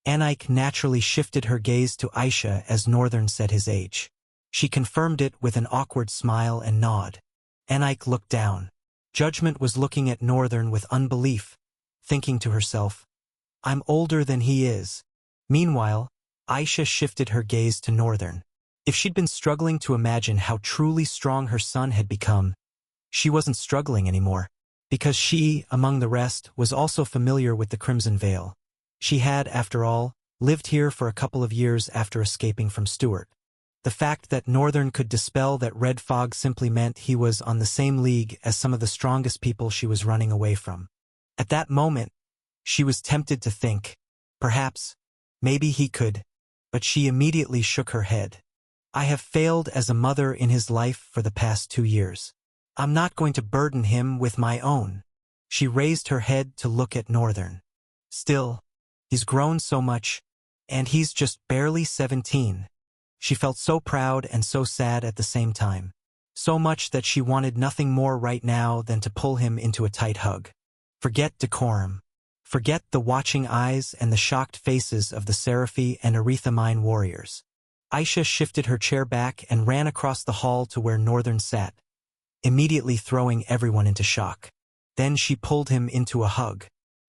Anik naturally shifted her gaze to Aisha as Northern said his age. She confirmed it with an awkward smile and nod. Anik looked down. Judgment was looking at Northern with unbelief, thinking to herself, "I'm older than he is." Meanwhile, Aisha shifted her gaze to Northern. If she'd been struggling to imagine how truly strong her son had become, she wasn't struggling anymore, because she, among the rest, was also familiar with the Crimson Veil. She had, after all, lived here for a couple of years after escaping from Stuart. The fact that Northern could dispel that red fog simply meant he was on the same league as some of the strongest people she was running away from. At that moment, she was tempted to think, perhaps, maybe he could, but she immediately shook her head. "I have failed as a mother in his life for the past 2 years. I'm not going to burden him with my own." She raised her head to look at Northern. "Still, he's grown so much, and he's just barely 17. She felt so proud and so sad at the same time. So much that she wanted nothing more right now than to pull him into a tight hug. Forget decorum. Forget the watching eyes and the shocked faces of the Seraphi and Arethamine warriors. Aisha shifted her chair back and ran across the hall to where Northern sat, immediately throwing everyone into shock. Then she pulled him into a hug.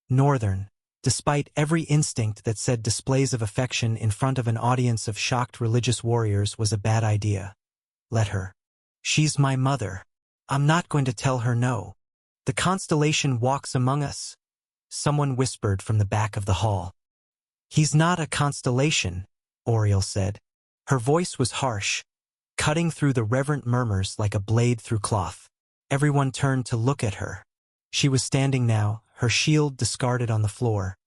Northern, despite every instinct that said displays of affection in front of an audience of shocked religious warriors was a bad idea. Let her. She's my mother. I'm not going to tell her no. The constellation walks among us. Someone whispered from the back of the hall. He's not a constellation, Oriel said. Her voice was harsh, cutting through the reverent murmurs like a blade through cloth. Everyone turned to look at her. She was standing now, her shield discarded on the floor,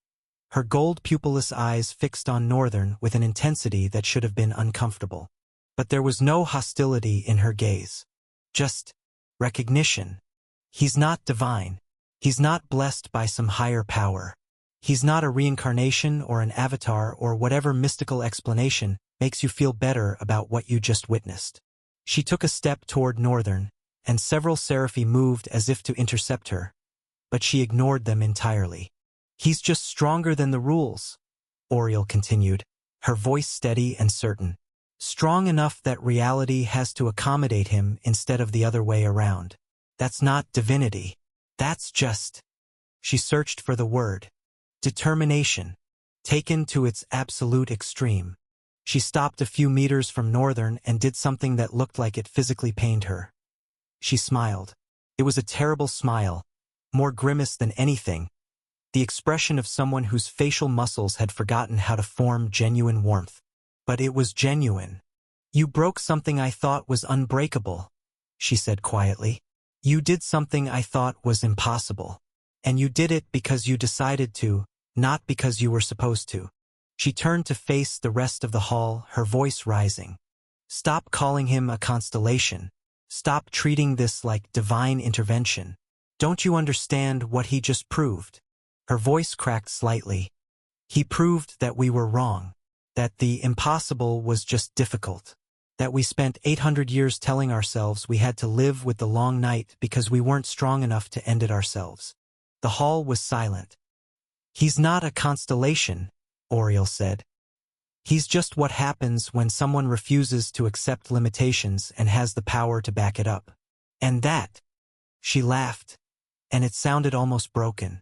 her gold pupilless eyes fixed on Northern with an intensity that should have been uncomfortable. But there was no hostility in her gaze. Just recognition. He's not divine. He's not blessed by some higher power. He's not a reincarnation or an avatar or whatever mystical explanation makes you feel better about what you just witnessed. She took a step toward Northern, and several Seraphi moved as if to intercept her, but she ignored them entirely. He's just stronger than the rules, Oriel continued, her voice steady and certain. Strong enough that reality has to accommodate him instead of the other way around. That's not divinity. That's just... She searched for the word. Determination. Taken to its absolute extreme. She stopped a few meters from Northern and did something that looked like it physically pained her. She smiled. It was a terrible smile, more grimace than anything, the expression of someone whose facial muscles had forgotten how to form genuine warmth. But it was genuine. You broke something I thought was unbreakable, she said quietly. You did something I thought was impossible. And you did it because you decided to, not because you were supposed to. She turned to face the rest of the hall, her voice rising. Stop calling him a constellation. Stop treating this like divine intervention. Don't you understand what he just proved? Her voice cracked slightly. He proved that we were wrong. That the impossible was just difficult. That we spent 800 years telling ourselves we had to live with the long night because we weren't strong enough to end it ourselves. The hall was silent. He's not a constellation, Oriel said. He's just what happens when someone refuses to accept limitations and has the power to back it up. And that, she laughed, and it sounded almost broken.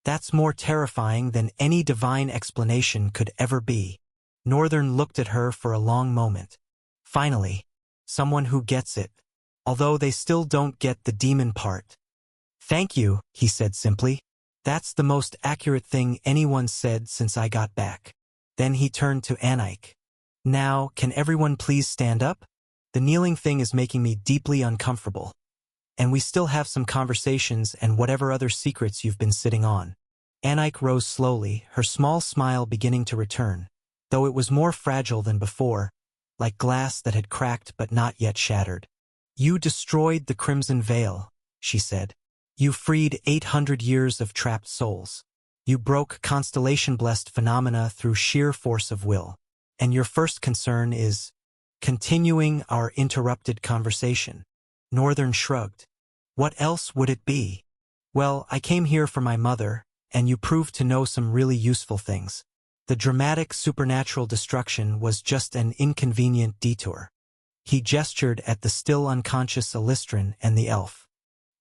That's more terrifying than any divine explanation could ever be. Northern looked at her for a long moment. Finally, someone who gets it, although they still don't get the demon part. Thank you, he said simply. That's the most accurate thing anyone said since I got back. Then he turned to Anik. Now, can everyone please stand up? The kneeling thing is making me deeply uncomfortable. And we still have some conversations and whatever other secrets you've been sitting on. Anik rose slowly, her small smile beginning to return, though it was more fragile than before, like glass that had cracked but not yet shattered. You destroyed the Crimson Veil, she said. You freed 800 years of trapped souls. You broke constellation-blessed phenomena through sheer force of will. And your first concern is continuing our interrupted conversation. Northern shrugged. What else would it be? Well, I came here for my mother, and you proved to know some really useful things. The dramatic supernatural destruction was just an inconvenient detour. He gestured at the still unconscious Alistran and the elf.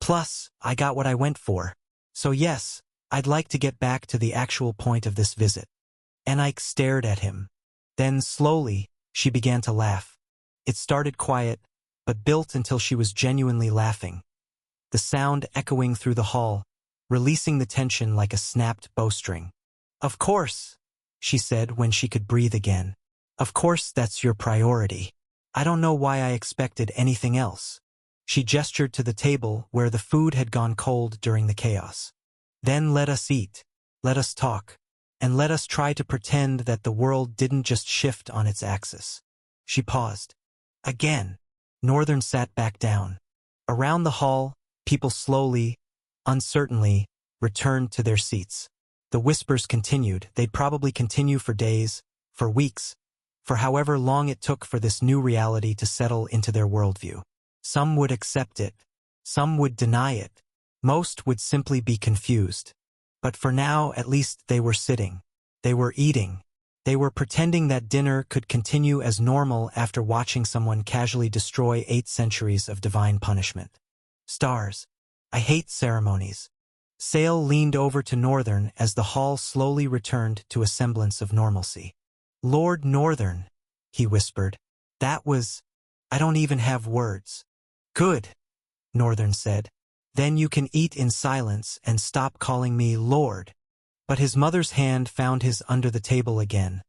Plus, I got what I went for. So yes, I'd like to get back to the actual point of this visit. Anaik stared at him. Then, slowly, she began to laugh. It started quiet, but built until she was genuinely laughing. The sound echoing through the hall, releasing the tension like a snapped bowstring. Of course, she said when she could breathe again. Of course that's your priority. I don't know why I expected anything else. She gestured to the table where the food had gone cold during the chaos. Then let us eat, let us talk, and let us try to pretend that the world didn't just shift on its axis. She paused. Again, Northern sat back down. Around the hall, people slowly, uncertainly, returned to their seats. The whispers continued. They'd probably continue for days, for weeks, for however long it took for this new reality to settle into their worldview. Some would accept it. Some would deny it. Most would simply be confused. But for now, at least they were sitting. They were eating. They were pretending that dinner could continue as normal after watching someone casually destroy 8 centuries of divine punishment. Stars. I hate ceremonies. Sale leaned over to Northern as the hall slowly returned to a semblance of normalcy. Lord Northern, he whispered. That was... I don't even have words. Good, Northern said. Then you can eat in silence and stop calling me Lord. But his mother's hand found his under the table again.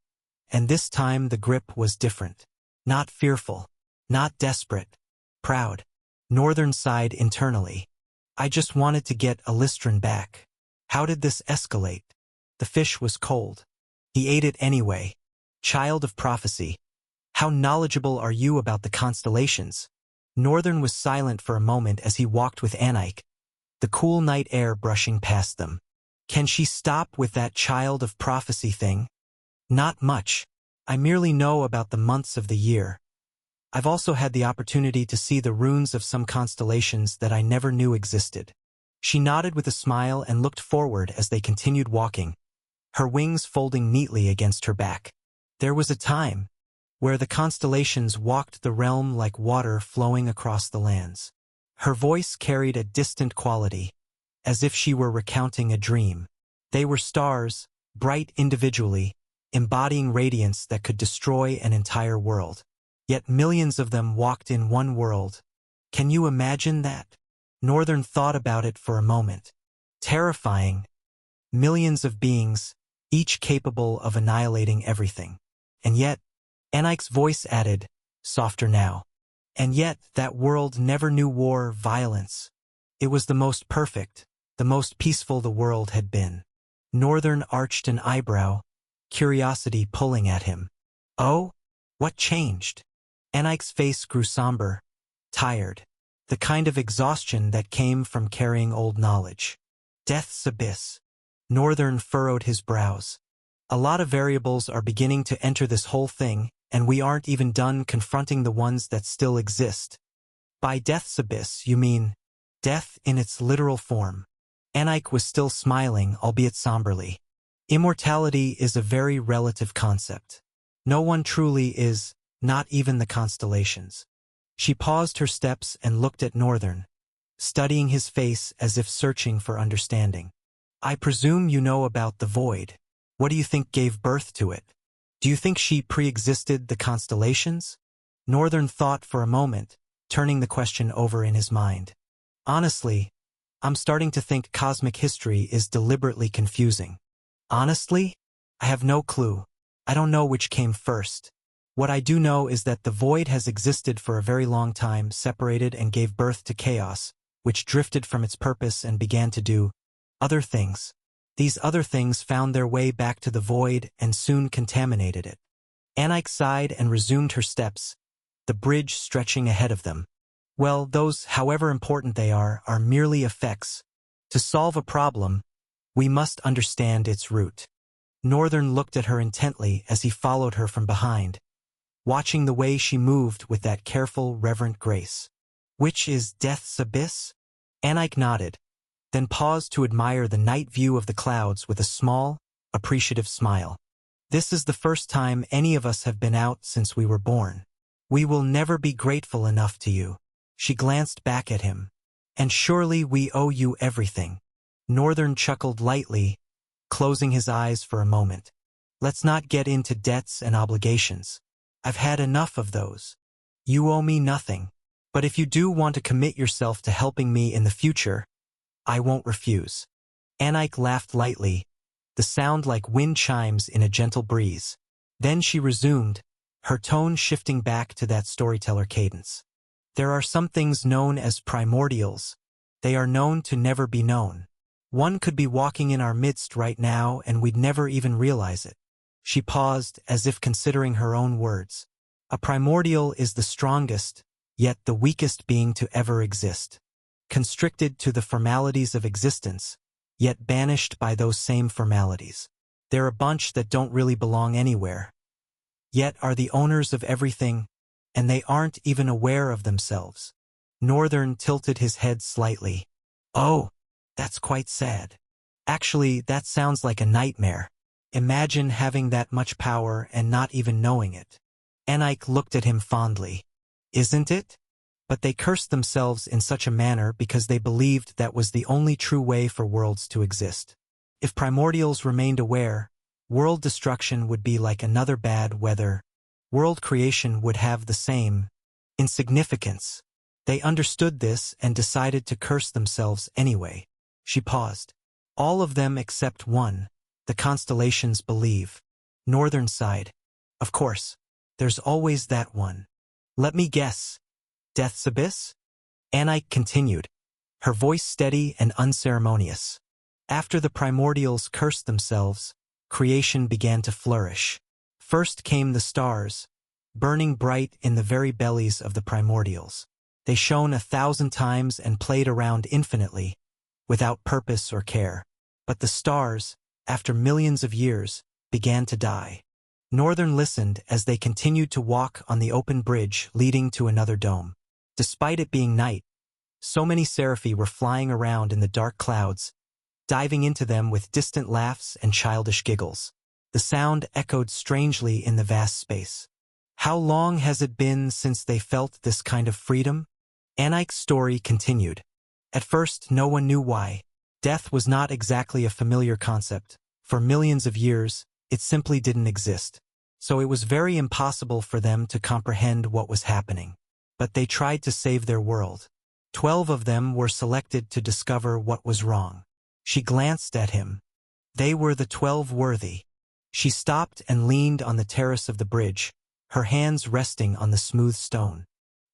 And this time the grip was different. Not fearful. Not desperate. Proud. Northern sighed internally. I just wanted to get Alistran back. How did this escalate? The fish was cold. He ate it anyway. Child of prophecy. How knowledgeable are you about the constellations? Northern was silent for a moment as he walked with Anaik, the cool night air brushing past them. Can she stop with that child of prophecy thing? Not much. I merely know about the months of the year. I've also had the opportunity to see the runes of some constellations that I never knew existed. She nodded with a smile and looked forward as they continued walking, her wings folding neatly against her back. There was a time where the constellations walked the realm like water flowing across the lands. Her voice carried a distant quality, as if she were recounting a dream. They were stars, bright individually, embodying radiance that could destroy an entire world. Yet millions of them walked in one world. Can you imagine that? Northern thought about it for a moment. Terrifying. Millions of beings, each capable of annihilating everything. And yet, Anaik's voice added, softer now. And yet, that world never knew war, violence. It was the most perfect, the most peaceful the world had been. Northern arched an eyebrow, curiosity pulling at him. Oh? What changed? Anaik's face grew somber, tired. The kind of exhaustion that came from carrying old knowledge. Death's abyss. Northern furrowed his brows. A lot of variables are beginning to enter this whole thing, and we aren't even done confronting the ones that still exist. By death's abyss, you mean death in its literal form. Anaik was still smiling, albeit somberly. Immortality is a very relative concept. No one truly is, not even the constellations. She paused her steps and looked at Northern, studying his face as if searching for understanding. I presume you know about the void. What do you think gave birth to it? Do you think she pre-existed the constellations? Northern thought for a moment, turning the question over in his mind. Honestly, I'm starting to think cosmic history is deliberately confusing. Honestly? I have no clue. I don't know which came first. What I do know is that the void has existed for a very long time, separated and gave birth to chaos, which drifted from its purpose and began to do other things. These other things found their way back to the void and soon contaminated it. Anaik sighed and resumed her steps, the bridge stretching ahead of them. Well, those, however important they are merely effects. To solve a problem, we must understand its root. Northern looked at her intently as he followed her from behind, watching the way she moved with that careful, reverent grace. Which is death's abyss? Anaik nodded, then paused to admire the night view of the clouds with a small, appreciative smile. This is the first time any of us have been out since we were born. We will never be grateful enough to you." She glanced back at him. "And surely we owe you everything." Northern chuckled lightly, closing his eyes for a moment. "Let's not get into debts and obligations. I've had enough of those. You owe me nothing. But if you do want to commit yourself to helping me in the future, I won't refuse." Anike laughed lightly, the sound like wind chimes in a gentle breeze. Then she resumed, her tone shifting back to that storyteller cadence. "There are some things known as primordials. They are known to never be known. One could be walking in our midst right now and we'd never even realize it." She paused, as if considering her own words. "A primordial is the strongest, yet the weakest being to ever exist. Constricted to the formalities of existence, yet banished by those same formalities. They're a bunch that don't really belong anywhere, yet are the owners of everything, and they aren't even aware of themselves." Northern tilted his head slightly. "Oh, that's quite sad. Actually, that sounds like a nightmare. Imagine having that much power and not even knowing it." Anike looked at him fondly. "Isn't it? But they cursed themselves in such a manner because they believed that was the only true way for worlds to exist. If primordials remained aware, world destruction would be like another bad weather. World creation would have the same insignificance. They understood this and decided to curse themselves anyway." She paused. "All of them except one, the constellations believe." Northern sighed. "Of course, there's always that one. Let me guess. Death's Abyss?" Anike continued, her voice steady and unceremonious. "After the primordials cursed themselves, creation began to flourish. First came the stars, burning bright in the very bellies of the primordials. They shone 1,000 times and played around infinitely, without purpose or care. But the stars, after millions of years, began to die." Northern listened as they continued to walk on the open bridge leading to another dome. Despite it being night, so many Seraphi were flying around in the dark clouds, diving into them with distant laughs and childish giggles. The sound echoed strangely in the vast space. How long has it been since they felt this kind of freedom? Anike's story continued. At first, no one knew why. Death was not exactly a familiar concept. For millions of years, it simply didn't exist. So it was very impossible for them to comprehend what was happening. But they tried to save their world. 12 of them were selected to discover what was wrong. She glanced at him. They were the 12 worthy. She stopped and leaned on the terrace of the bridge, her hands resting on the smooth stone.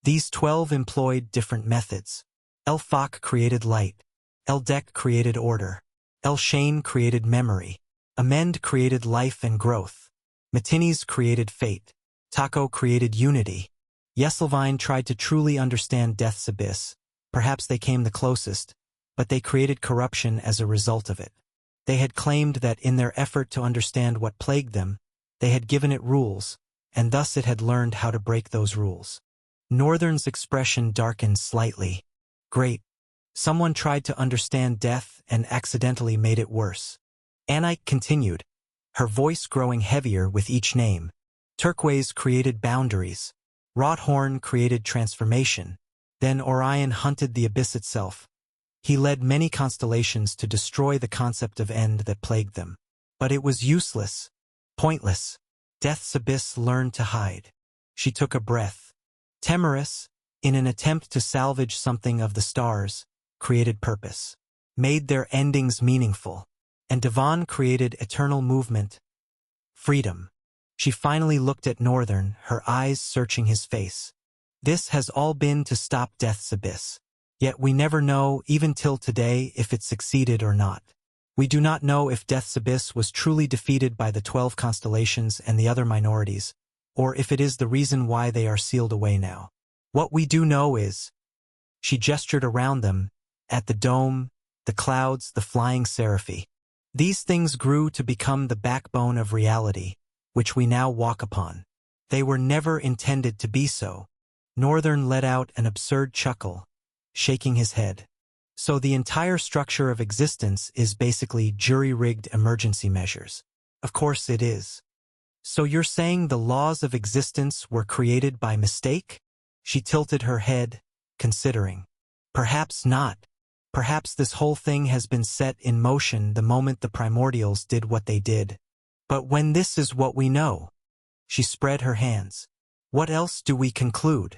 These 12 employed different methods. El-Fak created light. El-Dek created order. El-Shane created memory. Amend created life and growth. Matinis created fate. Taco created unity. Yeselvine tried to truly understand Death's Abyss. Perhaps they came the closest, but they created corruption as a result of it. They had claimed that in their effort to understand what plagued them, they had given it rules, and thus it had learned how to break those rules. Northern's expression darkened slightly. Great. Someone tried to understand death and accidentally made it worse. Anike continued, her voice growing heavier with each name. Turquoise created boundaries. Rothorn created transformation. Then Orion hunted the abyss itself. He led many constellations to destroy the concept of end that plagued them. But it was useless, pointless. Death's Abyss learned to hide. She took a breath. Temerus, in an attempt to salvage something of the stars, created purpose, made their endings meaningful. And Devon created eternal movement, freedom. She finally looked at Northern, her eyes searching his face. This has all been to stop Death's Abyss. Yet we never know, even till today, if it succeeded or not. We do not know if Death's Abyss was truly defeated by the 12 constellations and the other minorities, or if it is the reason why they are sealed away now. What we do know is, she gestured around them, at the dome, the clouds, the flying Seraphi. These things grew to become the backbone of reality, which we now walk upon. They were never intended to be so. Northern let out an absurd chuckle, shaking his head. So the entire structure of existence is basically jury-rigged emergency measures. Of course it is. So you're saying the laws of existence were created by mistake? She tilted her head, considering. Perhaps not. Perhaps this whole thing has been set in motion the moment the primordials did what they did. But when this is what we know. She spread her hands. What else do we conclude?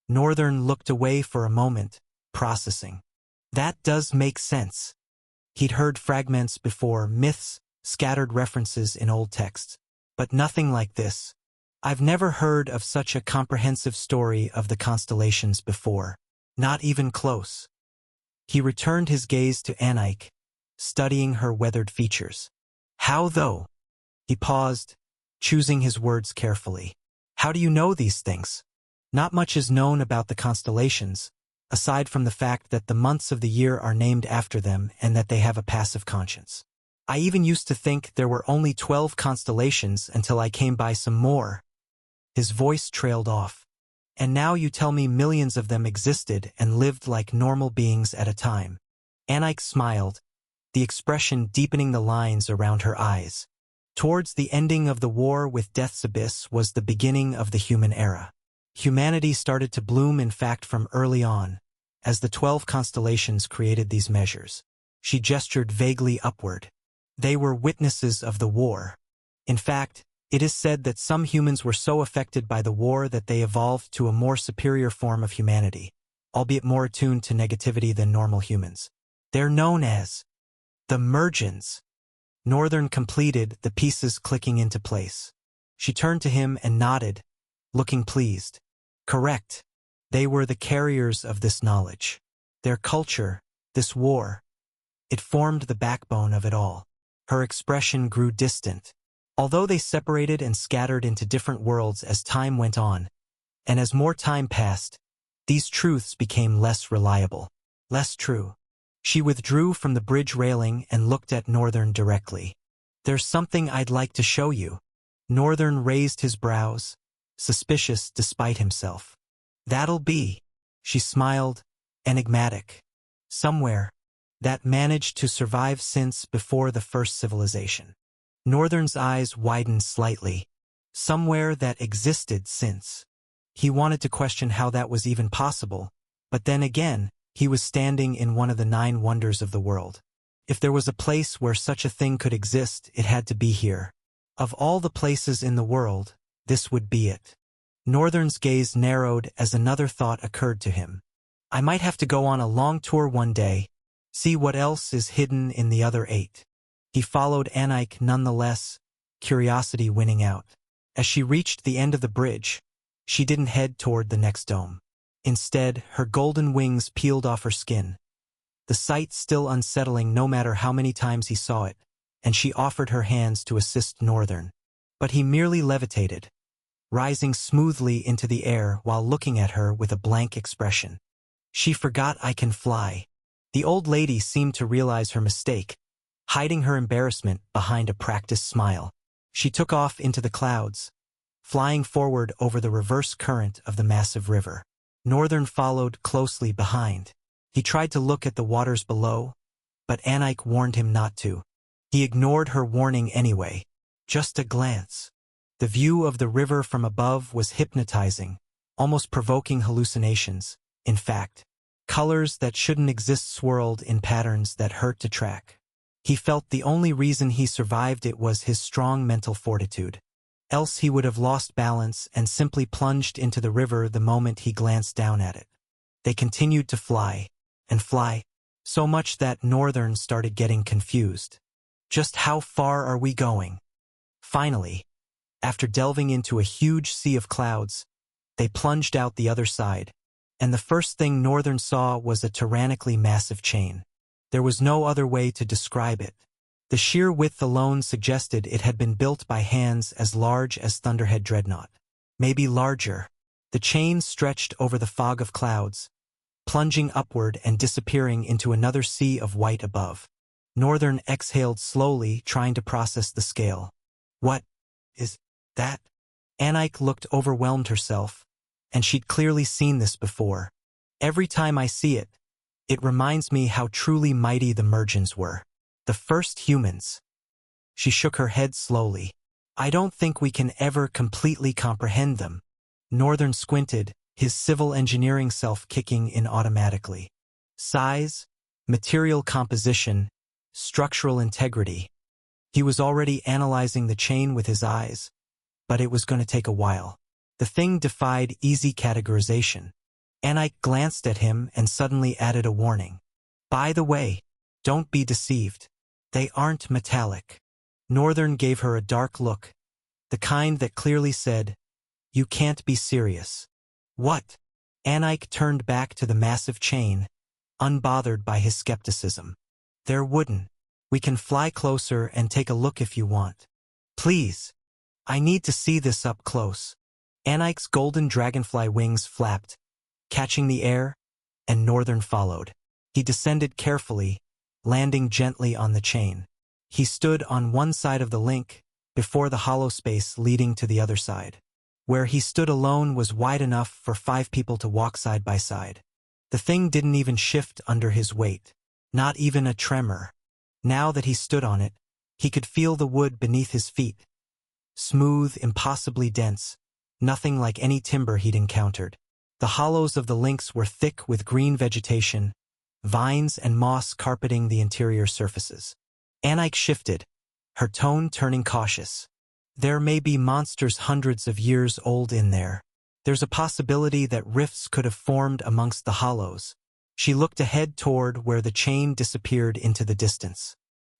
Northern looked away for a moment, processing. That does make sense. He'd heard fragments before, myths, scattered references in old texts. But nothing like this. I've never heard of such a comprehensive story of the constellations before. Not even close. He returned his gaze to Anike, studying her weathered features. How though? He paused, choosing his words carefully. How do you know these things? Not much is known about the constellations, aside from the fact that the months of the year are named after them and that they have a passive conscience. I even used to think there were only 12 constellations until I came by some more. His voice trailed off. And now you tell me millions of them existed and lived like normal beings at a time. Anike smiled, the expression deepening the lines around her eyes. Towards the ending of the war with Death's Abyss was the beginning of the human era. Humanity started to bloom, in fact, from early on, as the 12 constellations created these measures. She gestured vaguely upward. They were witnesses of the war. In fact, it is said that some humans were so affected by the war that they evolved to a more superior form of humanity, albeit more attuned to negativity than normal humans. They're known as the Mergens. Northern completed, the pieces clicking into place. She turned to him and nodded, looking pleased. Correct. They were the carriers of this knowledge. Their culture, this war, it formed the backbone of it all. Her expression grew distant. Although they separated and scattered into different worlds as time went on, and as more time passed, these truths became less reliable, less true. She withdrew from the bridge railing and looked at Northern directly. There's something I'd like to show you. Northern raised his brows, suspicious despite himself. That'll be, she smiled, enigmatic. Somewhere that managed to survive since before the first civilization. Northern's eyes widened slightly. Somewhere that existed since. He wanted to question how that was even possible, but then again, he was standing in one of the 9 wonders of the world. If there was a place where such a thing could exist, it had to be here. Of all the places in the world, this would be it. Northern's gaze narrowed as another thought occurred to him. I might have to go on a long tour one day, see what else is hidden in the other 8. He followed Anike nonetheless, curiosity winning out. As she reached the end of the bridge, she didn't head toward the next dome. Instead, her golden wings peeled off her skin. The sight still unsettling no matter how many times he saw it, and she offered her hands to assist Northern. But he merely levitated, rising smoothly into the air while looking at her with a blank expression. She forgot I can fly. The old lady seemed to realize her mistake, hiding her embarrassment behind a practiced smile. She took off into the clouds, flying forward over the reverse current of the massive river. Northern followed closely behind. He tried to look at the waters below, but Anike warned him not to. He ignored her warning anyway. Just a glance. The view of the river from above was hypnotizing, almost provoking hallucinations. In fact, colors that shouldn't exist swirled in patterns that hurt to track. He felt the only reason he survived it was his strong mental fortitude. Else he would have lost balance and simply plunged into the river the moment he glanced down at it. They continued to fly, and fly, so much that Northern started getting confused. Just how far are we going? Finally, after delving into a huge sea of clouds, they plunged out the other side, and the first thing Northern saw was a tyrannically massive chain. There was no other way to describe it. The sheer width alone suggested it had been built by hands as large as Thunderhead Dreadnought. Maybe larger. The chain stretched over the fog of clouds, plunging upward and disappearing into another sea of white above. Northern exhaled slowly, trying to process the scale. What is that? Anike looked overwhelmed herself, and she'd clearly seen this before. Every time I see it, it reminds me how truly mighty the Mergens were. The first humans. She shook her head slowly. I don't think we can ever completely comprehend them. Northern squinted, his civil engineering self kicking in automatically. Size, material composition, structural integrity. He was already analyzing the chain with his eyes, but it was going to take a while. The thing defied easy categorization. Anike glanced at him and suddenly added a warning. By the way, don't be deceived. They aren't metallic. Northern gave her a dark look, the kind that clearly said, "You can't be serious." What? Anike turned back to the massive chain, unbothered by his skepticism. They're wooden. We can fly closer and take a look if you want. Please. I need to see this up close. Anike's golden dragonfly wings flapped, catching the air, and Northern followed. He descended carefully, landing gently on the chain. He stood on one side of the link, before the hollow space leading to the other side. Where he stood alone was wide enough for 5 people to walk side by side. The thing didn't even shift under his weight. Not even a tremor. Now that he stood on it, he could feel the wood beneath his feet. Smooth, impossibly dense, nothing like any timber he'd encountered. The hollows of the links were thick with green vegetation, vines and moss carpeting the interior surfaces. Anike shifted, her tone turning cautious. There may be monsters hundreds of years old in there. There's a possibility that rifts could have formed amongst the hollows. She looked ahead toward where the chain disappeared into the distance.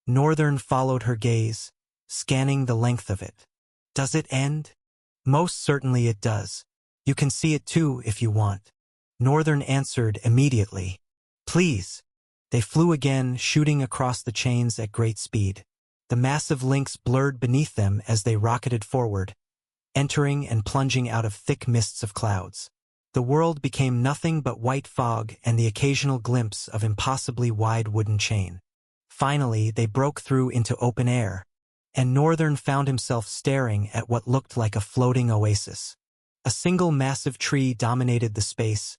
Northern followed her gaze, scanning the length of it. Does it end? Most certainly it does. You can see it too if you want. Northern answered immediately. Please. They flew again, shooting across the chains at great speed. The massive links blurred beneath them as they rocketed forward, entering and plunging out of thick mists of clouds. The world became nothing but white fog and the occasional glimpse of impossibly wide wooden chain. Finally, they broke through into open air, and Northern found himself staring at what looked like a floating oasis. A single massive tree dominated the space,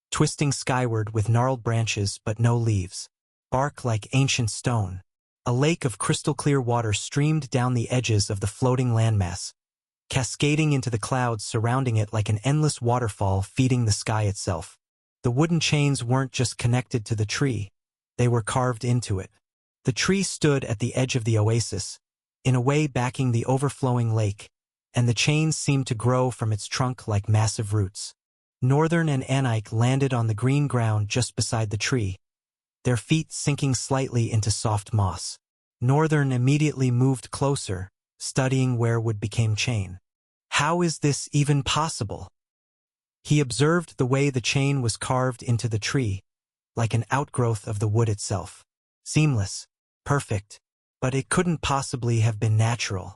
twisting skyward with gnarled branches but no leaves, bark like ancient stone. A lake of crystal-clear water streamed down the edges of the floating landmass, cascading into the clouds surrounding it like an endless waterfall feeding the sky itself. The wooden chains weren't just connected to the tree, they were carved into it. The tree stood at the edge of the oasis, in a way backing the overflowing lake, and the chains seemed to grow from its trunk like massive roots. Northern and Anike landed on the green ground just beside the tree, their feet sinking slightly into soft moss. Northern immediately moved closer, studying where wood became chain. How is this even possible? He observed the way the chain was carved into the tree, like an outgrowth of the wood itself. Seamless, perfect, but it couldn't possibly have been natural.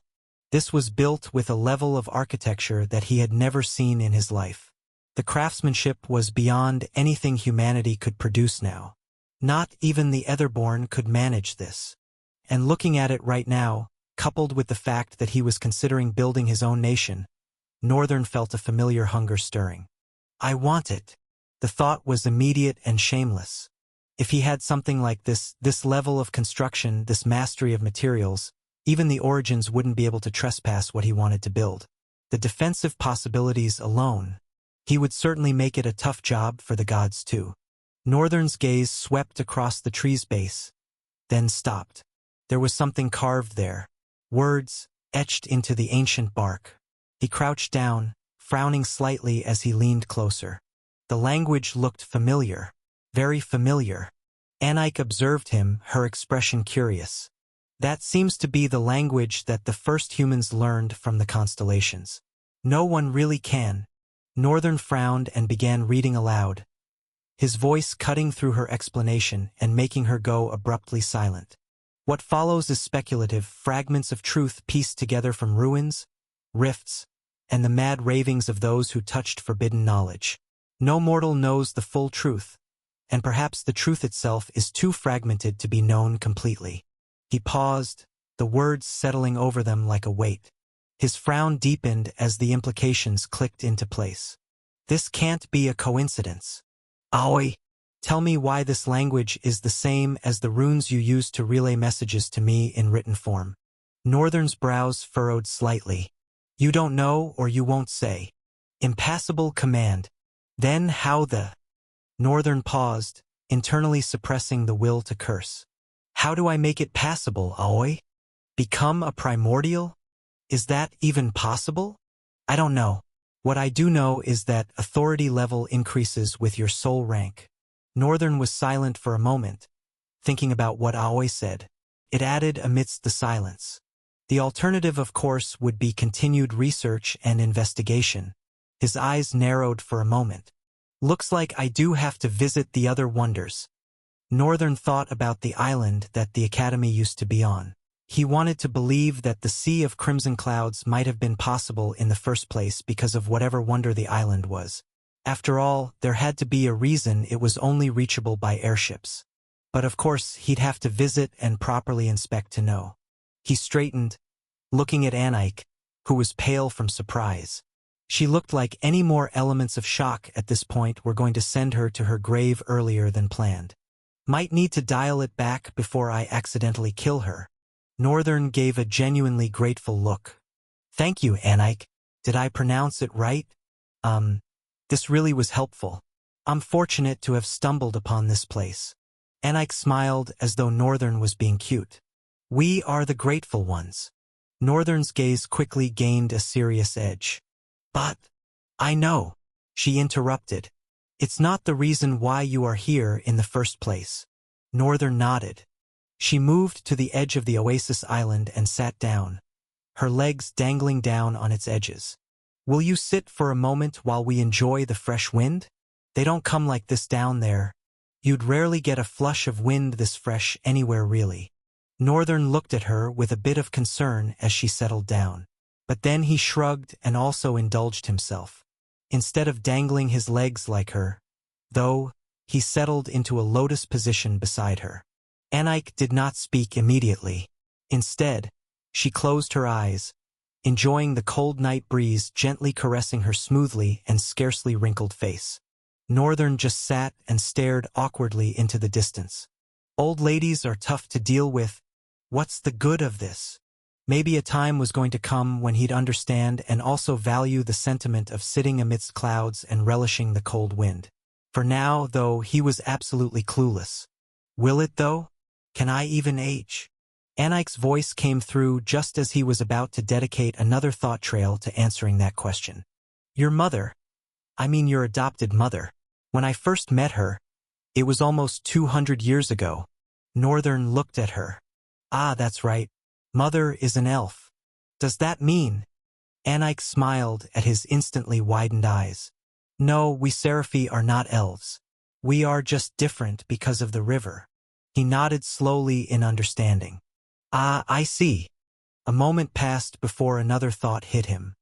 This was built with a level of architecture that he had never seen in his life. The craftsmanship was beyond anything humanity could produce now. Not even the Etherborn could manage this. And looking at it right now, coupled with the fact that he was considering building his own nation, Northern felt a familiar hunger stirring. I want it. The thought was immediate and shameless. If he had something like this level of construction, this mastery of materials, even the Origins wouldn't be able to trespass what he wanted to build. The defensive possibilities alone, he would certainly make it a tough job for the gods too. Northern's gaze swept across the tree's base, then stopped. There was something carved there, words etched into the ancient bark. He crouched down, frowning slightly as he leaned closer. The language looked familiar, very familiar. Anike observed him, her expression curious. That seems to be the language that the first humans learned from the constellations. No one really can. Northern frowned and began reading aloud, his voice cutting through her explanation and making her go abruptly silent. What follows is speculative, fragments of truth pieced together from ruins, rifts, and the mad ravings of those who touched forbidden knowledge. No mortal knows the full truth, and perhaps the truth itself is too fragmented to be known completely. He paused, the words settling over them like a weight. His frown deepened as the implications clicked into place. This can't be a coincidence. Aoi, tell me why this language is the same as the runes you used to relay messages to me in written form. Northern's brows furrowed slightly. You don't know or you won't say. Impassable command. Then how the... Northern paused, internally suppressing the will to curse. How do I make it passable, Aoi? Become a primordial? Is that even possible? I don't know. What I do know is that authority level increases with your soul rank. Northern was silent for a moment, thinking about what Aoi said. It added amidst the silence. The alternative, of course, would be continued research and investigation. His eyes narrowed for a moment. Looks like I do have to visit the other wonders. Northern thought about the island that the Academy used to be on. He wanted to believe that the Sea of Crimson Clouds might have been possible in the first place because of whatever wonder the island was. After all, there had to be a reason it was only reachable by airships. But of course, he'd have to visit and properly inspect to know. He straightened, looking at Anike, who was pale from surprise. She looked like any more elements of shock at this point were going to send her to her grave earlier than planned. Might need to dial it back before I accidentally kill her. Northern gave a genuinely grateful look. Thank you, Anike. Did I pronounce it right? This really was helpful. I'm fortunate to have stumbled upon this place. Anike smiled as though Northern was being cute. We are the grateful ones. Northern's gaze quickly gained a serious edge. But, I know, she interrupted. It's not the reason why you are here in the first place. Northern nodded. She moved to the edge of the oasis island and sat down, her legs dangling down on its edges. Will you sit for a moment while we enjoy the fresh wind? They don't come like this down there. You'd rarely get a flush of wind this fresh anywhere really. Northern looked at her with a bit of concern as she settled down. But then he shrugged and also indulged himself. Instead of dangling his legs like her, though, he settled into a lotus position beside her. Anike did not speak immediately. Instead, she closed her eyes, enjoying the cold night breeze gently caressing her smoothly and scarcely wrinkled face. Northern just sat and stared awkwardly into the distance. Old ladies are tough to deal with. What's the good of this? Maybe a time was going to come when he'd understand and also value the sentiment of sitting amidst clouds and relishing the cold wind. For now, though, he was absolutely clueless. Will it, though? Can I even age? Anike's voice came through just as he was about to dedicate another thought trail to answering that question. Your mother. Your adopted mother. When I first met her, it was almost 200 years ago. Northern looked at her. Ah, that's right. Mother is an elf. Does that mean? Anike smiled at his instantly widened eyes. No, we Seraphi are not elves. We are just different because of the river. He nodded slowly in understanding. Ah, I see. A moment passed before another thought hit him.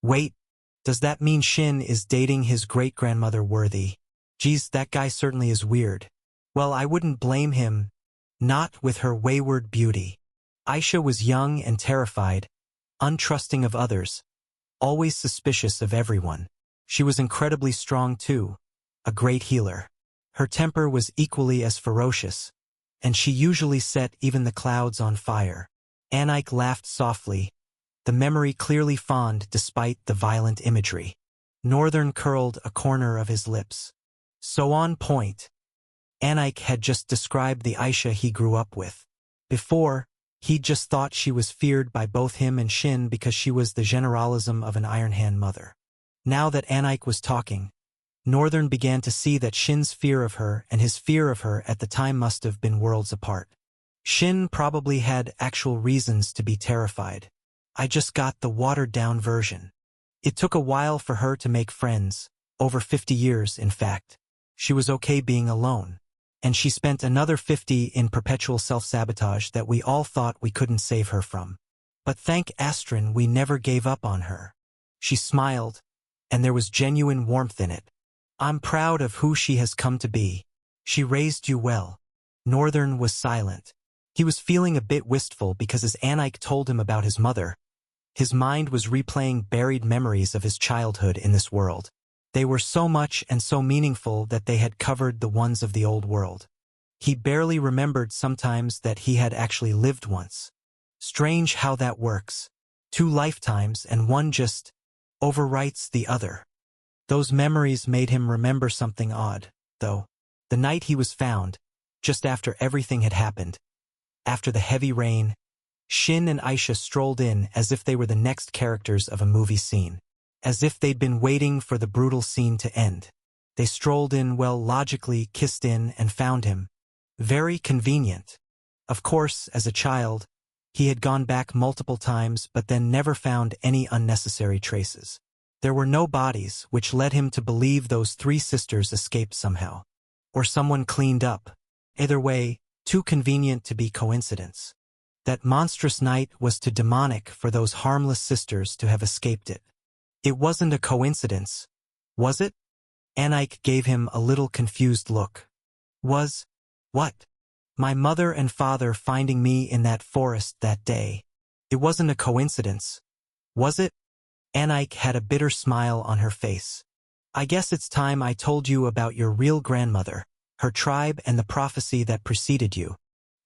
Wait, does that mean Shin is dating his great-grandmother Worthy? Geez, that guy certainly is weird. Well, I wouldn't blame him. Not with her wayward beauty. Aisha was young and terrified, untrusting of others, always suspicious of everyone. She was incredibly strong too, a great healer. Her temper was equally as ferocious, and she usually set even the clouds on fire. Anike laughed softly, the memory clearly fond despite the violent imagery. Northern curled a corner of his lips. So on point. Anike had just described the Aisha he grew up with. Before, he'd just thought she was feared by both him and Shin because she was the generalism of an Iron Hand mother. Now that Anike was talking, Northern began to see that Shin's fear of her and his fear of her at the time must have been worlds apart. Shin probably had actual reasons to be terrified. I just got the watered-down version. It took a while for her to make friends, over 50 years, in fact. She was okay being alone. And she spent another 50 in perpetual self-sabotage that we all thought we couldn't save her from. But thank Astron we never gave up on her. She smiled, and there was genuine warmth in it. I'm proud of who she has come to be. She raised you well. Northern was silent. He was feeling a bit wistful because as Anike told him about his mother, his mind was replaying buried memories of his childhood in this world. They were so much and so meaningful that they had covered the ones of the old world. He barely remembered sometimes that he had actually lived once. Strange how that works. 2 lifetimes and one just overwrites the other. Those memories made him remember something odd, though. The night he was found, just after everything had happened. After the heavy rain, Shin and Aisha strolled in as if they were the next characters of a movie scene. As if they'd been waiting for the brutal scene to end. They strolled in, well, logically kissed in and found him. Very convenient. Of course, as a child, he had gone back multiple times but then never found any unnecessary traces. There were no bodies, which led him to believe those 3 sisters escaped somehow. Or someone cleaned up. Either way, too convenient to be coincidence. That monstrous night was too demonic for those harmless sisters to have escaped it. It wasn't a coincidence, was it? Anike gave him a little confused look. Was? What? My mother and father finding me in that forest that day. It wasn't a coincidence, was it? Anike had a bitter smile on her face. I guess it's time I told you about your real grandmother, her tribe and the prophecy that preceded you.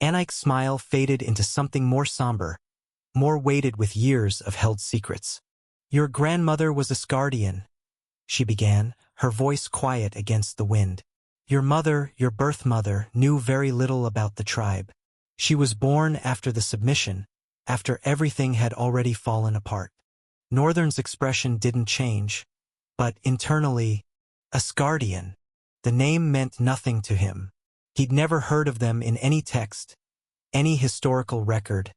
Anike's smile faded into something more somber, more weighted with years of held secrets. Your grandmother was Asgardian, she began, her voice quiet against the wind. Your mother, your birth mother, knew very little about the tribe. She was born after the submission, after everything had already fallen apart. Northern's expression didn't change, but internally, Asgardian. The name meant nothing to him. He'd never heard of them in any text, any historical record,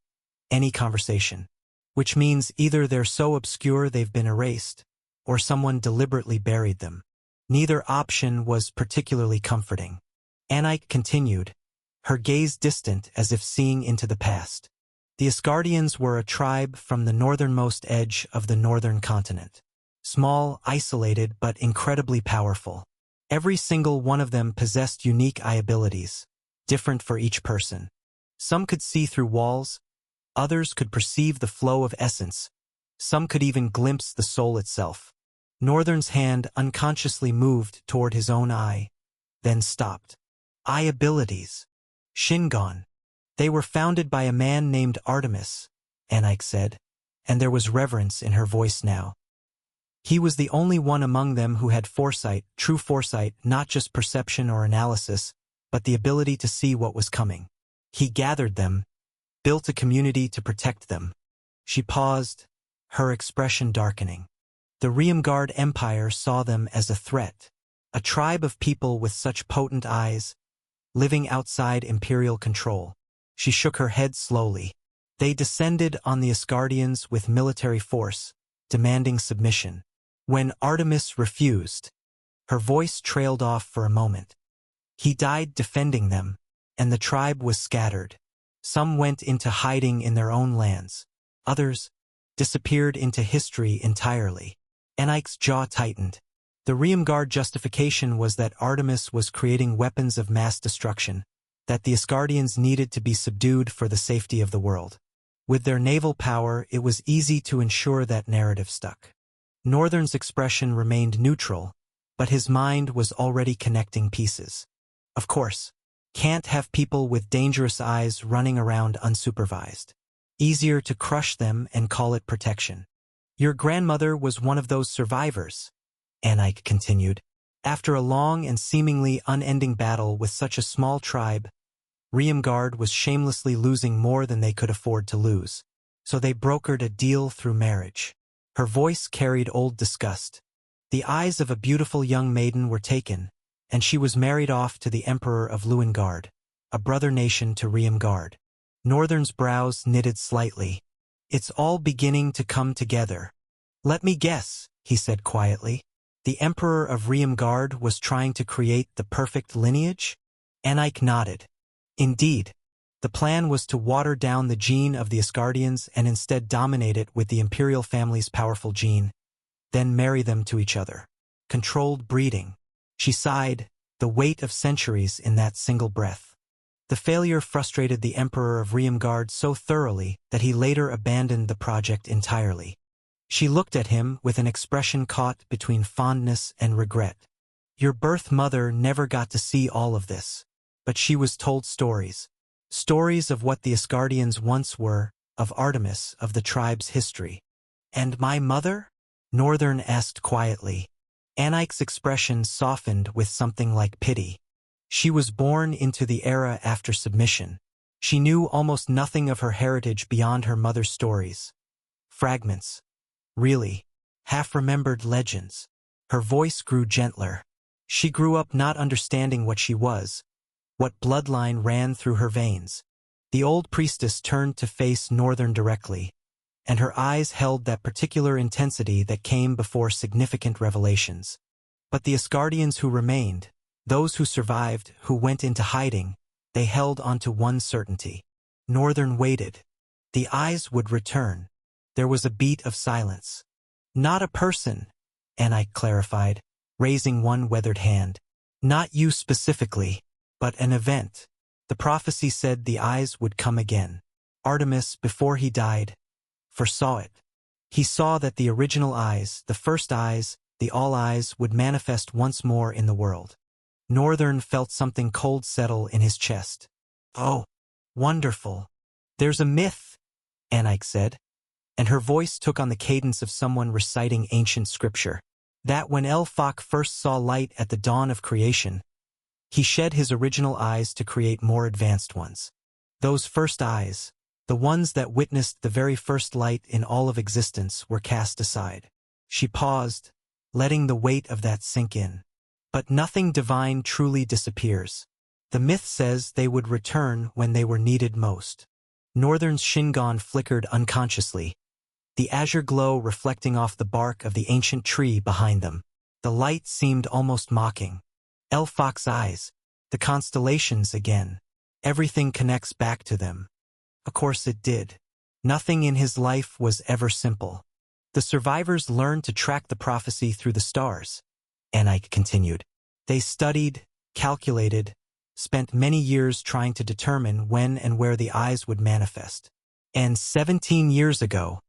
any conversation. Which means either they're so obscure they've been erased, or someone deliberately buried them. Neither option was particularly comforting. Anike continued, her gaze distant as if seeing into the past. The Asgardians were a tribe from the northernmost edge of the northern continent. Small, isolated, but incredibly powerful. Every single one of them possessed unique abilities, different for each person. Some could see through walls, others could perceive the flow of essence, some could even glimpse the soul itself. Northern's hand unconsciously moved toward his own eye, then stopped. Eye abilities. Shingon. They were founded by a man named Artemis, Anike said, and there was reverence in her voice now. He was the only one among them who had foresight, true foresight, not just perception or analysis, but the ability to see what was coming. He gathered them, built a community to protect them. She paused, her expression darkening. The Riemgard Empire saw them as a threat, a tribe of people with such potent eyes, living outside imperial control. She shook her head slowly. They descended on the Asgardians with military force, demanding submission. When Artemis refused, her voice trailed off for a moment. He died defending them, and the tribe was scattered. Some went into hiding in their own lands. Others disappeared into history entirely. Anike's jaw tightened. The Riemgard justification was that Artemis was creating weapons of mass destruction, that the Asgardians needed to be subdued for the safety of the world. With their naval power, it was easy to ensure that narrative stuck. Northern's expression remained neutral, but his mind was already connecting pieces. Of course, can't have people with dangerous eyes running around unsupervised. Easier to crush them and call it protection. Your grandmother was one of those survivors, Anike continued. After a long and seemingly unending battle with such a small tribe, Riemgard was shamelessly losing more than they could afford to lose. So they brokered a deal through marriage. Her voice carried old disgust. The eyes of a beautiful young maiden were taken, and she was married off to the Emperor of Luengard, a brother nation to Riemgard. Northern's brows knitted slightly. It's all beginning to come together. Let me guess, he said quietly. The Emperor of Riemgard was trying to create the perfect lineage? Anike nodded. Indeed. The plan was to water down the gene of the Asgardians and instead dominate it with the imperial family's powerful gene, then marry them to each other. Controlled breeding. She sighed, the weight of centuries in that single breath. The failure frustrated the Emperor of Riemgard so thoroughly that he later abandoned the project entirely. She looked at him with an expression caught between fondness and regret. Your birth mother never got to see all of this, but she was told stories. Stories of what the Asgardians once were, of Artemis, of the tribe's history. And my mother? Northern asked quietly. Anaik's expression softened with something like pity. She was born into the era after submission. She knew almost nothing of her heritage beyond her mother's stories. Fragments. Really. Half-remembered legends. Her voice grew gentler. She grew up not understanding what she was, what bloodline ran through her veins. The old priestess turned to face Northern directly, and her eyes held that particular intensity that came before significant revelations. But the Asgardians who remained, those who survived, who went into hiding, they held onto one certainty. Northern waited. The eyes would return. There was a beat of silence. Not a person, Anaik clarified, raising one weathered hand. Not you specifically, but an event. The prophecy said the eyes would come again. Artemis, before he died, foresaw it. He saw that the original eyes, the first eyes, the all eyes, would manifest once more in the world. Northern felt something cold settle in his chest. Oh, wonderful. There's a myth, Anaik said, and her voice took on the cadence of someone reciting ancient scripture, that when El-Fak first saw light at the dawn of creation, he shed his original eyes to create more advanced ones. Those first eyes, the ones that witnessed the very first light in all of existence, were cast aside. She paused, letting the weight of that sink in. But nothing divine truly disappears. The myth says they would return when they were needed most. Northern's Shingon flickered unconsciously, the azure glow reflecting off the bark of the ancient tree behind them. The light seemed almost mocking. El-Fak's eyes, the constellations again. Everything connects back to them. Of course it did. Nothing in his life was ever simple. The survivors learned to track the prophecy through the stars. Anaik continued. They studied, calculated, spent many years trying to determine when and where the eyes would manifest. And 17 years ago,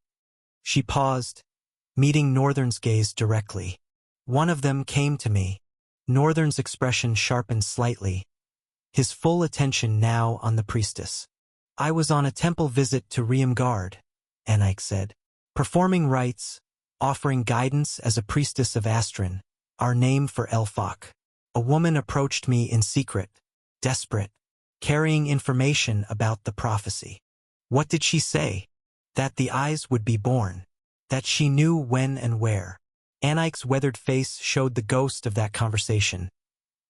she paused, meeting Northern's gaze directly. One of them came to me. Northern's expression sharpened slightly, his full attention now on the priestess. I was on a temple visit to Riemgard, Anaik said, performing rites, offering guidance as a priestess of Astron, our name for El-Fak. A woman approached me in secret, desperate, carrying information about the prophecy. What did she say? That the eyes would be born. That she knew when and where. Anaik's weathered face showed the ghost of that conversation,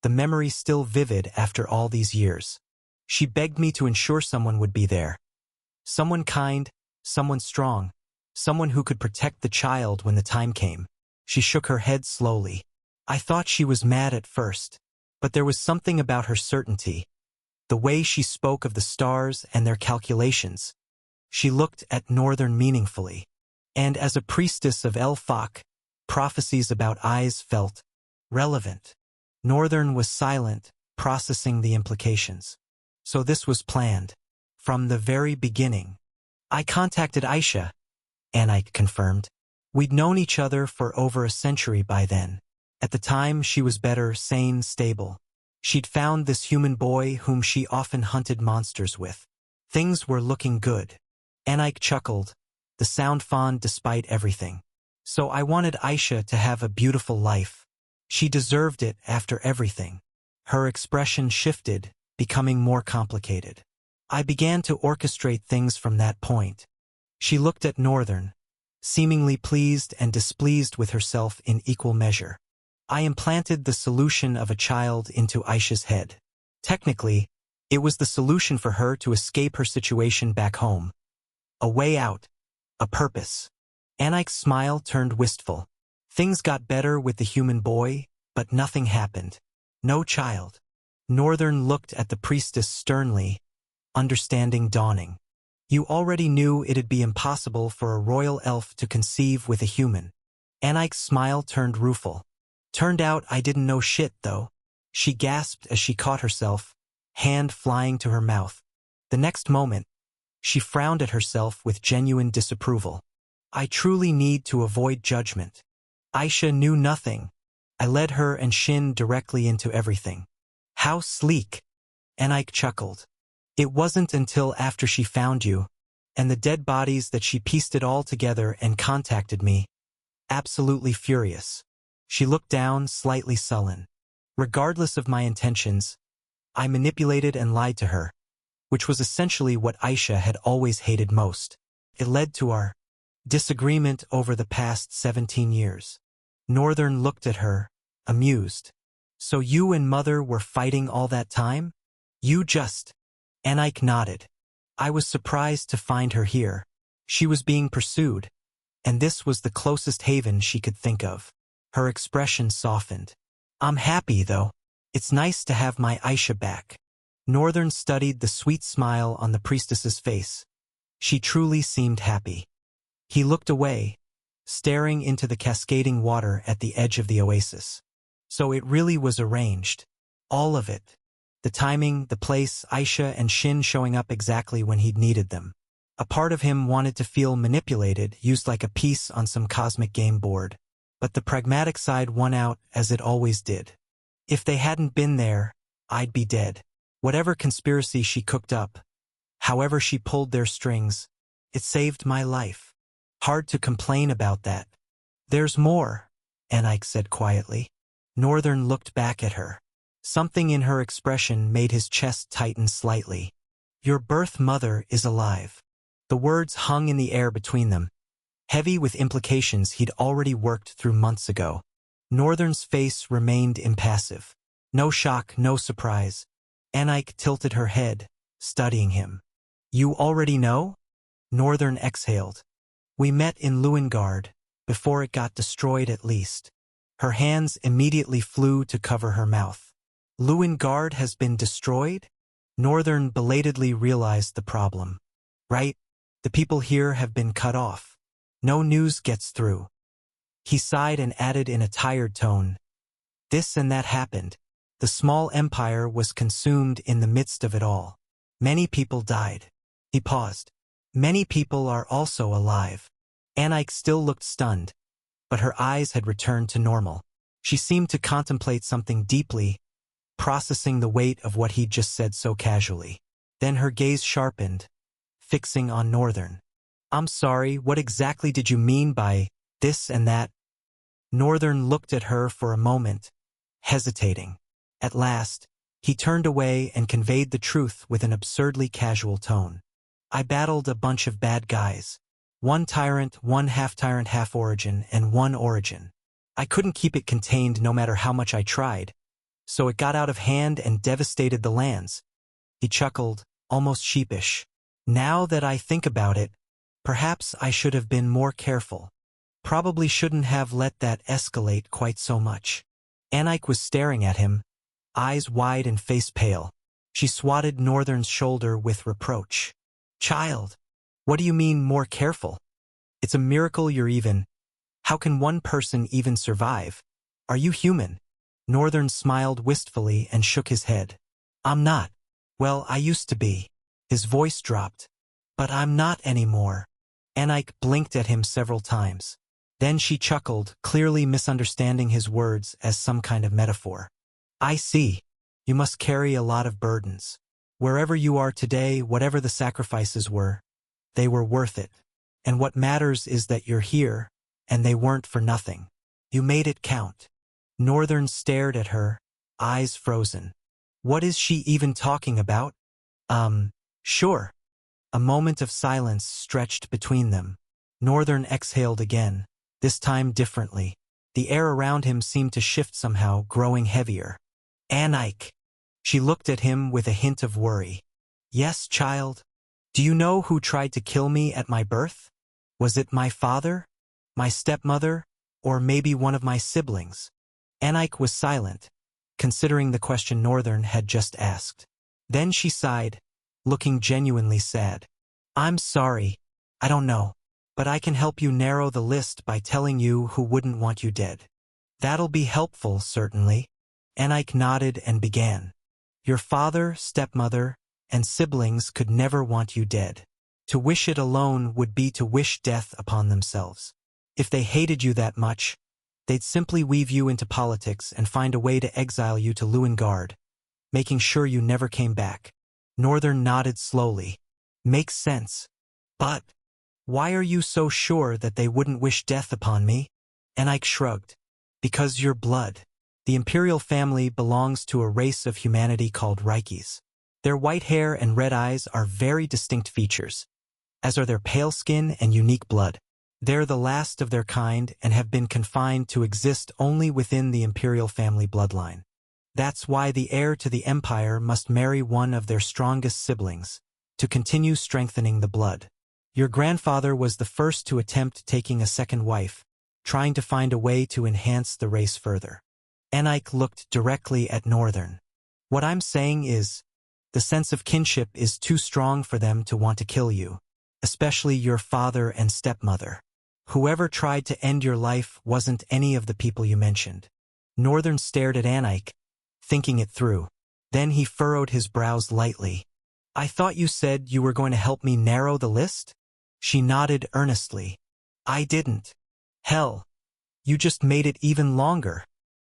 the memory still vivid after all these years. She begged me to ensure someone would be there. Someone kind, someone strong, someone who could protect the child when the time came. She shook her head slowly. I thought she was mad at first, but there was something about her certainty. The way she spoke of the stars and their calculations. She looked at Northern meaningfully. And as a priestess of El-Fak, prophecies about eyes felt relevant. Northern was silent, processing the implications. So this was planned. From the very beginning. I contacted Aisha, Anaik confirmed. We'd known each other for over a century by then. At the time, she was better, sane, stable. She'd found this human boy whom she often hunted monsters with. Things were looking good. Anaik chuckled, the sound fond despite everything. So I wanted Aisha to have a beautiful life. She deserved it after everything. Her expression shifted, becoming more complicated. I began to orchestrate things from that point. She looked at Northern, seemingly pleased and displeased with herself in equal measure. I implanted the solution of a child into Aisha's head. Technically, it was the solution for her to escape her situation back home. A way out. A purpose. Anaik's smile turned wistful. Things got better with the human boy, but nothing happened. No child. Northern looked at the priestess sternly, understanding dawning. You already knew it'd be impossible for a royal elf to conceive with a human. Anaik's smile turned rueful. Turned out I didn't know shit, though. She gasped as she caught herself, hand flying to her mouth. The next moment, she frowned at herself with genuine disapproval. I truly need to avoid judgment. Aisha knew nothing. I led her and Shin directly into everything. How sleek. Anaik chuckled. It wasn't until after she found you, and the dead bodies that she pieced it all together and contacted me. Absolutely furious. She looked down, slightly sullen. Regardless of my intentions, I manipulated and lied to her, which was essentially what Aisha had always hated most. It led to our disagreement over the past 17 years. Northern looked at her, amused. So you and Mother were fighting all that time? You just... Anaik nodded. I was surprised to find her here. She was being pursued, and this was the closest haven she could think of. Her expression softened. I'm happy, though. It's nice to have my Aisha back. Northern studied the sweet smile on the priestess's face. She truly seemed happy. He looked away, staring into the cascading water at the edge of the oasis. So it really was arranged. All of it. The timing, the place, Aisha and Shin showing up exactly when he'd needed them. A part of him wanted to feel manipulated, used like a piece on some cosmic game board. But the pragmatic side won out, as it always did. If they hadn't been there, I'd be dead. Whatever conspiracy she cooked up, however she pulled their strings, it saved my life. Hard to complain about that. There's more, Anaik said quietly. Northern looked back at her. Something in her expression made his chest tighten slightly. Your birth mother is alive. The words hung in the air between them, heavy with implications he'd already worked through months ago. Northern's face remained impassive. No shock, no surprise. Anaik tilted her head, studying him. You already know? Northern exhaled. We met in Lewengard, before it got destroyed at least. Her hands immediately flew to cover her mouth. Lewengard has been destroyed? Northern belatedly realized the problem. Right? The people here have been cut off. No news gets through. He sighed and added in a tired tone. This and that happened. The small empire was consumed in the midst of it all. Many people died. He paused. Many people are also alive. Anaik still looked stunned, but her eyes had returned to normal. She seemed to contemplate something deeply, processing the weight of what he'd just said so casually. Then her gaze sharpened, fixing on Northern. I'm sorry, what exactly did you mean by this and that? Northern looked at her for a moment, hesitating. At last, he turned away and conveyed the truth with an absurdly casual tone. I battled a bunch of bad guys. One tyrant, one half-tyrant, half-origin, and one origin. I couldn't keep it contained no matter how much I tried, so it got out of hand and devastated the lands. He chuckled, almost sheepish. Now that I think about it, perhaps I should have been more careful. Probably shouldn't have let that escalate quite so much. Anaik was staring at him, eyes wide and face pale. She swatted Northern's shoulder with reproach. Child, what do you mean more careful? It's a miracle you're even. How can one person even survive? Are you human? Northern smiled wistfully and shook his head. I'm not. Well, I used to be. His voice dropped. But I'm not anymore. Anaik blinked at him several times. Then she chuckled, clearly misunderstanding his words as some kind of metaphor. I see. You must carry a lot of burdens. Wherever you are today, whatever the sacrifices were, they were worth it. And what matters is that you're here, and they weren't for nothing. You made it count. Northern stared at her, eyes frozen. What is she even talking about? Sure. A moment of silence stretched between them. Northern exhaled again, this time differently. The air around him seemed to shift somehow, growing heavier. Anaik. She looked at him with a hint of worry. Yes, child. Do you know who tried to kill me at my birth? Was it my father? My stepmother? Or maybe one of my siblings? Anaik was silent, considering the question Northern had just asked. Then she sighed, looking genuinely sad. I'm sorry. I don't know. But I can help you narrow the list by telling you who wouldn't want you dead. That'll be helpful, certainly. Anaik nodded and began. Your father, stepmother, and siblings could never want you dead. To wish it alone would be to wish death upon themselves. If they hated you that much, they'd simply weave you into politics and find a way to exile you to Lewengard, making sure you never came back. Northern nodded slowly. Makes sense. But why are you so sure that they wouldn't wish death upon me? Anaik shrugged. Because you're blood. The imperial family belongs to a race of humanity called Rikis. Their white hair and red eyes are very distinct features, as are their pale skin and unique blood. They're the last of their kind and have been confined to exist only within the imperial family bloodline. That's why the heir to the empire must marry one of their strongest siblings, to continue strengthening the blood. Your grandfather was the first to attempt taking a second wife, trying to find a way to enhance the race further. Anaik looked directly at Northern. What I'm saying is, the sense of kinship is too strong for them to want to kill you, especially your father and stepmother. Whoever tried to end your life wasn't any of the people you mentioned. Northern stared at Anaik, thinking it through. Then he furrowed his brows lightly. I thought you said you were going to help me narrow the list? She nodded earnestly. I didn't. Hell, you just made it even longer.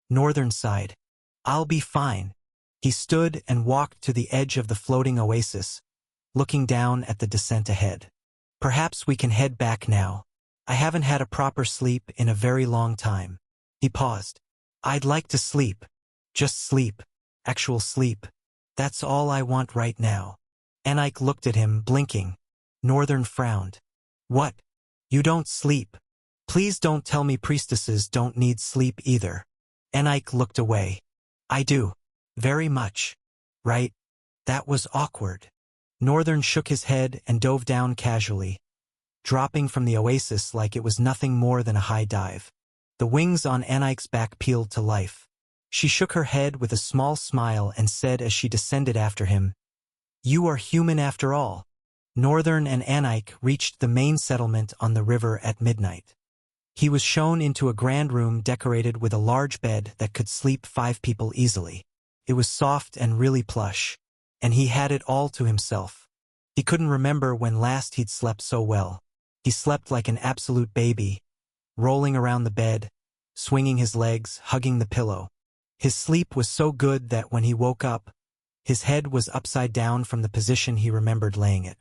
Northern sighed. I'll be fine. He stood and walked to the edge of the floating oasis, looking down at the descent ahead. Perhaps we can head back now. I haven't had a proper sleep in a very long time. He paused. I'd like to sleep. Just sleep. Actual sleep. That's all I want right now. Anaik looked at him, blinking. Northern frowned. What? You don't sleep? Please don't tell me priestesses don't need sleep either. Anaik looked away. I do. Very much. Right? That was awkward. Northern shook his head and dove down casually, dropping from the oasis like it was nothing more than a high dive. The wings on Anaik's back peeled to life. She shook her head with a small smile and said as she descended after him, You are human after all. Northern and Anaik reached the main settlement on the river at midnight. He was shown into a grand room decorated with a large bed that could sleep 5 people easily. It was soft and really plush, and he had it all to himself. He couldn't remember when last he'd slept so well. He slept like an absolute baby, rolling around the bed, swinging his legs, hugging the pillow. His sleep was so good that when he woke up, his head was upside down from the position he remembered laying it.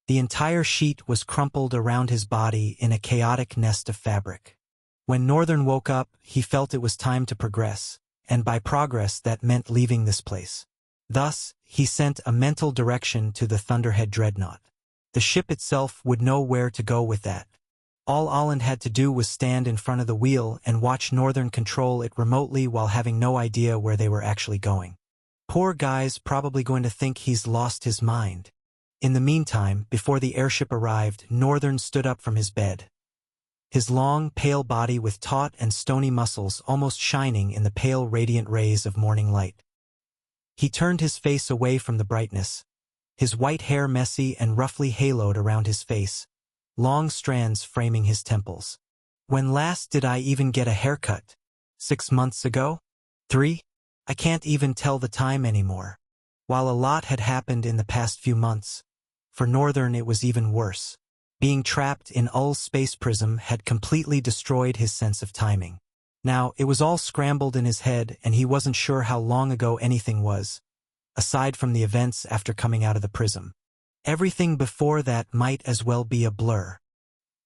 The entire sheet was crumpled around his body in a chaotic nest of fabric. When Northern woke up, he felt it was time to progress, and by progress that meant leaving this place. Thus, he sent a mental direction to the Thunderhead Dreadnought. The ship itself would know where to go with that. All Olland had to do was stand in front of the wheel and watch Northern control it remotely while having no idea where they were actually going. Poor guy's probably going to think he's lost his mind. In the meantime, before the airship arrived, Northern stood up from his bed. His long, pale body with taut and stony muscles almost shining in the pale, radiant rays of morning light. He turned his face away from the brightness, his white hair messy and roughly haloed around his face, long strands framing his temples. When last did I even get a haircut? 6 months ago? 3? I can't even tell the time anymore. While a lot had happened in the past few months, for Northern it was even worse. Being trapped in Ull's space prism had completely destroyed his sense of timing. Now, it was all scrambled in his head and he wasn't sure how long ago anything was, aside from the events after coming out of the prism. Everything before that might as well be a blur.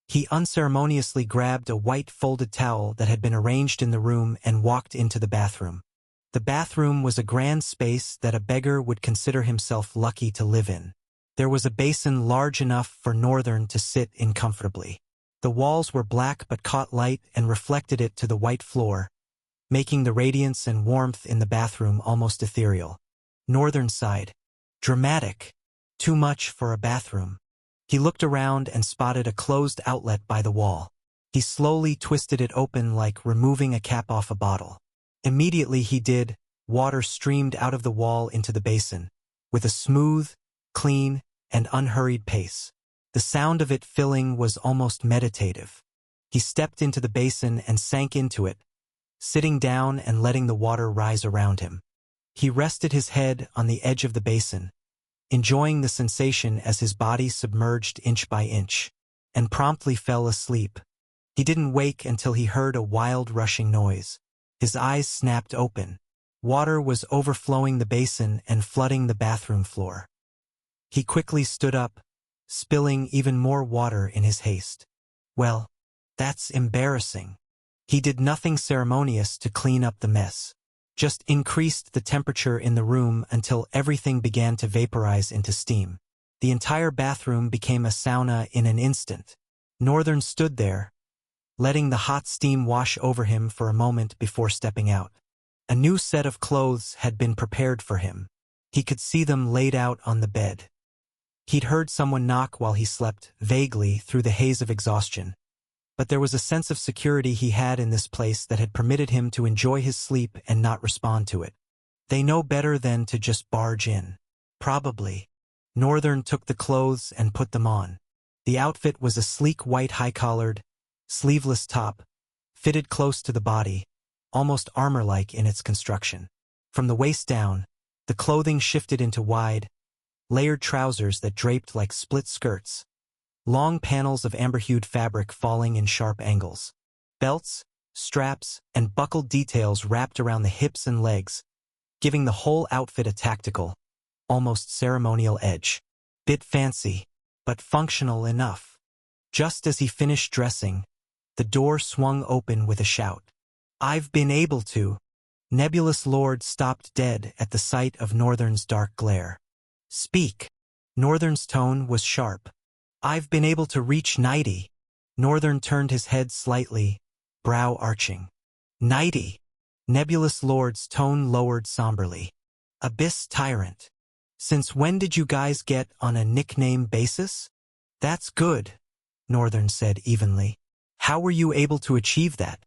He unceremoniously grabbed a white folded towel that had been arranged in the room and walked into the bathroom. The bathroom was a grand space that a beggar would consider himself lucky to live in. There was a basin large enough for Northern to sit in comfortably. The walls were black but caught light and reflected it to the white floor, making the radiance and warmth in the bathroom almost ethereal. Northern sighed. Dramatic. Too much for a bathroom. He looked around and spotted a closed outlet by the wall. He slowly twisted it open like removing a cap off a bottle. Immediately he did, water streamed out of the wall into the basin, with a smooth, clean, and unhurried pace. The sound of it filling was almost meditative. He stepped into the basin and sank into it, sitting down and letting the water rise around him. He rested his head on the edge of the basin, enjoying the sensation as his body submerged inch by inch, and promptly fell asleep. He didn't wake until he heard a wild rushing noise. His eyes snapped open. Water was overflowing the basin and flooding the bathroom floor. He quickly stood up, spilling even more water in his haste. Well, that's embarrassing. He did nothing ceremonious to clean up the mess. Just increased the temperature in the room until everything began to vaporize into steam. The entire bathroom became a sauna in an instant. Northern stood there, letting the hot steam wash over him for a moment before stepping out. A new set of clothes had been prepared for him. He could see them laid out on the bed. He'd heard someone knock while he slept, vaguely through the haze of exhaustion. But there was a sense of security he had in this place that had permitted him to enjoy his sleep and not respond to it. They know better than to just barge in. Probably. Northern took the clothes and put them on. The outfit was a sleek white high-collared, sleeveless top, fitted close to the body, almost armor-like in its construction. From the waist down, the clothing shifted into wide, layered trousers that draped like split skirts, long panels of amber-hued fabric falling in sharp angles. Belts, straps, and buckled details wrapped around the hips and legs, giving the whole outfit a tactical, almost ceremonial edge. Bit fancy, but functional enough. Just as he finished dressing, the door swung open with a shout. "I've been able to." Nebulous Lord stopped dead at the sight of Northern's dark glare. "Speak." Northern's tone was sharp. "I've been able to reach 90. Northern turned his head slightly, brow arching. 90. Nebulous Lord's tone lowered somberly. "Abyss Tyrant. Since when did you guys get on a nickname basis?" "That's good," Northern said evenly. "How were you able to achieve that?"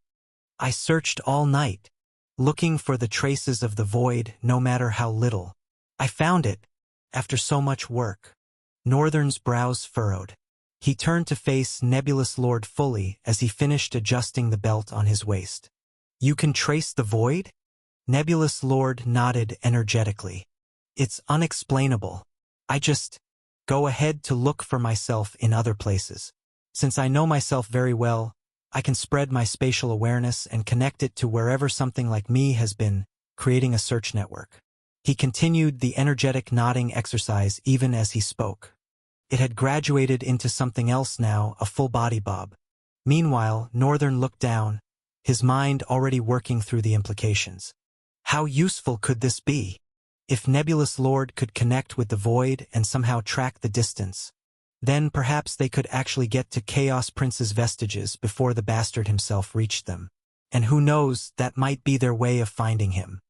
"I searched all night, looking for the traces of the void, no matter how little. I found it, after so much work." Northern's brows furrowed. He turned to face Nebulous Lord fully as he finished adjusting the belt on his waist. "You can trace the void?" Nebulous Lord nodded energetically. "It's unexplainable. I just go ahead to look for myself in other places. Since I know myself very well, I can spread my spatial awareness and connect it to wherever something like me has been, creating a search network." He continued the energetic nodding exercise even as he spoke. It had graduated into something else now, a full-body bob. Meanwhile, Northern looked down, his mind already working through the implications. How useful could this be? If Nebulous Lord could connect with the void and somehow track the distance, then perhaps they could actually get to Chaos Prince's vestiges before the bastard himself reached them. And who knows, that might be their way of finding him.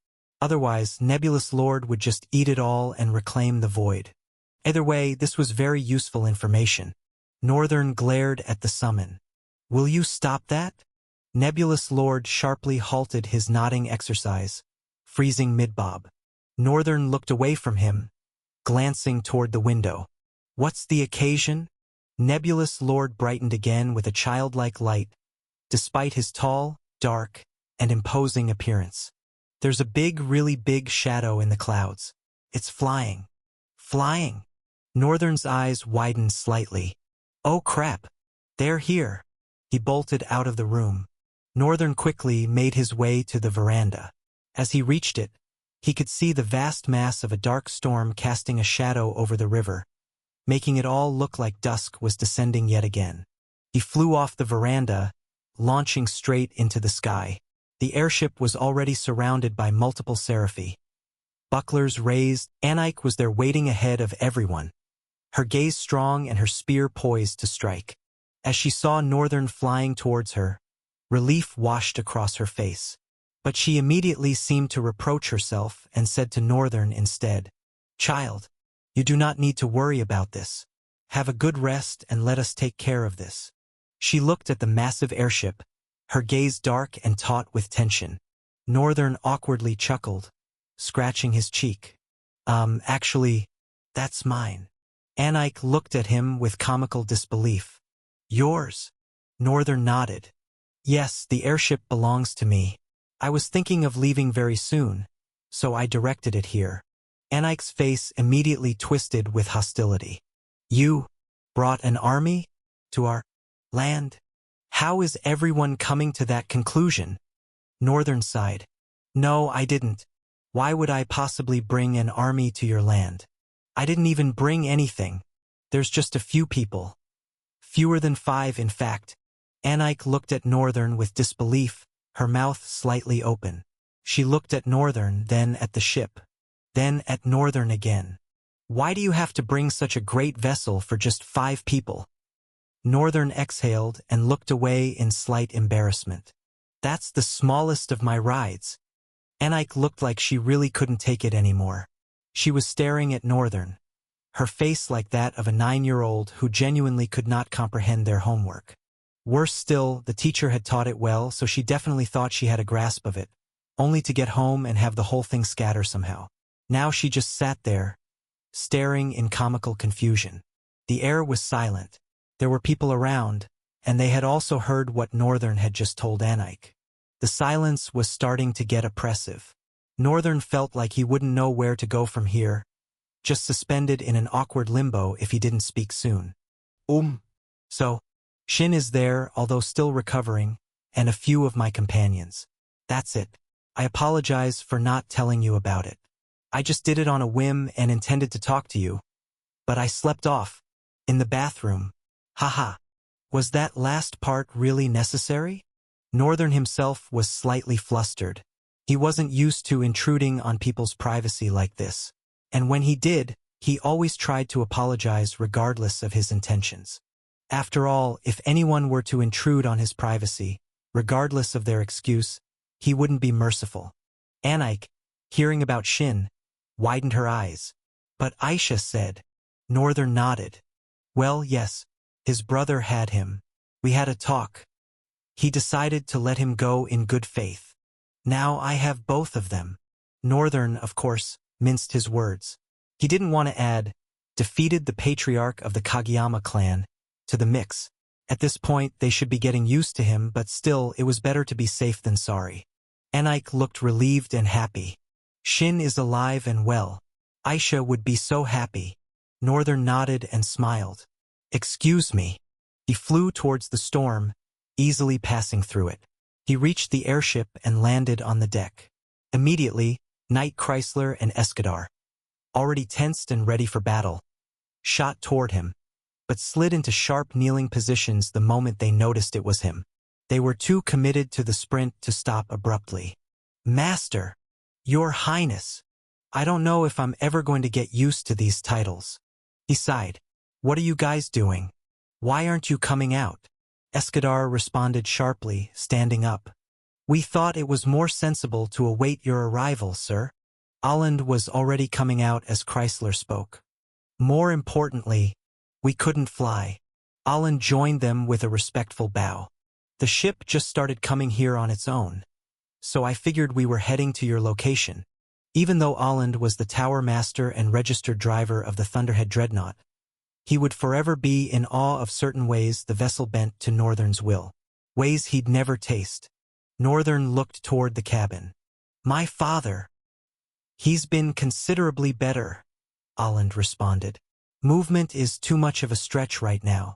Otherwise, Nebulous Lord would just eat it all and reclaim the void. Either way, this was very useful information. Northern glared at the summon. "Will you stop that?" Nebulous Lord sharply halted his nodding exercise, freezing mid-bob. Northern looked away from him, glancing toward the window. "What's the occasion?" Nebulous Lord brightened again with a childlike light, despite his tall, dark, and imposing appearance. "There's a big, really big shadow in the clouds. It's flying." "Flying?" Northern's eyes widened slightly. "Oh crap. They're here." He bolted out of the room. Northern quickly made his way to the veranda. As he reached it, he could see the vast mass of a dark storm casting a shadow over the river, making it all look like dusk was descending yet again. He flew off the veranda, launching straight into the sky. The airship was already surrounded by multiple Seraphi. Bucklers raised, Anike was there waiting ahead of everyone, her gaze strong and her spear poised to strike. As she saw Northern flying towards her, relief washed across her face. But she immediately seemed to reproach herself and said to Northern instead, "Child, you do not need to worry about this. Have a good rest and let us take care of this." She looked at the massive airship, her gaze dark and taut with tension. Northern awkwardly chuckled, scratching his cheek. Actually, that's mine." Anike looked at him with comical disbelief. "Yours?" Northern nodded. "Yes, the airship belongs to me. I was thinking of leaving very soon, so I directed it here." Anike's face immediately twisted with hostility. "You brought an army to our land? How is everyone coming to that conclusion?" Northern sighed. "No, I didn't. Why would I possibly bring an army to your land? I didn't even bring anything. There's just a few people. Fewer than 5, in fact. Anike looked at Northern with disbelief, her mouth slightly open. She looked at Northern, then at the ship. Then at Northern again. Why do you have to bring such a great vessel for just 5 people? Northern exhaled and looked away in slight embarrassment. That's the smallest of my rides. Anike looked like she really couldn't take it anymore. She was staring at Northern, her face like that of a 9-year-old who genuinely could not comprehend their homework. Worse still, the teacher had taught it well, so she definitely thought she had a grasp of it, only to get home and have the whole thing scatter somehow. Now she just sat there, staring in comical confusion. The air was silent. There were people around, and they had also heard what Northern had just told Anike. The silence was starting to get oppressive. Northern felt like he wouldn't know where to go from here, just suspended in an awkward limbo if he didn't speak soon. So, Shin is there, although still recovering, and a few of my companions. That's it. I apologize for not telling you about it. I just did it on a whim and intended to talk to you. But I slept off. In the bathroom. Haha. Was that last part really necessary? Northern himself was slightly flustered. He wasn't used to intruding on people's privacy like this. And when he did, he always tried to apologize regardless of his intentions. After all, if anyone were to intrude on his privacy, regardless of their excuse, he wouldn't be merciful. Anike, hearing about Shin, widened her eyes. But Aisha said. Northern nodded. Well, yes, his brother had him. We had a talk. He decided to let him go in good faith. Now I have both of them. Northern, of course, minced his words. He didn't want to add, defeated the patriarch of the Kageyama clan, to the mix. At this point, they should be getting used to him, but still, it was better to be safe than sorry. Anike looked relieved and happy. Shin is alive and well. Aisha would be so happy. Northern nodded and smiled. Excuse me. He flew towards the storm, easily passing through it. He reached the airship and landed on the deck. Immediately, Knight Chrysler and Escadar, already tensed and ready for battle, shot toward him, but slid into sharp kneeling positions the moment they noticed it was him. They were too committed to the sprint to stop abruptly. Master, Your Highness, I don't know if I'm ever going to get used to these titles. He sighed. What are you guys doing? Why aren't you coming out? Escadar responded sharply, standing up. We thought it was more sensible to await your arrival, sir. Alland was already coming out as Chrysler spoke. More importantly, we couldn't fly. Alland joined them with a respectful bow. The ship just started coming here on its own. So I figured we were heading to your location. Even though Alland was the tower master and registered driver of the Thunderhead Dreadnought, he would forever be in awe of certain ways the vessel bent to Northern's will. Ways he'd never taste. Northern looked toward the cabin. My father. He's been considerably better, Alland responded. Movement is too much of a stretch right now.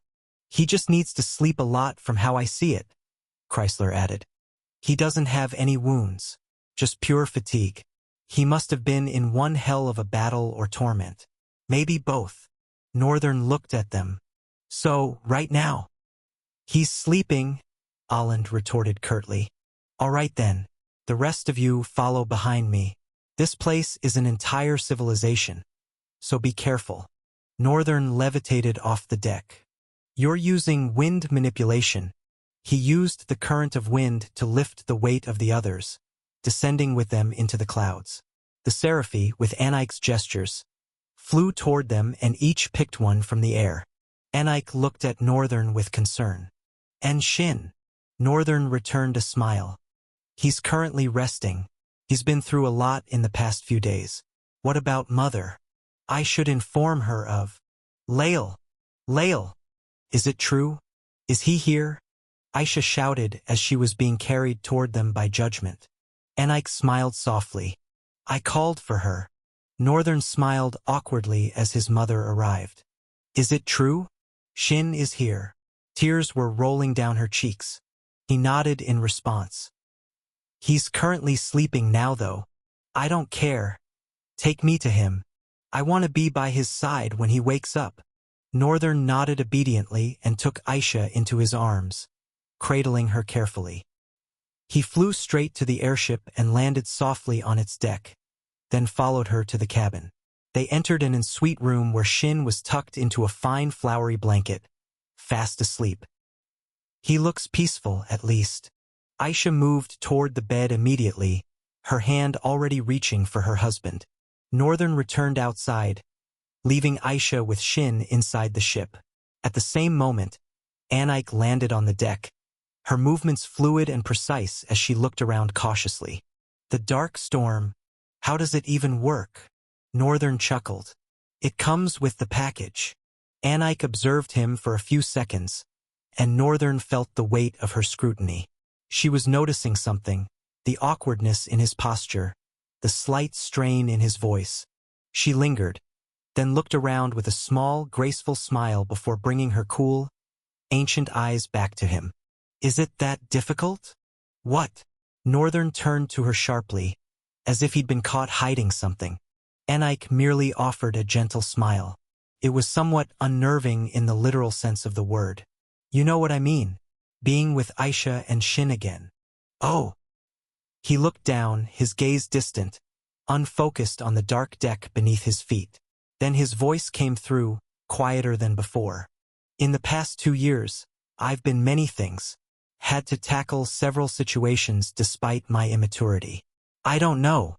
He just needs to sleep a lot from how I see it, Chrysler added. He doesn't have any wounds, just pure fatigue. He must have been in one hell of a battle or torment. Maybe both. Northern looked at them. So, right now. He's sleeping, Alland retorted curtly. All right then. The rest of you follow behind me. This place is an entire civilization. So be careful. Northern levitated off the deck. You're using wind manipulation. He used the current of wind to lift the weight of the others, descending with them into the clouds. The Seraphi, with Anike's gestures, flew toward them and each picked one from the air. Anike looked at Northern with concern. And Shin. Northern returned a smile. He's currently resting. He's been through a lot in the past few days. What about Mother? I should inform her of. Lael. Lael. Is it true? Is he here? Aisha shouted as she was being carried toward them by Judgment. Anike smiled softly. I called for her. Northern smiled awkwardly as his mother arrived. Is it true? Shin is here. Tears were rolling down her cheeks. He nodded in response. He's currently sleeping now though. I don't care. Take me to him. I want to be by his side when he wakes up. Northern nodded obediently and took Aisha into his arms, cradling her carefully. He flew straight to the airship and landed softly on its deck, then followed her to the cabin. They entered an ensuite room where Shin was tucked into a fine flowery blanket, fast asleep. He looks peaceful, at least. Aisha moved toward the bed immediately, her hand already reaching for her husband. Northern returned outside, leaving Aisha with Shin inside the ship. At the same moment, Anike landed on the deck, her movements fluid and precise as she looked around cautiously. The dark storm, how does it even work? Northern chuckled. It comes with the package. Anike observed him for a few seconds, and Northern felt the weight of her scrutiny. She was noticing something, the awkwardness in his posture, the slight strain in his voice. She lingered, then looked around with a small, graceful smile before bringing her cool, ancient eyes back to him. Is it that difficult? What? Northern turned to her sharply, as if he'd been caught hiding something. Anike merely offered a gentle smile. It was somewhat unnerving in the literal sense of the word. You know what I mean. Being with Aisha and Shin again. Oh. He looked down, his gaze distant, unfocused on the dark deck beneath his feet. Then his voice came through, quieter than before. In the past 2 years, I've been many things. Had to tackle several situations despite my immaturity. I don't know.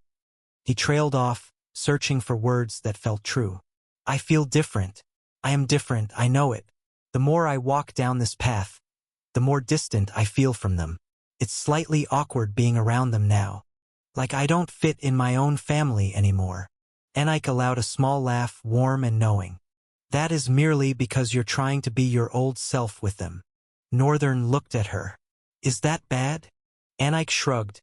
He trailed off, searching for words that felt true. I feel different. I am different, I know it. The more I walk down this path, the more distant I feel from them. It's slightly awkward being around them now. Like I don't fit in my own family anymore. Anike allowed a small laugh, warm and knowing. That is merely because you're trying to be your old self with them. Northern looked at her. Is that bad? Anike shrugged,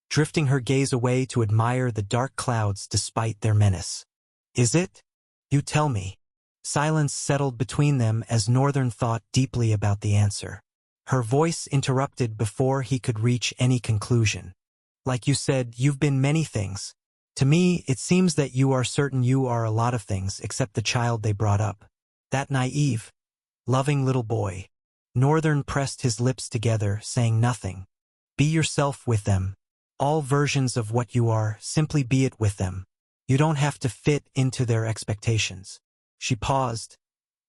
drifting her gaze away to admire the dark clouds despite their menace. Is it? You tell me. Silence settled between them as Northern thought deeply about the answer. Her voice interrupted before he could reach any conclusion. Like you said, you've been many things. To me, it seems that you are certain you are a lot of things except the child they brought up. That naive, loving little boy. Northern pressed his lips together, saying nothing. Be yourself with them. All versions of what you are, simply be it with them. You don't have to fit into their expectations. She paused,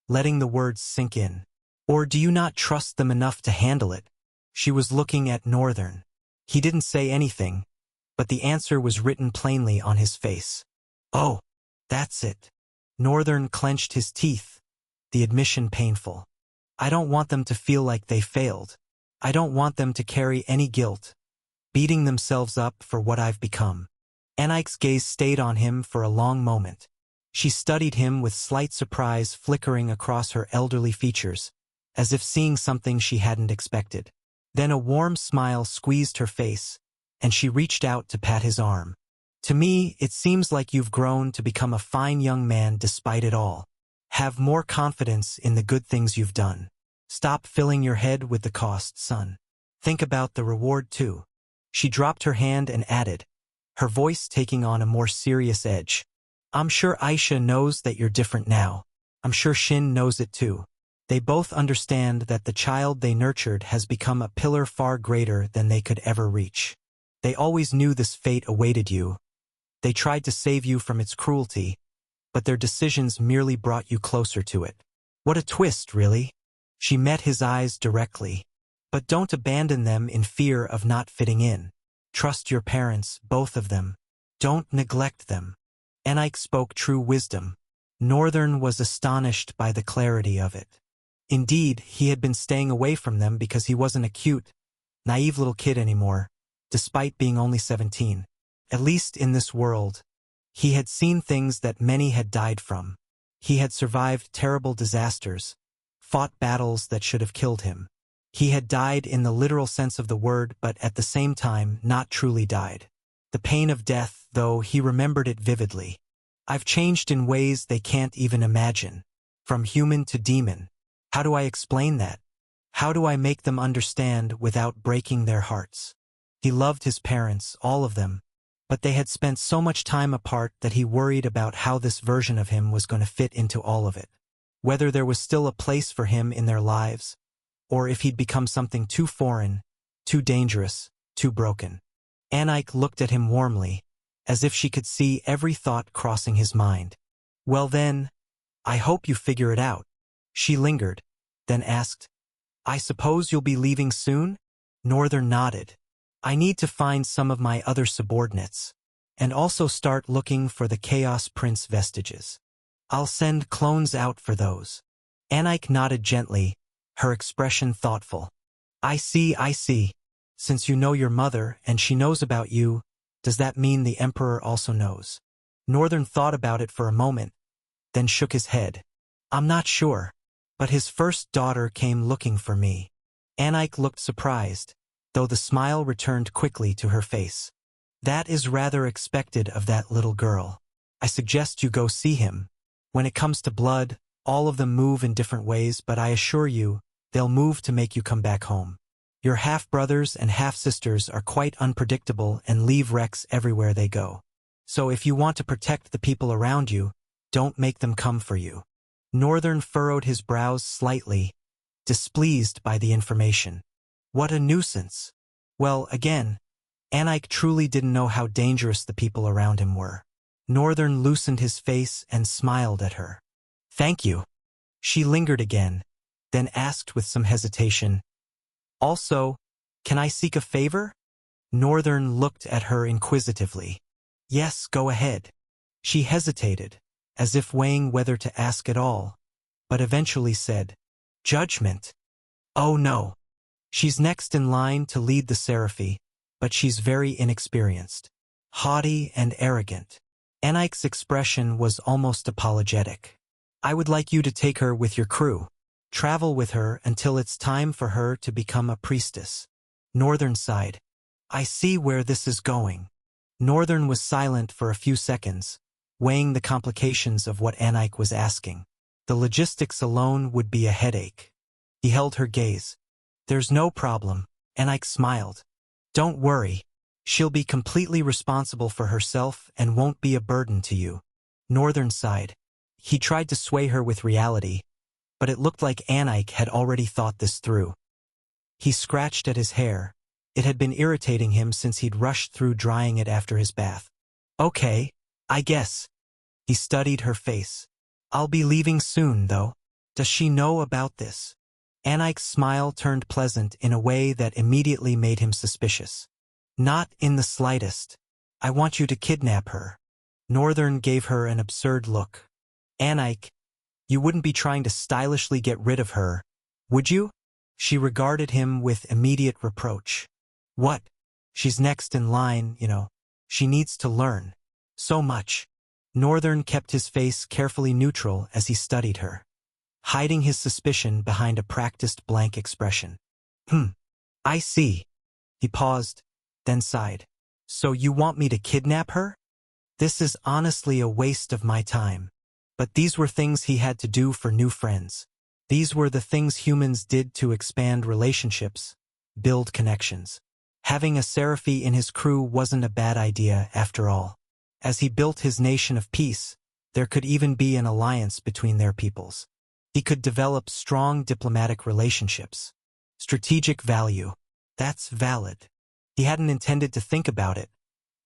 letting the words sink in. Or do you not trust them enough to handle it? She was looking at Northern. He didn't say anything, but the answer was written plainly on his face. Oh, that's it. Northern clenched his teeth, the admission painful. I don't want them to feel like they failed. I don't want them to carry any guilt, beating themselves up for what I've become. Anike's gaze stayed on him for a long moment. She studied him with slight surprise flickering across her elderly features, as if seeing something she hadn't expected. Then a warm smile squeezed her face, and she reached out to pat his arm. To me, it seems like you've grown to become a fine young man despite it all. Have more confidence in the good things you've done. Stop filling your head with the cost, son. Think about the reward too. She dropped her hand and added, her voice taking on a more serious edge. I'm sure Aisha knows that you're different now. I'm sure Shin knows it too. They both understand that the child they nurtured has become a pillar far greater than they could ever reach. They always knew this fate awaited you. They tried to save you from its cruelty, but their decisions merely brought you closer to it. What a twist, really. She met his eyes directly. But don't abandon them in fear of not fitting in. Trust your parents, both of them. Don't neglect them. Anike spoke true wisdom. Northern was astonished by the clarity of it. Indeed, he had been staying away from them because he wasn't a cute, naive little kid anymore, despite being only 17. At least in this world, he had seen things that many had died from. He had survived terrible disasters, fought battles that should have killed him. He had died in the literal sense of the word, but at the same time not truly died. The pain of death, though, he remembered it vividly. I've changed in ways they can't even imagine. From human to demon. How do I explain that? How do I make them understand without breaking their hearts? He loved his parents, all of them, but they had spent so much time apart that he worried about how this version of him was going to fit into all of it. whether there was still a place for him in their lives, or if he'd become something too foreign, too dangerous, too broken. Anike looked at him warmly, as if she could see every thought crossing his mind. "Well then, I hope you figure it out." She lingered, then asked, "I suppose you'll be leaving soon?" Northern nodded. "I need to find some of my other subordinates, and also start looking for the Chaos Prince vestiges. I'll send clones out for those." Anike nodded gently, her expression thoughtful. I see. Since you know your mother and she knows about you, does that mean the Emperor also knows?" Northern thought about it for a moment, then shook his head. "I'm not sure, but his first daughter came looking for me." Anike looked surprised, though the smile returned quickly to her face. "That is rather expected of that little girl. I suggest you go see him. When it comes to blood, all of them move in different ways, but I assure you, they'll move to make you come back home. Your half-brothers and half-sisters are quite unpredictable and leave wrecks everywhere they go. So if you want to protect the people around you, don't make them come for you." Northern furrowed his brows slightly, displeased by the information. What a nuisance. Well, again, Anike truly didn't know how dangerous the people around him were. Northern loosened his face and smiled at her. "Thank you." She lingered again, then asked with some hesitation, "Also, can I seek a favor?" Northern looked at her inquisitively. "Yes, go ahead." She hesitated, as if weighing whether to ask at all, but eventually said, "Judgment." "Oh no. She's next in line to lead the Seraphi, but she's very inexperienced. Haughty and arrogant." Anike's expression was almost apologetic. "I would like you to take her with your crew. Travel with her until it's time for her to become a priestess." Northern sighed. "I see where this is going." Northern was silent for a few seconds, weighing the complications of what Anike was asking. The logistics alone would be a headache. He held her gaze. "There's no problem," Anike smiled. "Don't worry. She'll be completely responsible for herself and won't be a burden to you." Northern sighed. He tried to sway her with reality, but it looked like Anike had already thought this through. He scratched at his hair. It had been irritating him since he'd rushed through drying it after his bath. "Okay, I guess." He studied her face. "I'll be leaving soon, though. Does she know about this?" Anike's smile turned pleasant in a way that immediately made him suspicious. "Not in the slightest. I want you to kidnap her." Northern gave her an absurd look. "Anike, you wouldn't be trying to stylishly get rid of her, would you?" She regarded him with immediate reproach. "What? She's next in line, you know. She needs to learn. So much." Northern kept his face carefully neutral as he studied her, hiding his suspicion behind a practiced blank expression. I see." He paused, then sighed. "So you want me to kidnap her?" This is honestly a waste of my time. But these were things he had to do for new friends. These were the things humans did to expand relationships, build connections. Having a Seraphi in his crew wasn't a bad idea after all. As he built his nation of peace, there could even be an alliance between their peoples. He could develop strong diplomatic relationships. Strategic value. That's valid. He hadn't intended to think about it,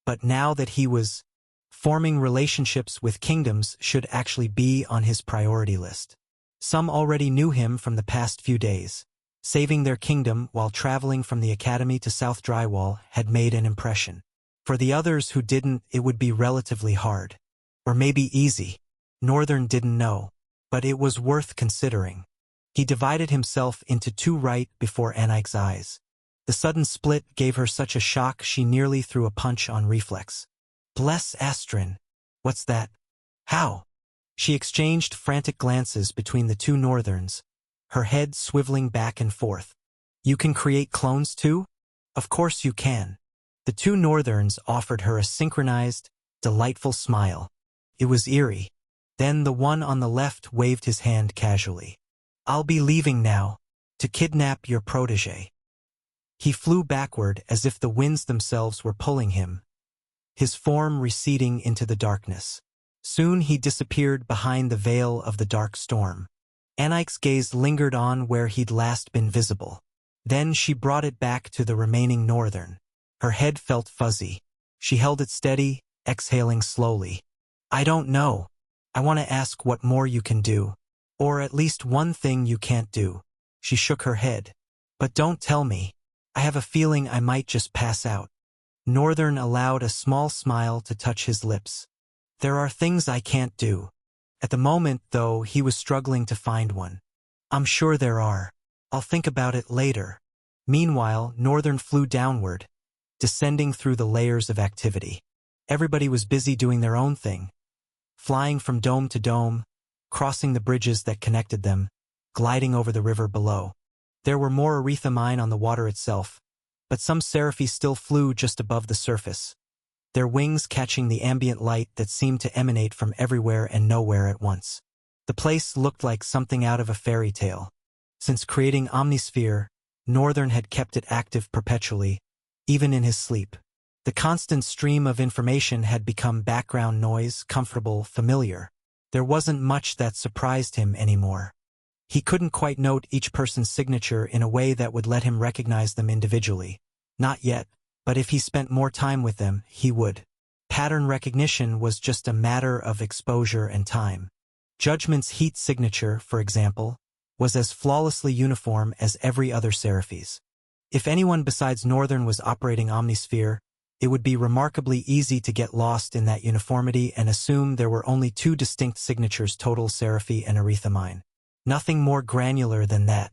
but now that he was forming relationships with kingdoms should actually be on his priority list. Some already knew him from the past few days. Saving their kingdom while traveling from the academy to South Drywall had made an impression. For the others who didn't, it would be relatively hard. Or maybe easy. Northern didn't know, but it was worth considering. He divided himself into two right before Anike's eyes. The sudden split gave her such a shock she nearly threw a punch on reflex. "Bless Astrin. What's that? How?" She exchanged frantic glances between the two Northerns, her head swiveling back and forth. "You can create clones too?" "Of course you can." The two Northerns offered her a synchronized, delightful smile. It was eerie. Then the one on the left waved his hand casually. "I'll be leaving now, to kidnap your protégé." He flew backward as if the winds themselves were pulling him, his form receding into the darkness. Soon he disappeared behind the veil of the dark storm. Anike's gaze lingered on where he'd last been visible. Then she brought it back to the remaining Northern. Her head felt fuzzy. She held it steady, exhaling slowly. I don't know. I want to ask what more you can do. Or at least one thing you can't do. She shook her head. But don't tell me. I have a feeling I might just pass out. Northern allowed a small smile to touch his lips. There are things I can't do. At the moment, though, he was struggling to find one. I'm sure there are. I'll think about it later. Meanwhile, Northern flew downward, descending through the layers of activity. Everybody was busy doing their own thing. Flying from dome to dome, crossing the bridges that connected them, gliding over the river below. There were more Aretha mine on the water itself, but some Seraphi still flew just above the surface, their wings catching the ambient light that seemed to emanate from everywhere and nowhere at once. The place looked like something out of a fairy tale. Since creating Omnisphere, Northern had kept it active perpetually, even in his sleep. The constant stream of information had become background noise, comfortable, familiar. There wasn't much that surprised him anymore. He couldn't quite note each person's signature in a way that would let him recognize them individually. Not yet, but if he spent more time with them, he would. Pattern recognition was just a matter of exposure and time. Judgment's heat signature, for example, was as flawlessly uniform as every other Seraphi's. If anyone besides Northern was operating Omnisphere, it would be remarkably easy to get lost in that uniformity and assume there were only two distinct signatures: Total Seraphi and Aretha mine. Nothing more granular than that.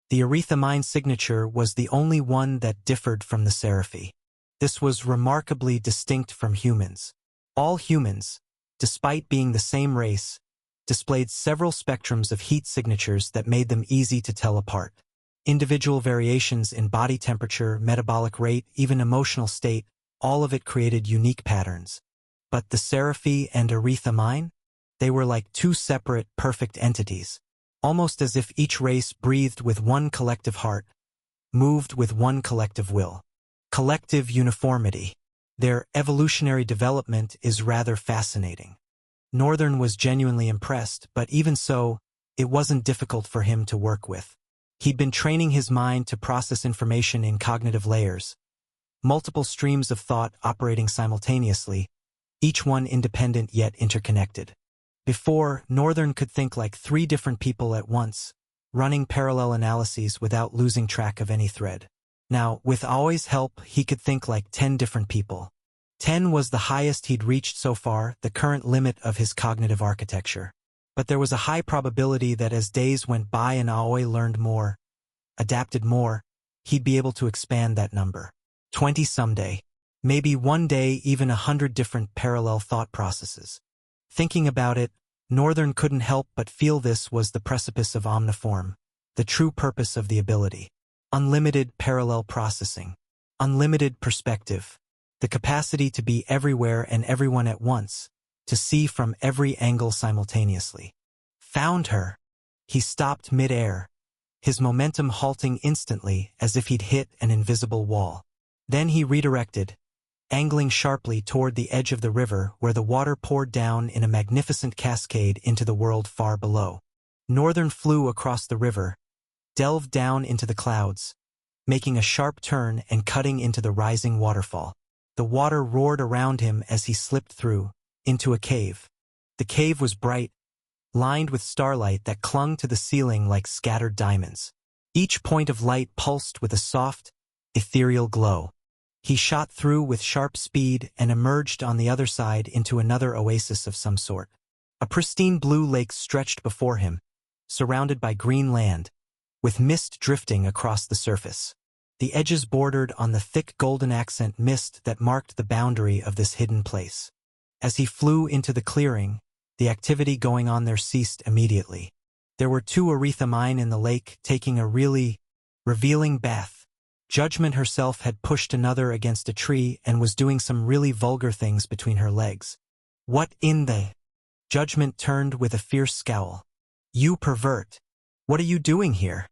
The Aretha mine signature was the only one that differed from the Seraphi. This was remarkably distinct from humans. All humans, despite being the same race, displayed several spectrums of heat signatures that made them easy to tell apart. Individual variations in body temperature, metabolic rate, even emotional state, all of it created unique patterns. But the Seraphi and Aretha mine? They were like two separate, perfect entities. Almost as if each race breathed with one collective heart, moved with one collective will. Collective uniformity. Their evolutionary development is rather fascinating. Northern was genuinely impressed, but even so, it wasn't difficult for him to work with. He'd been training his mind to process information in cognitive layers, multiple streams of thought operating simultaneously, each one independent yet interconnected. Before, Northern could think like three different people at once, running parallel analyses without losing track of any thread. Now, with Aoi's help, he could think like 10 different people. 10 was the highest he'd reached so far, the current limit of his cognitive architecture. But there was a high probability that as days went by and Aoi learned more, adapted more, he'd be able to expand that number. 20 someday. Maybe one day even 100 different parallel thought processes. Thinking about it, Northern couldn't help but feel this was the precipice of Omniform, the true purpose of the ability. Unlimited parallel processing. Unlimited perspective. The capacity to be everywhere and everyone at once, to see from every angle simultaneously. Found her. He stopped mid-air, his momentum halting instantly as if he'd hit an invisible wall. Then he redirected, angling sharply toward the edge of the river where the water poured down in a magnificent cascade into the world far below. Northern flew across the river, delved down into the clouds, making a sharp turn and cutting into the rising waterfall. The water roared around him as he slipped through, into a cave. The cave was bright, lined with starlight that clung to the ceiling like scattered diamonds. Each point of light pulsed with a soft, ethereal glow. He shot through with sharp speed and emerged on the other side into another oasis of some sort. A pristine blue lake stretched before him, surrounded by green land, with mist drifting across the surface. The edges bordered on the thick golden accent mist that marked the boundary of this hidden place. As he flew into the clearing, the activity going on there ceased immediately. There were two Aretha mine in the lake taking a really revealing bath. Judgment herself had pushed another against a tree and was doing some really vulgar things between her legs. What in the? Judgment turned with a fierce scowl. You pervert. What are you doing here?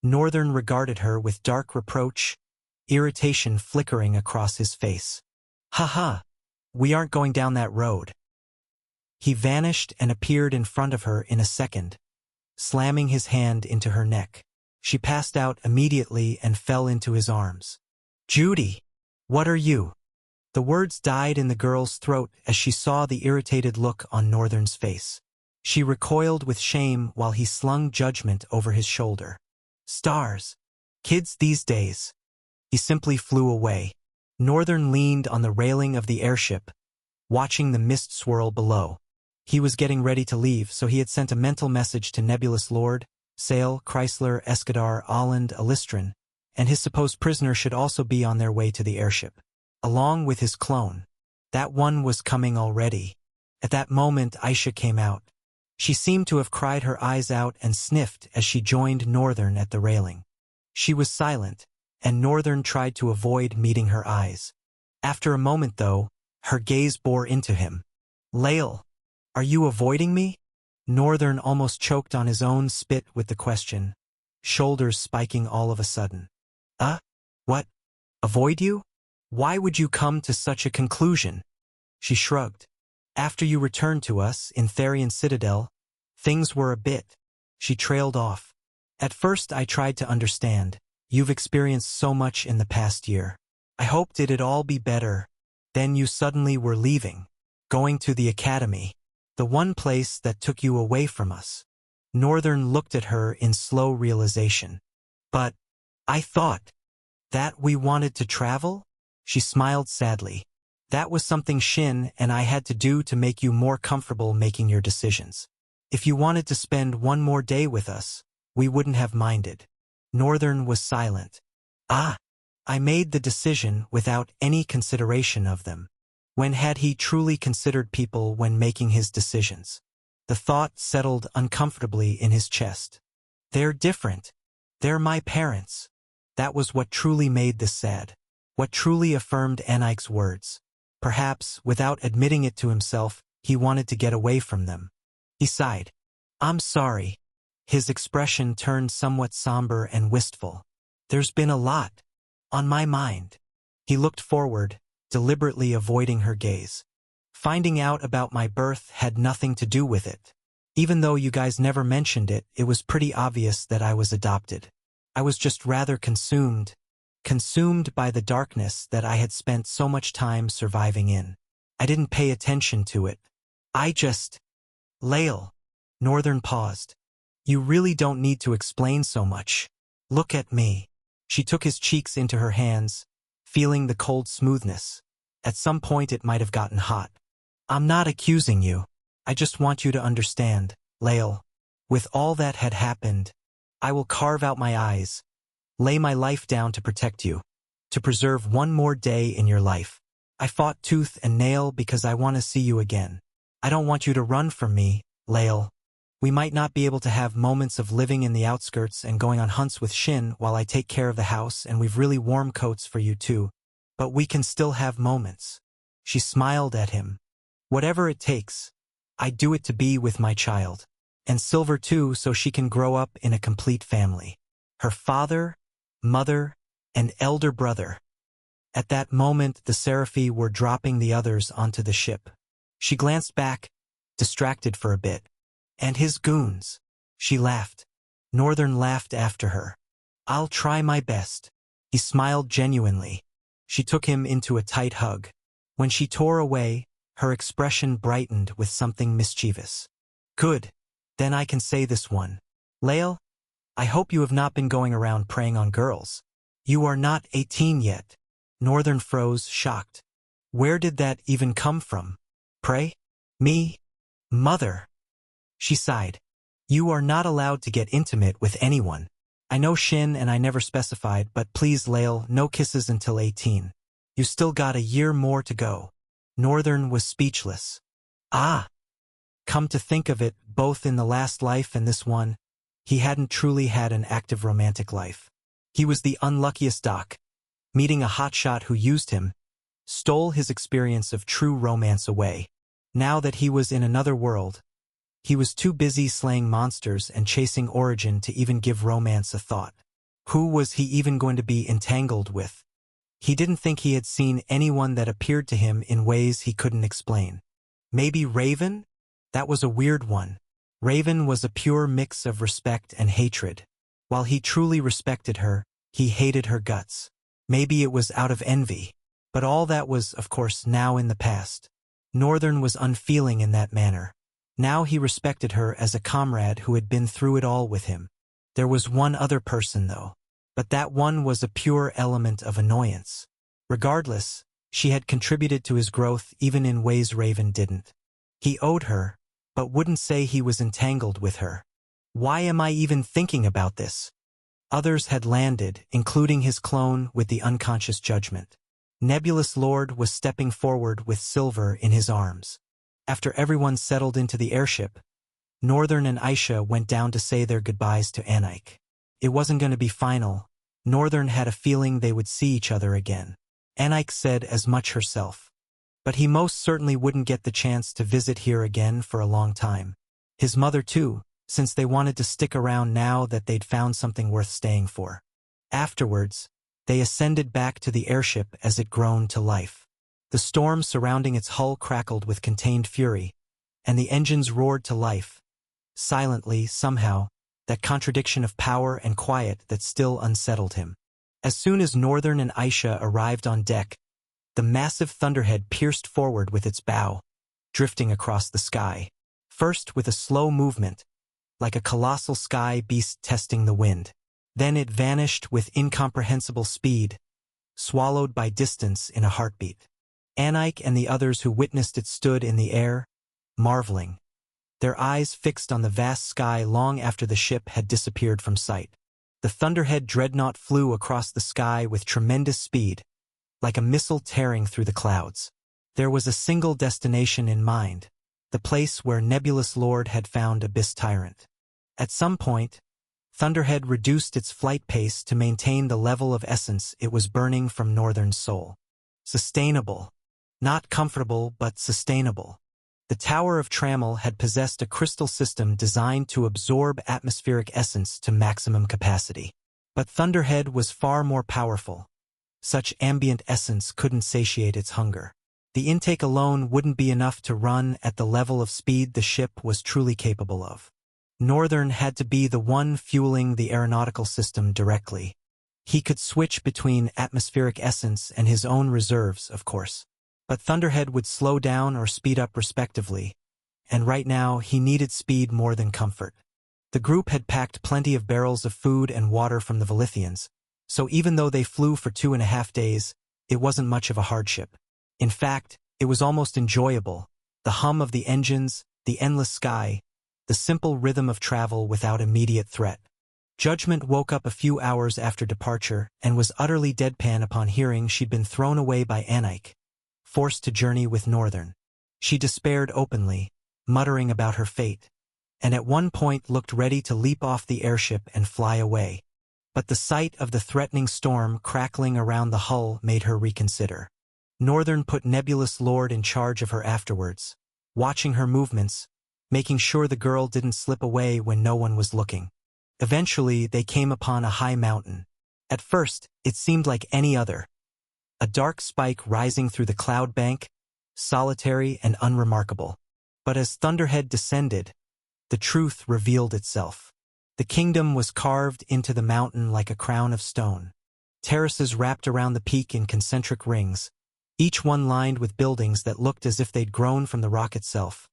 Northern regarded her with dark reproach, irritation flickering across his face. Ha! We aren't going down that road. He vanished and appeared in front of her in a second, slamming his hand into her neck. She passed out immediately and fell into his arms. "Judy! What are you?" The words died in the girl's throat as she saw the irritated look on Northern's face. She recoiled with shame while he slung judgment over his shoulder. Stars. Kids these days. He simply flew away. Northern leaned on the railing of the airship, watching the mist swirl below. He was getting ready to leave, so he had sent a mental message to Nebulous Lord, Sale, Chrysler, Escadar, Alland, Alistran, and his supposed prisoner should also be on their way to the airship, along with his clone. That one was coming already. At that moment, Aisha came out. She seemed to have cried her eyes out and sniffed as she joined Northern at the railing. She was silent, and Northern tried to avoid meeting her eyes. After a moment, though, her gaze bore into him. "Lael, are you avoiding me?" Northern almost choked on his own spit with the question, shoulders spiking all of a sudden. What? Avoid you? Why would you come to such a conclusion?" She shrugged. "After you returned to us in Therian Citadel, things were a bit." She trailed off. "At first I tried to understand. You've experienced so much in the past year. I hoped it'd all be better. Then you suddenly were leaving, going to the academy, the one place that took you away from us." Northern looked at her in slow realization. "But I thought that we wanted to travel?" She smiled sadly. "That was something Shin and I had to do to make you more comfortable making your decisions. If you wanted to spend one more day with us, we wouldn't have minded." Northern was silent. I made the decision without any consideration of them. When had he truly considered people when making his decisions? The thought settled uncomfortably in his chest. They're different. They're my parents. That was what truly made this sad. What truly affirmed Anaik's words. Perhaps, without admitting it to himself, he wanted to get away from them. He sighed. "I'm sorry." His expression turned somewhat somber and wistful. "There's been a lot on my mind." He looked forward, deliberately avoiding her gaze. "Finding out about my birth had nothing to do with it. Even though you guys never mentioned it, it was pretty obvious that I was adopted. I was just rather consumed by the darkness that I had spent so much time surviving in. I didn't pay attention to it. Lael." Northern paused. "You really don't need to explain so much. Look at me." She took his cheeks into her hands, feeling the cold smoothness. At some point it might have gotten hot. "I'm not accusing you. I just want you to understand, Lael. With all that had happened, I will carve out my eyes, lay my life down to protect you, to preserve one more day in your life. I fought tooth and nail because I want to see you again. I don't want you to run from me, Lael. We might not be able to have moments of living in the outskirts and going on hunts with Shin while I take care of the house, and we've really warm coats for you too, but we can still have moments." She smiled at him. "Whatever it takes, I do it to be with my child. And Silver too, so she can grow up in a complete family. Her father, mother, and elder brother." At that moment the Seraphi were dropping the others onto the ship. She glanced back, distracted for a bit. "And his goons." She laughed. Northern laughed after her. "I'll try my best." He smiled genuinely. She took him into a tight hug. When she tore away, her expression brightened with something mischievous. "Good. Then I can say this one. Lael, I hope you have not been going around preying on girls. You are not 18 yet." Northern froze, shocked. Where did that even come from? Prey? Me? Mother? She sighed. "You are not allowed to get intimate with anyone. I know Shin and I never specified, but please, Lael, no kisses until 18. You still got a year more to go." Northern was speechless. Come to think of it, both in the last life and this one, he hadn't truly had an active romantic life. He was the unluckiest doc. Meeting a hotshot who used him, stole his experience of true romance away. Now that he was in another world, he was too busy slaying monsters and chasing origin to even give romance a thought. Who was he even going to be entangled with? He didn't think he had seen anyone that appeared to him in ways he couldn't explain. Maybe Raven? That was a weird one. Raven was a pure mix of respect and hatred. While he truly respected her, he hated her guts. Maybe it was out of envy. But all that was, of course, now in the past. Northern was unfeeling in that manner. Now he respected her as a comrade who had been through it all with him. There was one other person, though. But that one was a pure element of annoyance. Regardless, she had contributed to his growth even in ways Raven didn't. He owed her, but wouldn't say he was entangled with her. Why am I even thinking about this? Others had landed, including his clone with the unconscious judgment. Nebulous Lord was stepping forward with Silver in his arms. After everyone settled into the airship, Northern and Aisha went down to say their goodbyes to Anike. It wasn't going to be final. Northern had a feeling they would see each other again. Anike said as much herself. But he most certainly wouldn't get the chance to visit here again for a long time. His mother too, since they wanted to stick around now that they'd found something worth staying for. Afterwards, they ascended back to the airship as it groaned to life. The storm surrounding its hull crackled with contained fury, and the engines roared to life. Silently, somehow, that contradiction of power and quiet that still unsettled him. As soon as Northern and Aisha arrived on deck, the massive thunderhead pierced forward with its bow, drifting across the sky. First with a slow movement, like a colossal sky beast testing the wind. Then it vanished with incomprehensible speed, swallowed by distance in a heartbeat. Anike and the others who witnessed it stood in the air, marveling, their eyes fixed on the vast sky long after the ship had disappeared from sight. The Thunderhead dreadnought flew across the sky with tremendous speed, like a missile tearing through the clouds. There was a single destination in mind, the place where Nebulous Lord had found Abyss Tyrant. At some point, Thunderhead reduced its flight pace to maintain the level of essence it was burning from Northern's soul. Sustainable. Not comfortable, but sustainable. The Tower of Trammel had possessed a crystal system designed to absorb atmospheric essence to maximum capacity. But Thunderhead was far more powerful. Such ambient essence couldn't satiate its hunger. The intake alone wouldn't be enough to run at the level of speed the ship was truly capable of. Northern had to be the one fueling the aeronautical system directly. He could switch between atmospheric essence and his own reserves, of course. But Thunderhead would slow down or speed up respectively, and right now he needed speed more than comfort. The group had packed plenty of barrels of food and water from the Velithians, so even though they flew for 2.5 days, it wasn't much of a hardship. In fact, it was almost enjoyable. The hum of the engines, the endless sky, the simple rhythm of travel without immediate threat. Judgment woke up a few hours after departure and was utterly deadpan upon hearing she'd been thrown away by Anike, forced to journey with Northern. She despaired openly, muttering about her fate, and at one point looked ready to leap off the airship and fly away. But the sight of the threatening storm crackling around the hull made her reconsider. Northern put Nebulous Lord in charge of her afterwards, watching her movements, making sure the girl didn't slip away when no one was looking. Eventually, they came upon a high mountain. At first, it seemed like any other. A dark spike rising through the cloud bank, solitary and unremarkable. But as Thunderhead descended, the truth revealed itself. The kingdom was carved into the mountain like a crown of stone. Terraces wrapped around the peak in concentric rings, each one lined with buildings that looked as if they'd grown from the rock itself.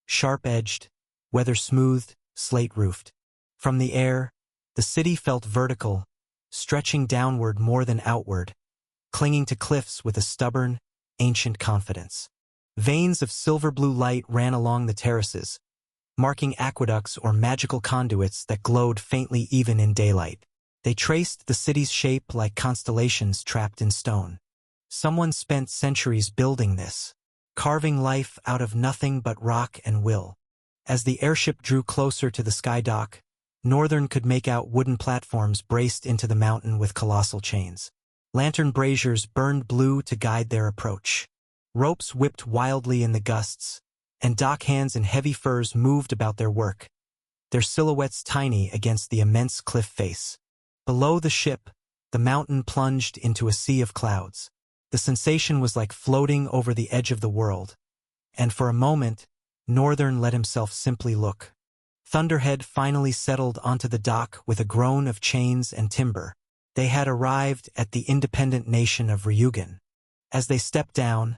Sharp-edged, weather-smoothed, slate-roofed. From the air, the city felt vertical, stretching downward more than outward, clinging to cliffs with a stubborn, ancient confidence. Veins of silver-blue light ran along the terraces, marking aqueducts or magical conduits that glowed faintly even in daylight. They traced the city's shape like constellations trapped in stone. Someone spent centuries building this, carving life out of nothing but rock and will. As the airship drew closer to the sky dock, Northern could make out wooden platforms braced into the mountain with colossal chains. Lantern braziers burned blue to guide their approach. Ropes whipped wildly in the gusts, and dockhands in heavy furs moved about their work, their silhouettes tiny against the immense cliff face. Below the ship, the mountain plunged into a sea of clouds. The sensation was like floating over the edge of the world, and for a moment, Northern let himself simply look. Thunderhead finally settled onto the dock with a groan of chains and timber. They had arrived at the independent nation of Ryugen. As they stepped down,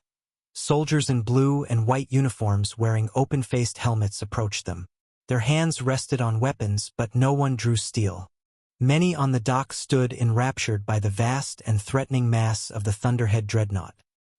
soldiers in blue and white uniforms wearing open-faced helmets approached them. Their hands rested on weapons, but no one drew steel. Many on the dock stood enraptured by the vast and threatening mass of the Thunderhead dreadnought.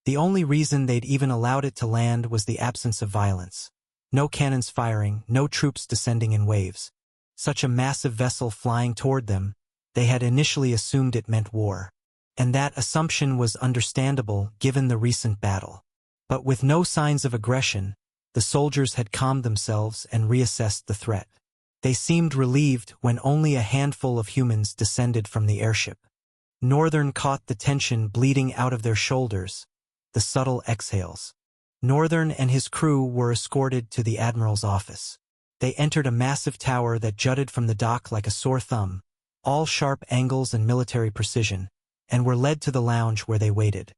The only reason they'd even allowed it to land was the absence of violence. No cannons firing, no troops descending in waves. Such a massive vessel flying toward them, they had initially assumed it meant war. And that assumption was understandable given the recent battle. But with no signs of aggression, the soldiers had calmed themselves and reassessed the threat. They seemed relieved when only a handful of humans descended from the airship. Northern caught the tension bleeding out of their shoulders, the subtle exhales. Northern and his crew were escorted to the Admiral's office. They entered a massive tower that jutted from the dock like a sore thumb, all sharp angles and military precision, and were led to the lounge where they waited.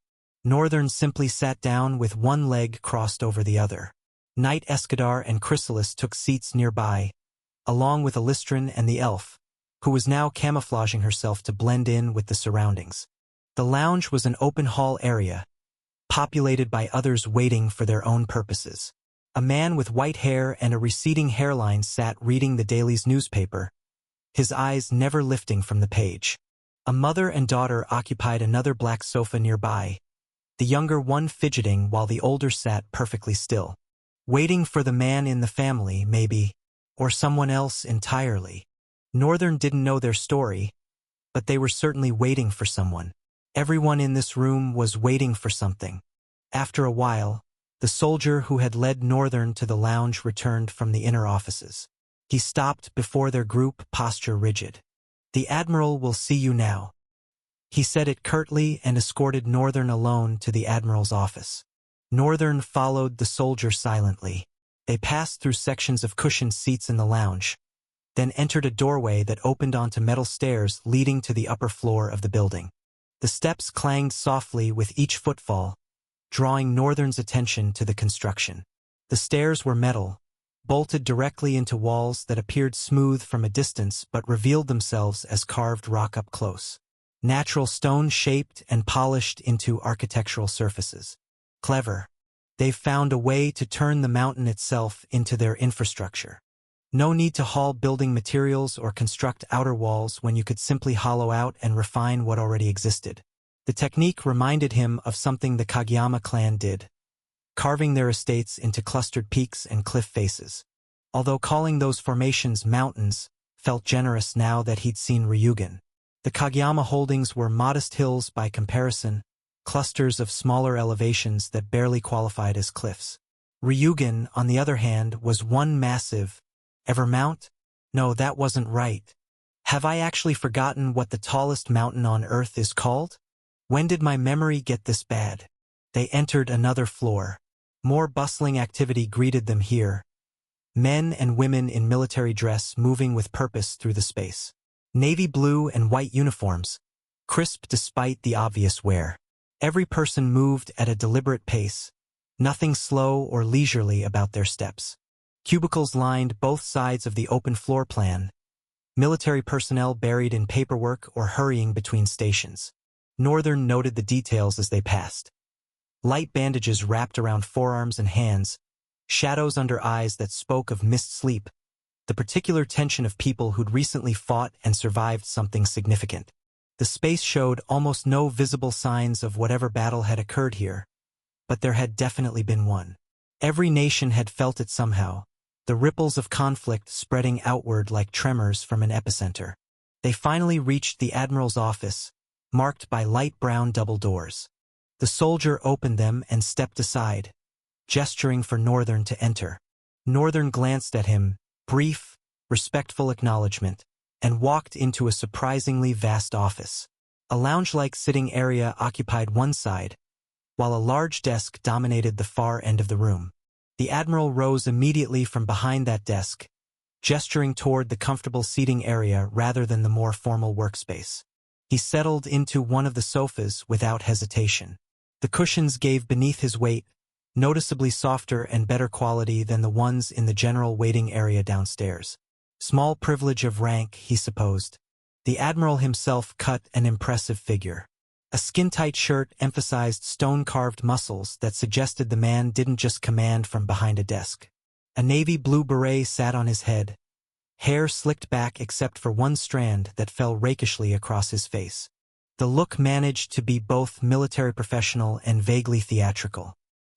Northern simply sat down with one leg crossed over the other. Knight Escadar and Chrysalis took seats nearby, along with Alistrin and the elf, who was now camouflaging herself to blend in with the surroundings. The lounge was an open hall area, populated by others waiting for their own purposes. A man with white hair and a receding hairline sat reading the daily's newspaper, his eyes never lifting from the page. A mother and daughter occupied another black sofa nearby, the younger one fidgeting while the older sat perfectly still. Waiting for the man in the family, maybe, or someone else entirely. Northern didn't know their story, but they were certainly waiting for someone. Everyone in this room was waiting for something. After a while, the soldier who had led Northern to the lounge returned from the inner offices. He stopped before their group, posture rigid. "The Admiral will see you now." He said it curtly and escorted Northern alone to the Admiral's office. Northern followed the soldier silently. They passed through sections of cushioned seats in the lounge, then entered a doorway that opened onto metal stairs leading to the upper floor of the building. The steps clanged softly with each footfall, drawing Northern's attention to the construction. The stairs were metal, bolted directly into walls that appeared smooth from a distance but revealed themselves as carved rock up close. Natural stone shaped and polished into architectural surfaces. Clever. They've found a way to turn the mountain itself into their infrastructure. No need to haul building materials or construct outer walls when you could simply hollow out and refine what already existed. The technique reminded him of something the Kageyama clan did, carving their estates into clustered peaks and cliff faces. Although calling those formations mountains felt generous now that he'd seen Ryugen. The Kageyama holdings were modest hills by comparison, clusters of smaller elevations that barely qualified as cliffs. Ryugen, on the other hand, was one massive, Evermount? No, that wasn't right. Have I actually forgotten what the tallest mountain on Earth is called? When did my memory get this bad? They entered another floor. More bustling activity greeted them here. Men and women in military dress moving with purpose through the space. Navy blue and white uniforms, crisp despite the obvious wear. Every person moved at a deliberate pace, nothing slow or leisurely about their steps. Cubicles lined both sides of the open floor plan, military personnel buried in paperwork or hurrying between stations. Northern noted the details as they passed. Light bandages wrapped around forearms and hands, shadows under eyes that spoke of missed sleep, the particular tension of people who'd recently fought and survived something significant. The space showed almost no visible signs of whatever battle had occurred here, but there had definitely been one. Every nation had felt it somehow, the ripples of conflict spreading outward like tremors from an epicenter. They finally reached the Admiral's office, marked by light brown double doors. The soldier opened them and stepped aside, gesturing for Northern to enter. Northern glanced at him, brief, respectful acknowledgement, and walked into a surprisingly vast office. A lounge-like sitting area occupied one side, while a large desk dominated the far end of the room. The Admiral rose immediately from behind that desk, gesturing toward the comfortable seating area rather than the more formal workspace. He settled into one of the sofas without hesitation. The cushions gave beneath his weight, noticeably softer and better quality than the ones in the general waiting area downstairs. Small privilege of rank, he supposed. The admiral himself cut an impressive figure. A skin-tight shirt emphasized stone-carved muscles that suggested the man didn't just command from behind a desk. A navy blue beret sat on his head, hair slicked back except for one strand that fell rakishly across his face. The look managed to be both military professional and vaguely theatrical.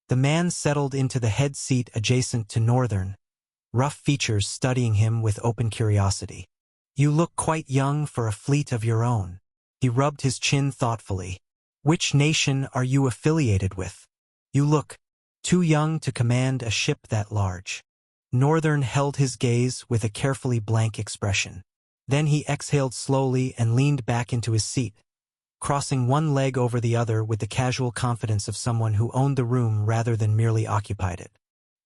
The man settled into the head seat adjacent to Northern, rough features studying him with open curiosity. "You look quite young for a fleet of your own." He rubbed his chin thoughtfully. "Which nation are you affiliated with? You look too young to command a ship that large." Northern held his gaze with a carefully blank expression. Then he exhaled slowly and leaned back into his seat, crossing one leg over the other with the casual confidence of someone who owned the room rather than merely occupied it.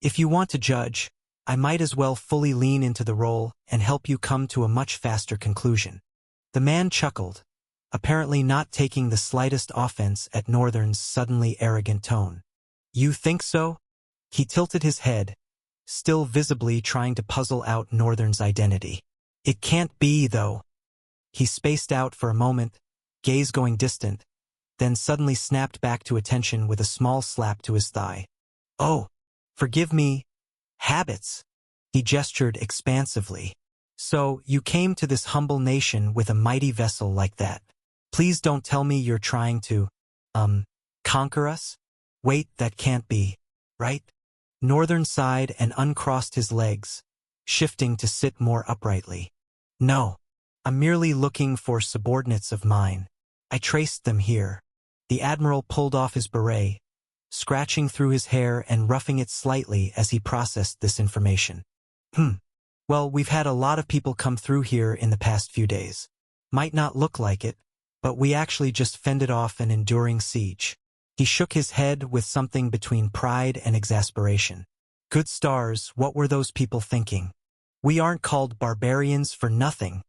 "If you want to judge, I might as well fully lean into the role and help you come to a much faster conclusion." The man chuckled, apparently not taking the slightest offense at Northern's suddenly arrogant tone. "You think so?" He tilted his head, still visibly trying to puzzle out Northern's identity. "It can't be, though." He spaced out for a moment, gaze going distant, then suddenly snapped back to attention with a small slap to his thigh. "Oh, forgive me. Habits." He gestured expansively. "So, you came to this humble nation with a mighty vessel like that. Please don't tell me you're trying to, conquer us? Wait, that can't be, right?" Northern sighed and uncrossed his legs, shifting to sit more uprightly. "No, I'm merely looking for subordinates of mine. I traced them here." The admiral pulled off his beret, scratching through his hair and roughing it slightly as he processed this information. Well, we've had a lot of people come through here in the past few days. Might not look like it, but we actually just fended off an enduring siege." He shook his head with something between pride and exasperation. "Good stars, what were those people thinking? We aren't called barbarians for nothing."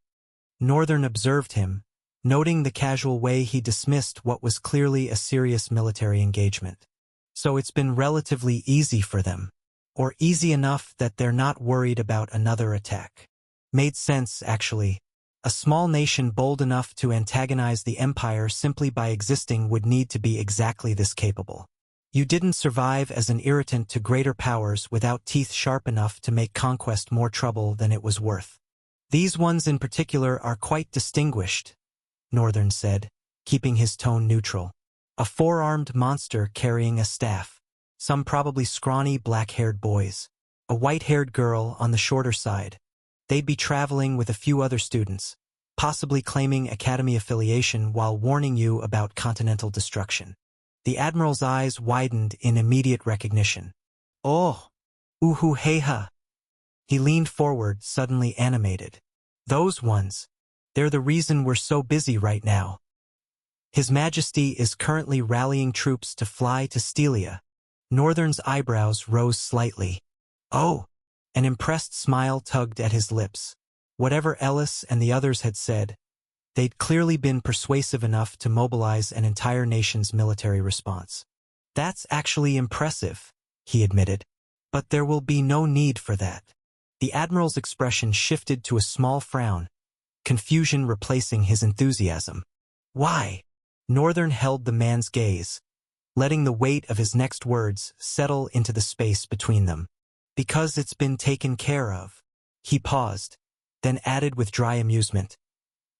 Northern observed him, noting the casual way he dismissed what was clearly a serious military engagement. "So it's been relatively easy for them. Or easy enough that they're not worried about another attack." Made sense, actually. A small nation bold enough to antagonize the Empire simply by existing would need to be exactly this capable. You didn't survive as an irritant to greater powers without teeth sharp enough to make conquest more trouble than it was worth. "These ones in particular are quite distinguished," Northern said, keeping his tone neutral. "A four-armed monster carrying a staff. Some probably scrawny black-haired boys. A white-haired girl on the shorter side. They'd be traveling with a few other students, possibly claiming academy affiliation while warning you about continental destruction." The admiral's eyes widened in immediate recognition. "Oh, uhu-heha." He leaned forward, suddenly animated. "Those ones. They're the reason we're so busy right now. His Majesty is currently rallying troops to fly to Stelia." Northern's eyebrows rose slightly. "Oh." An impressed smile tugged at his lips. Whatever Ellis and the others had said, they'd clearly been persuasive enough to mobilize an entire nation's military response. "That's actually impressive," he admitted. "But there will be no need for that." The admiral's expression shifted to a small frown, confusion replacing his enthusiasm. "Why?" Northern held the man's gaze, letting the weight of his next words settle into the space between them. "Because it's been taken care of." He paused, then added with dry amusement.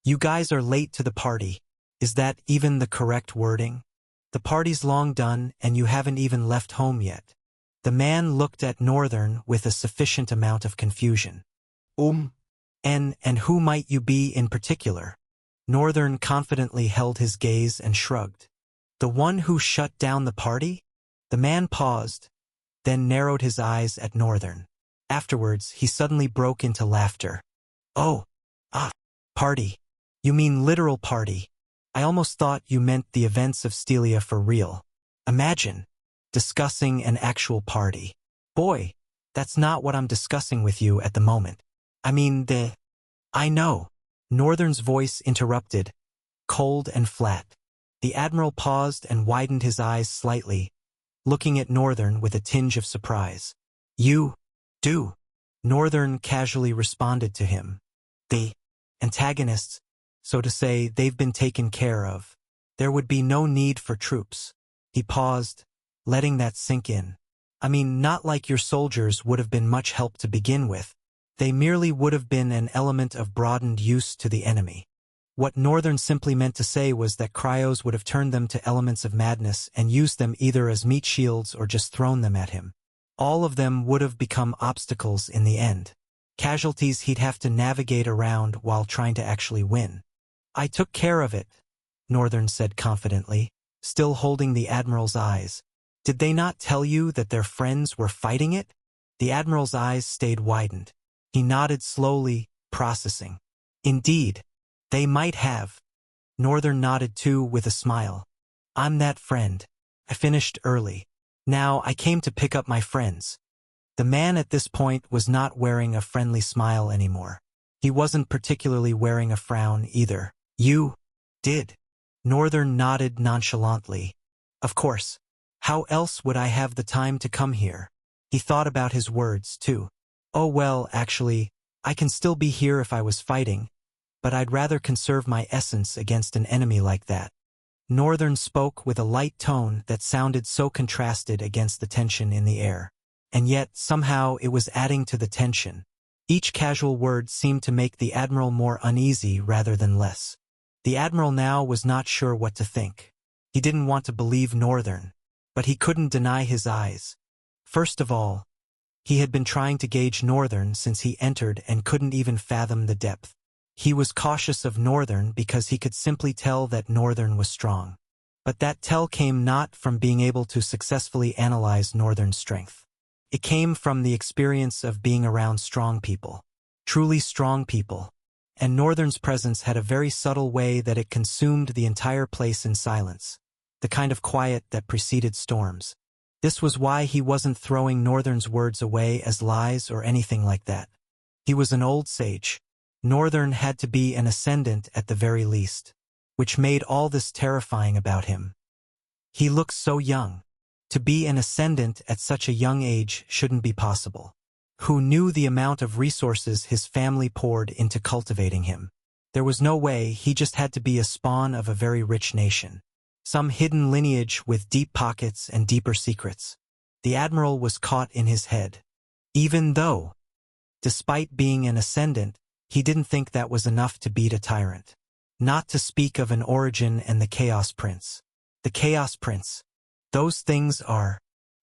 "You guys are late to the party. Is that even the correct wording? The party's long done and you haven't even left home yet." The man looked at Northern with a sufficient amount of confusion. And who might you be in particular?" Northern confidently held his gaze and shrugged. "The one who shut down the party?" The man paused, then narrowed his eyes at Northern. Afterwards, he suddenly broke into laughter. "Oh, party. You mean literal party. I almost thought you meant the events of Stelia for real. Imagine discussing an actual party. Boy, that's not what I'm discussing with you at the moment. I mean I know." Northern's voice interrupted, cold and flat. The admiral paused and widened his eyes slightly, looking at Northern with a tinge of surprise. "You do Northern casually responded to him. The antagonists, so to say, they've been taken care of. There would be no need for troops. He paused, letting that sink in. I mean, not like your soldiers would have been much help to begin with. They merely would have been an element of broadened use to the enemy. What Northern simply meant to say was that Cryos would have turned them to elements of madness and used them either as meat shields or just thrown them at him. All of them would have become obstacles in the end. Casualties he'd have to navigate around while trying to actually win. I took care of it, Northern said confidently, still holding the Admiral's eyes. Did they not tell you that their friends were fighting it? The Admiral's eyes stayed widened. He nodded slowly, processing. Indeed, they might have. Northern nodded too with a smile. I'm that friend. I finished early. Now I came to pick up my friends. The man at this point was not wearing a friendly smile anymore. He wasn't particularly wearing a frown either. You did. Northern nodded nonchalantly. Of course. How else would I have the time to come here? He thought about his words, too. Oh well, actually, I can still be here if I was fighting, but I'd rather conserve my essence against an enemy like that. Northern spoke with a light tone that sounded so contrasted against the tension in the air. And yet, somehow, it was adding to the tension. Each casual word seemed to make the Admiral more uneasy rather than less. The Admiral now was not sure what to think. He didn't want to believe Northern, but he couldn't deny his eyes. First of all, he had been trying to gauge Northern since he entered and couldn't even fathom the depth. He was cautious of Northern because he could simply tell that Northern was strong. But that tell came not from being able to successfully analyze Northern's strength. It came from the experience of being around strong people. Truly strong people. And Northern's presence had a very subtle way that it consumed the entire place in silence. The kind of quiet that preceded storms. This was why he wasn't throwing Northern's words away as lies or anything like that. He was an old sage. Northern had to be an ascendant at the very least, which made all this terrifying about him. He looked so young. To be an ascendant at such a young age shouldn't be possible. Who knew the amount of resources his family poured into cultivating him? There was no way. He just had to be a spawn of a very rich nation. Some hidden lineage with deep pockets and deeper secrets. The Admiral was caught in his head. Even though, despite being an ascendant, he didn't think that was enough to beat a tyrant. Not to speak of an origin and the Chaos Prince. The Chaos Prince. Those things are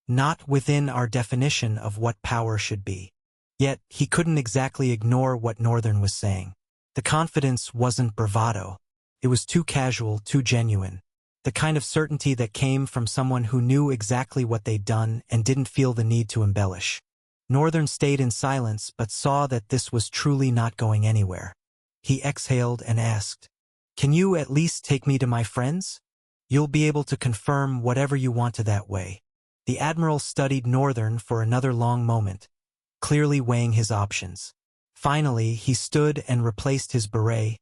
not within our definition of what power should be. Yet, he couldn't exactly ignore what Northern was saying. The confidence wasn't bravado. It was too casual, too genuine. The kind of certainty that came from someone who knew exactly what they'd done and didn't feel the need to embellish. Northern stayed in silence but saw that this was truly not going anywhere. He exhaled and asked, "Can you at least take me to my friends? You'll be able to confirm whatever you want to that way." The Admiral studied Northern for another long moment, clearly weighing his options. Finally, he stood and replaced his beret,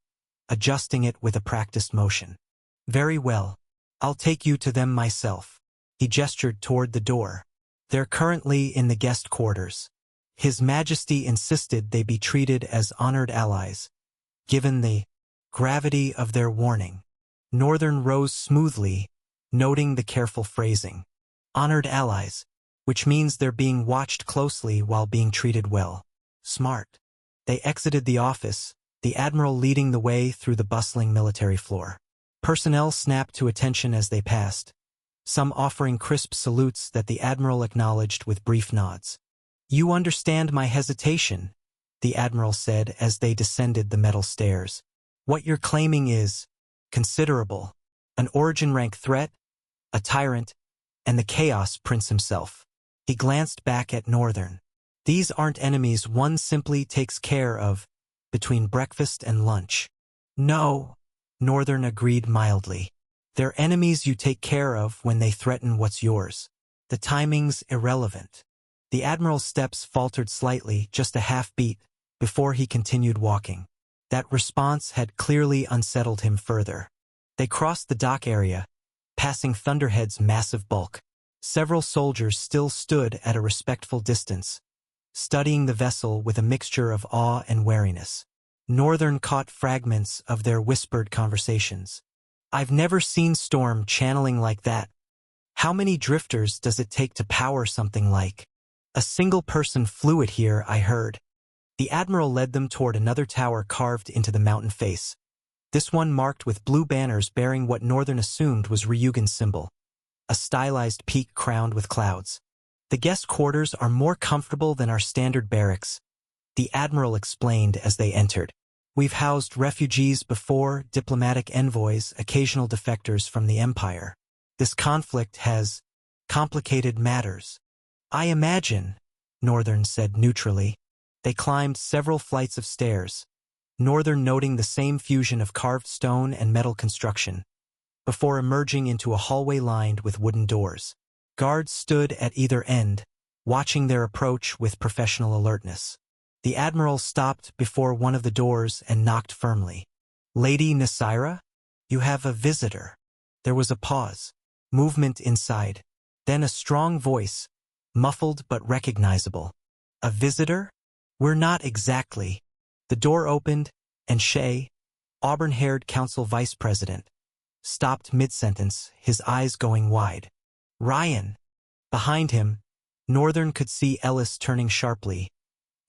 adjusting it with a practiced motion. "Very well. I'll take you to them myself." He gestured toward the door. "They're currently in the guest quarters. His Majesty insisted they be treated as honored allies, given the gravity of their warning." Northern rose smoothly, noting the careful phrasing. Honored allies, which means they're being watched closely while being treated well. Smart. They exited the office, the Admiral leading the way through the bustling military floor. Personnel snapped to attention as they passed, some offering crisp salutes that the Admiral acknowledged with brief nods. "You understand my hesitation," the Admiral said as they descended the metal stairs. "What you're claiming is considerable. An origin-rank threat, a tyrant, and the Chaos Prince himself." He glanced back at Northern. "These aren't enemies one simply takes care of between breakfast and lunch." "No," Northern agreed mildly. "They're enemies you take care of when they threaten what's yours. The timing's irrelevant." The Admiral's steps faltered slightly, just a half beat, before he continued walking. That response had clearly unsettled him further. They crossed the dock area, passing Thunderhead's massive bulk. Several soldiers still stood at a respectful distance, studying the vessel with a mixture of awe and wariness. Northern caught fragments of their whispered conversations. "I've never seen storm channeling like that. How many drifters does it take to power something like? A single person flew it here, I heard." The admiral led them toward another tower carved into the mountain face. This one marked with blue banners bearing what Northern assumed was Ryugen's symbol, a stylized peak crowned with clouds. "The guest quarters are more comfortable than our standard barracks," the admiral explained as they entered. "We've housed refugees before, diplomatic envoys, occasional defectors from the Empire. This conflict has complicated matters." "I imagine," Northern said neutrally. They climbed several flights of stairs, Northern noting the same fusion of carved stone and metal construction, before emerging into a hallway lined with wooden doors. Guards stood at either end, watching their approach with professional alertness. The admiral stopped before one of the doors and knocked firmly. "Lady Nasira? You have a visitor." There was a pause, movement inside, then a strong voice, muffled but recognizable. "A visitor? We're not exactly." The door opened, and Shay, auburn-haired council vice president, stopped mid-sentence, his eyes going wide. "Ryan." Behind him, Northern could see Ellis turning sharply,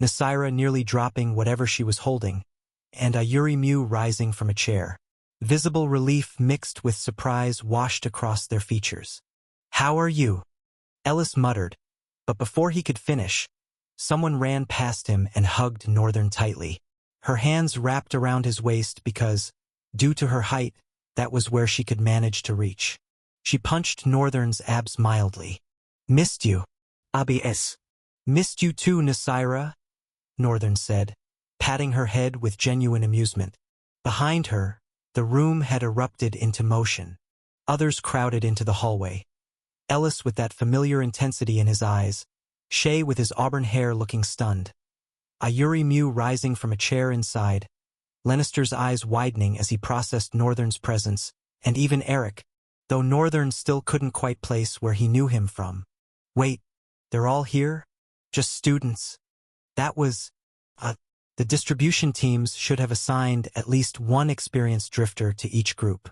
Nasira nearly dropping whatever she was holding, and Ayuri Mew rising from a chair. Visible relief mixed with surprise washed across their features. "How are you?" Ellis muttered, but before he could finish, someone ran past him and hugged Northern tightly. Her hands wrapped around his waist because, due to her height, that was where she could manage to reach. She punched Northern's abs mildly. "Missed you." "ABS. "Missed you too, Nasira," Northern said, patting her head with genuine amusement. Behind her, the room had erupted into motion. Others crowded into the hallway. Ellis with that familiar intensity in his eyes, Shay with his auburn hair looking stunned. Ayuri Mew rising from a chair inside, Lannister's eyes widening as he processed Northern's presence, and even Eric, though Northern still couldn't quite place where he knew him from. "Wait, they're all here? Just students?" That was, the distribution teams should have assigned at least one experienced drifter to each group.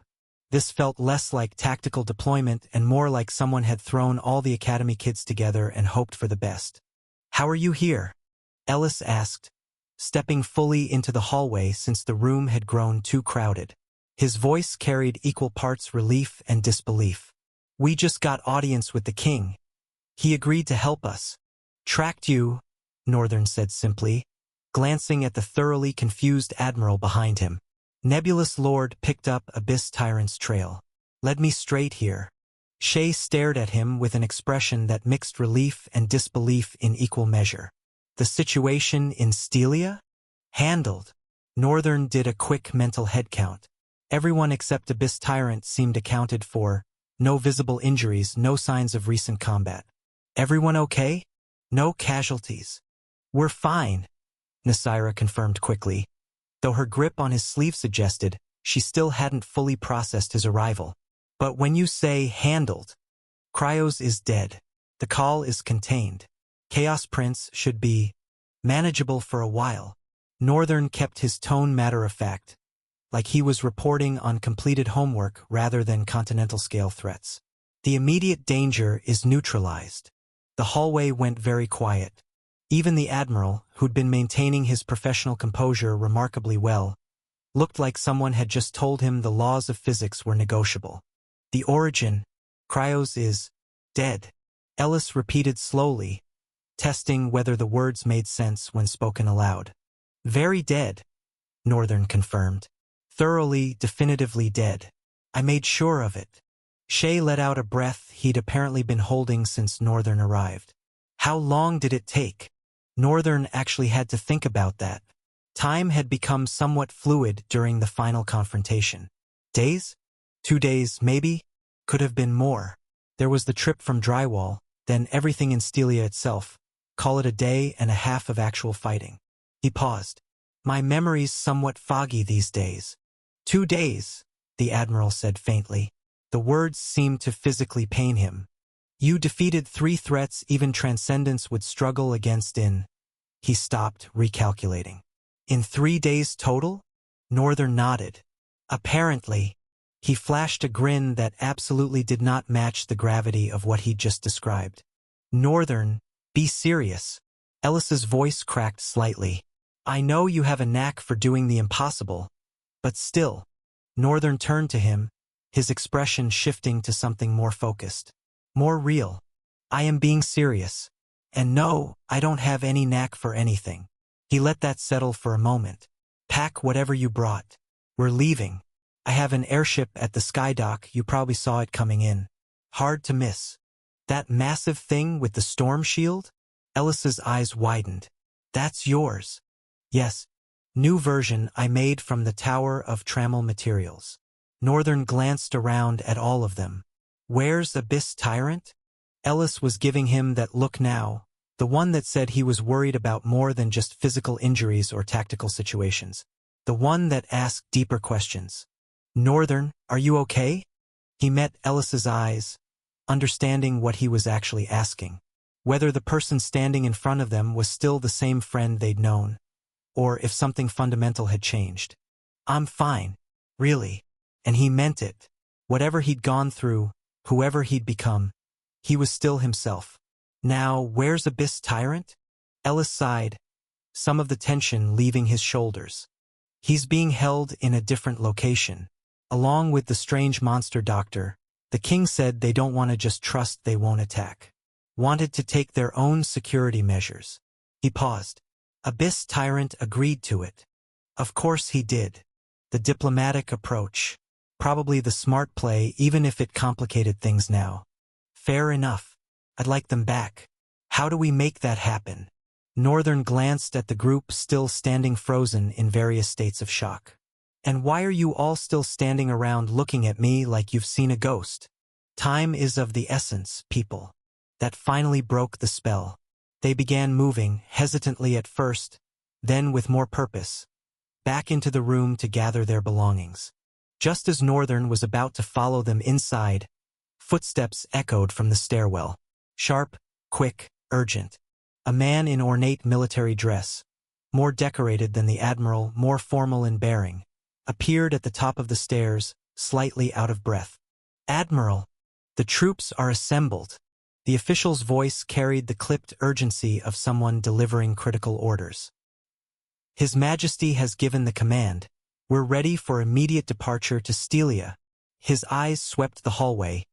This felt less like tactical deployment and more like someone had thrown all the academy kids together and hoped for the best. "How are you here?" Ellis asked, stepping fully into the hallway since the room had grown too crowded. His voice carried equal parts relief and disbelief. "We just got audience with the king. He agreed to help us." "Tracked you," Northern said simply, glancing at the thoroughly confused admiral behind him. "Nebulous Lord picked up Abyss Tyrant's trail. Led me straight here." Shay stared at him with an expression that mixed relief and disbelief in equal measure. "The situation in Stelia?" "Handled." Northern did a quick mental head count. Everyone except Abyss Tyrant seemed accounted for. No visible injuries, no signs of recent combat. "Everyone okay? No casualties?" "We're fine," Nasira confirmed quickly, though her grip on his sleeve suggested she still hadn't fully processed his arrival. "But when you say handled, Cryos is dead. The call is contained. Chaos Prince should be manageable for a while." Northern kept his tone matter-of-fact, like he was reporting on completed homework rather than continental-scale threats. "The immediate danger is neutralized." The hallway went very quiet. Even the admiral, who'd been maintaining his professional composure remarkably well, looked like someone had just told him the laws of physics were negotiable. "The origin, Cryos is dead," Ellis repeated slowly, testing whether the words made sense when spoken aloud. "Very dead," Northern confirmed. "Thoroughly, definitively dead. I made sure of it." Shay let out a breath he'd apparently been holding since Northern arrived. How long did it take? Northern actually had to think about that. Time had become somewhat fluid during the final confrontation. Days? 2 days, maybe? Could have been more. There was the trip from Drywall, then everything in Stelia itself. Call it a day and a half of actual fighting. He paused. "My memory's somewhat foggy these days." 2 days, the Admiral said faintly. The words seemed to physically pain him. "You defeated 3 threats even Transcendence would struggle against in He stopped, recalculating. In 3 days total? Northern nodded. Apparently. He flashed a grin that absolutely did not match the gravity of what he'd just described. Northern, be serious. Ellis's voice cracked slightly. I know you have a knack for doing the impossible, but still. Northern turned to him, his expression shifting to something more focused. More real. I am being serious. And no, I don't have any knack for anything. He let that settle for a moment. Pack whatever you brought. We're leaving. I have an airship at the skydock, you probably saw it coming in. Hard to miss. That massive thing with the storm shield? Ellis's eyes widened. That's yours. Yes. New version I made from the Tower of Trammel materials. Northern glanced around at all of them. Where's Abyss Tyrant? Ellis was giving him that look now, the one that said he was worried about more than just physical injuries or tactical situations. The one that asked deeper questions. Northern, are you okay? He met Ellis's eyes, understanding what he was actually asking. Whether the person standing in front of them was still the same friend they'd known, or if something fundamental had changed. I'm fine, really. And he meant it. Whatever he'd gone through, whoever he'd become, he was still himself. Now, where's Abyss Tyrant? Ellis sighed, some of the tension leaving his shoulders. He's being held in a different location. Along with the strange monster doctor, the king said they don't want to just trust they won't attack. Wanted to take their own security measures. He paused. Abyss Tyrant agreed to it. Of course he did. The diplomatic approach. Probably the smart play, even if it complicated things now. Fair enough. I'd like them back. How do we make that happen? Northern glanced at the group still standing frozen in various states of shock. And why are you all still standing around looking at me like you've seen a ghost? Time is of the essence, people. That finally broke the spell. They began moving, hesitantly at first, then with more purpose, back into the room to gather their belongings. Just as Northern was about to follow them inside, footsteps echoed from the stairwell. Sharp, quick, urgent. A man in ornate military dress, more decorated than the admiral, more formal in bearing, appeared at the top of the stairs, slightly out of breath. Admiral, the troops are assembled. The official's voice carried the clipped urgency of someone delivering critical orders. His Majesty has given the command. We're ready for immediate departure to Stelia. His eyes swept the hallway,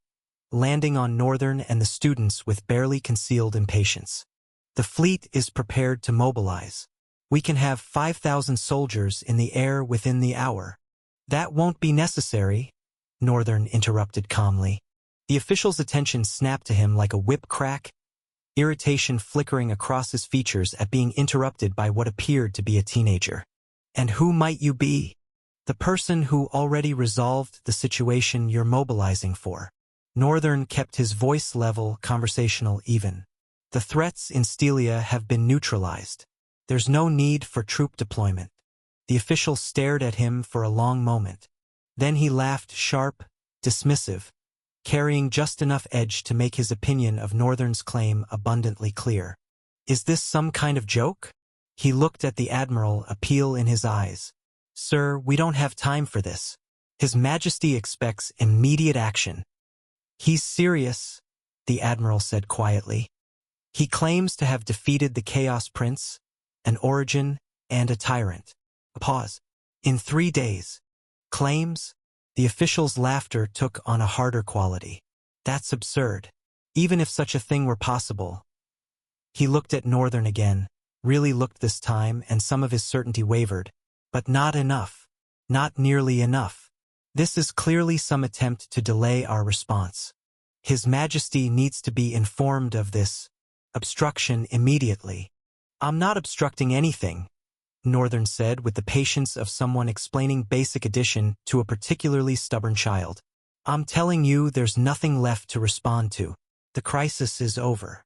landing on Northern and the students with barely concealed impatience. The fleet is prepared to mobilize. We can have 5,000 soldiers in the air within the hour. That won't be necessary, Northern interrupted calmly. The official's attention snapped to him like a whip crack, irritation flickering across his features at being interrupted by what appeared to be a teenager. And who might you be? The person who already resolved the situation you're mobilizing for. Northern kept his voice level, conversational even. The threats in Stelia have been neutralized. There's no need for troop deployment. The official stared at him for a long moment. Then he laughed, sharp, dismissive, carrying just enough edge to make his opinion of Northern's claim abundantly clear. Is this some kind of joke? He looked at the admiral, appeal in his eyes. Sir, we don't have time for this. His Majesty expects immediate action. He's serious, the admiral said quietly. He claims to have defeated the Chaos Prince, an origin, and a tyrant. A pause. In 3 days. Claims? The official's laughter took on a harder quality. That's absurd. Even if such a thing were possible. He looked at Northern again, really looked this time, and some of his certainty wavered. But not enough. Not nearly enough. This is clearly some attempt to delay our response. His Majesty needs to be informed of this obstruction immediately. I'm not obstructing anything, Northern said with the patience of someone explaining basic addition to a particularly stubborn child. I'm telling you there's nothing left to respond to. The crisis is over.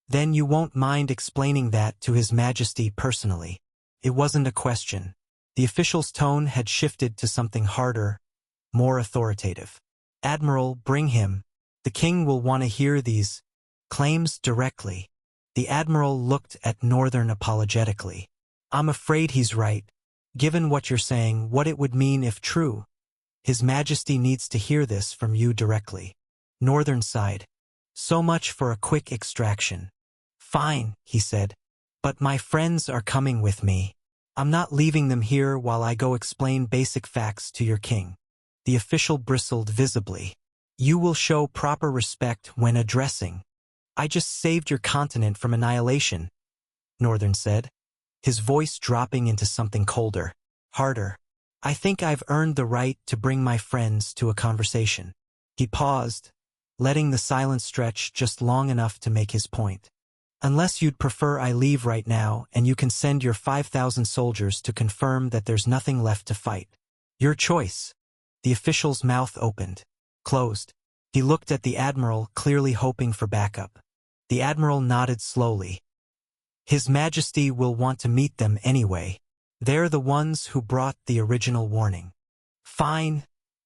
Then you won't mind explaining that to His Majesty personally. It wasn't a question. The official's tone had shifted to something harder, more authoritative. Admiral, bring him. The king will want to hear these claims directly. The admiral looked at Northern apologetically. I'm afraid he's right. Given what you're saying, what it would mean if true. His Majesty needs to hear this from you directly. Northern sighed. So much for a quick extraction. Fine, he said. But my friends are coming with me. I'm not leaving them here while I go explain basic facts to your king. The official bristled visibly. You will show proper respect when addressing. I just saved your continent from annihilation, Northern said, his voice dropping into something colder, harder. I think I've earned the right to bring my friends to a conversation. He paused, letting the silence stretch just long enough to make his point. Unless you'd prefer I leave right now and you can send your 5,000 soldiers to confirm that there's nothing left to fight. Your choice. The official's mouth opened, closed. He looked at the admiral, clearly hoping for backup. The admiral nodded slowly. His Majesty will want to meet them anyway. They're the ones who brought the original warning. Fine,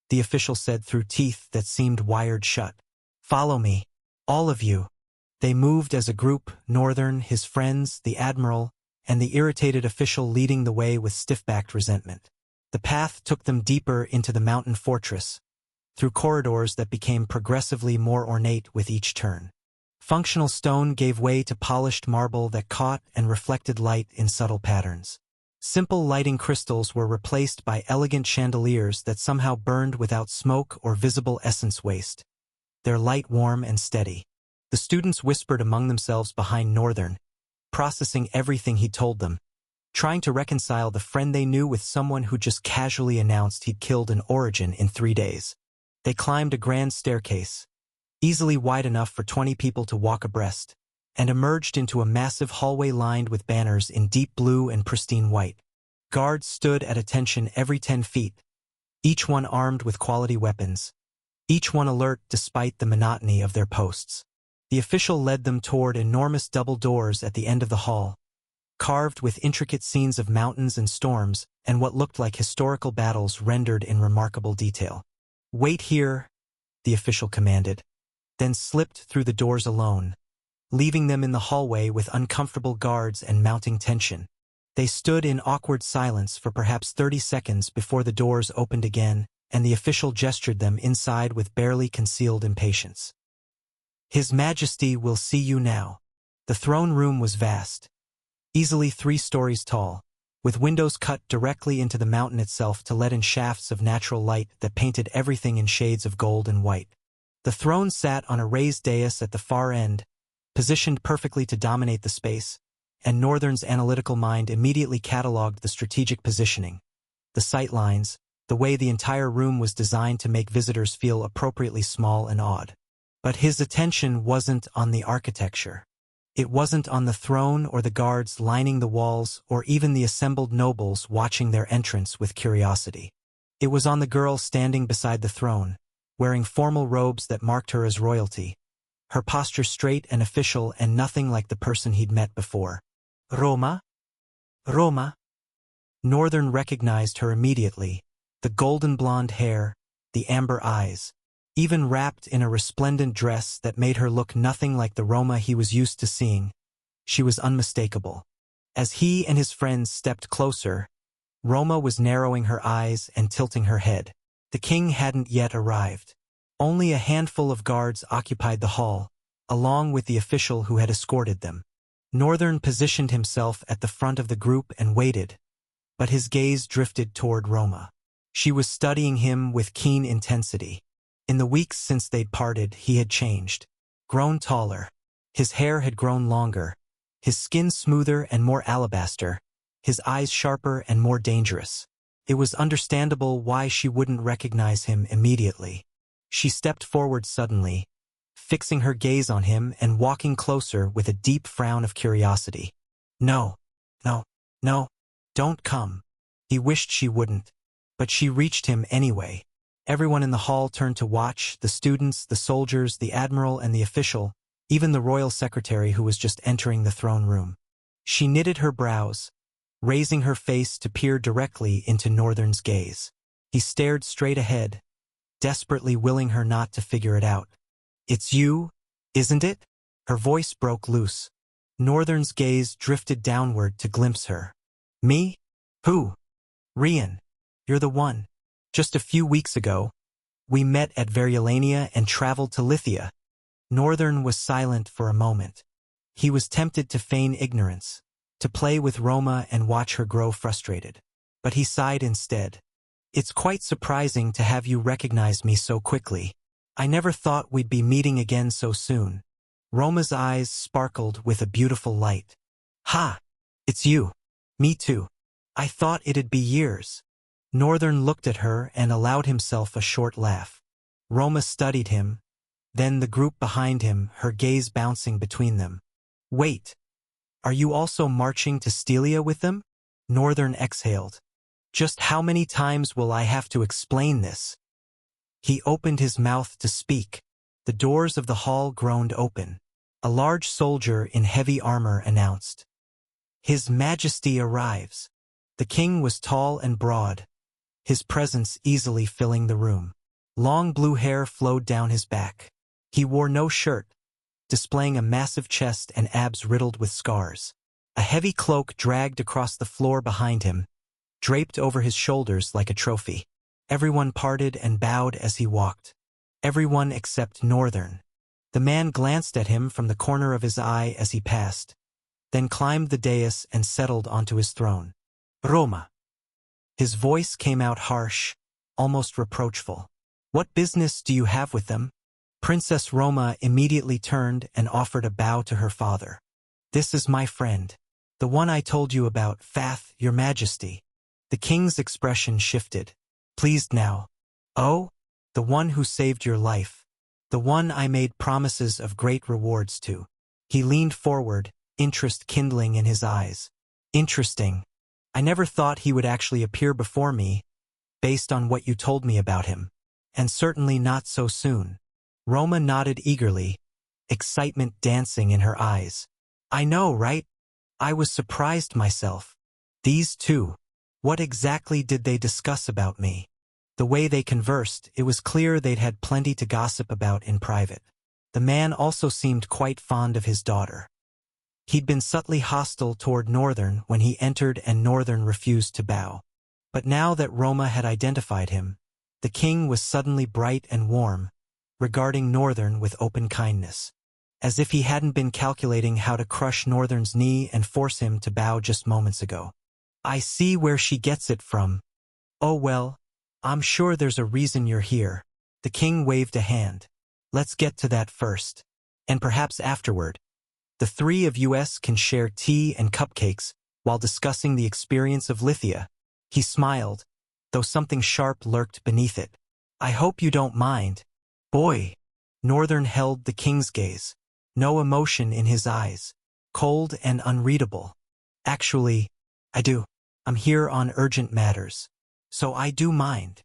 the official said through teeth that seemed wired shut. Follow me. All of you. They moved as a group, Northern, his friends, the admiral, and the irritated official leading the way with stiff-backed resentment. The path took them deeper into the mountain fortress, through corridors that became progressively more ornate with each turn. Functional stone gave way to polished marble that caught and reflected light in subtle patterns. Simple lighting crystals were replaced by elegant chandeliers that somehow burned without smoke or visible essence waste, their light warm and steady. The students whispered among themselves behind Northern, processing everything he told them, trying to reconcile the friend they knew with someone who just casually announced he'd killed an Origin in 3 days. They climbed a grand staircase, easily wide enough for 20 people to walk abreast, and emerged into a massive hallway lined with banners in deep blue and pristine white. Guards stood at attention every 10 feet, each one armed with quality weapons, each one alert despite the monotony of their posts. The official led them toward enormous double doors at the end of the hall, carved with intricate scenes of mountains and storms and what looked like historical battles rendered in remarkable detail. Wait here, the official commanded, then slipped through the doors alone, leaving them in the hallway with uncomfortable guards and mounting tension. They stood in awkward silence for perhaps 30 seconds before the doors opened again, and the official gestured them inside with barely concealed impatience. His Majesty will see you now. The throne room was vast, easily 3 stories tall, with windows cut directly into the mountain itself to let in shafts of natural light that painted everything in shades of gold and white. The throne sat on a raised dais at the far end, positioned perfectly to dominate the space, and Northern's analytical mind immediately catalogued the strategic positioning, the sight lines, the way the entire room was designed to make visitors feel appropriately small and awed. But his attention wasn't on the architecture. It wasn't on the throne or the guards lining the walls or even the assembled nobles watching their entrance with curiosity. It was on the girl standing beside the throne, wearing formal robes that marked her as royalty, her posture straight and official and nothing like the person he'd met before. Roma? Roma? Northern recognized her immediately, the golden blonde hair, the amber eyes, even wrapped in a resplendent dress that made her look nothing like the Roma he was used to seeing. She was unmistakable. As he and his friends stepped closer, Roma was narrowing her eyes and tilting her head. The king hadn't yet arrived. Only a handful of guards occupied the hall, along with the official who had escorted them. Northern positioned himself at the front of the group and waited, but his gaze drifted toward Roma. She was studying him with keen intensity. In the weeks since they'd parted, he had changed, grown taller. His hair had grown longer, his skin smoother and more alabaster, his eyes sharper and more dangerous. It was understandable why she wouldn't recognize him immediately. She stepped forward suddenly, fixing her gaze on him and walking closer with a deep frown of curiosity. No, no, no, don't come. He wished she wouldn't, but she reached him anyway. Everyone in the hall turned to watch, the students, the soldiers, the admiral, and the official, even the royal secretary who was just entering the throne room. She knitted her brows, raising her face to peer directly into Northern's gaze. He stared straight ahead, desperately willing her not to figure it out. It's you, isn't it? Her voice broke loose, Northern's gaze drifted downward to glimpse her. Me? Who? Rian. You're the one. Just a few weeks ago, we met at Variolania and traveled to Lithia. Northern was silent for a moment. He was tempted to feign ignorance, to play with Roma and watch her grow frustrated. But he sighed instead. It's quite surprising to have you recognize me so quickly. I never thought we'd be meeting again so soon. Roma's eyes sparkled with a beautiful light. Ha! It's you. Me too. I thought it'd be years. Northern looked at her and allowed himself a short laugh. Roma studied him, then the group behind him, her gaze bouncing between them. Wait. Are you also marching to Stelia with them? Northern exhaled. Just how many times will I have to explain this? He opened his mouth to speak. The doors of the hall groaned open. A large soldier in heavy armor announced. His Majesty arrives. The king was tall and broad, his presence easily filling the room. Long blue hair flowed down his back. He wore no shirt, displaying a massive chest and abs riddled with scars. A heavy cloak dragged across the floor behind him, draped over his shoulders like a trophy. Everyone parted and bowed as he walked. Everyone except Northern. The man glanced at him from the corner of his eye as he passed, then climbed the dais and settled onto his throne. Roma. His voice came out harsh, almost reproachful. What business do you have with them? Princess Roma immediately turned and offered a bow to her father. This is my friend. The one I told you about, Fath, your Majesty. The king's expression shifted. Pleased now. Oh? The one who saved your life. The one I made promises of great rewards to. He leaned forward, interest kindling in his eyes. Interesting. I never thought he would actually appear before me, based on what you told me about him. And certainly not so soon. Roma nodded eagerly, excitement dancing in her eyes. I know, right? I was surprised myself. These two. What exactly did they discuss about me? The way they conversed, it was clear they'd had plenty to gossip about in private. The man also seemed quite fond of his daughter. He'd been subtly hostile toward Northern when he entered and Northern refused to bow. But now that Roma had identified him, the king was suddenly bright and warm, regarding Northern with open kindness. As if he hadn't been calculating how to crush Northern's knee and force him to bow just moments ago. I see where she gets it from. Oh well, I'm sure there's a reason you're here. The king waved a hand. Let's get to that first. And perhaps afterward. The three of us can share tea and cupcakes while discussing the experience of Lithia. He smiled, though something sharp lurked beneath it. I hope you don't mind. Boy. Northern held the king's gaze. No emotion in his eyes. Cold and unreadable. Actually, I do. I'm here on urgent matters. So I do mind.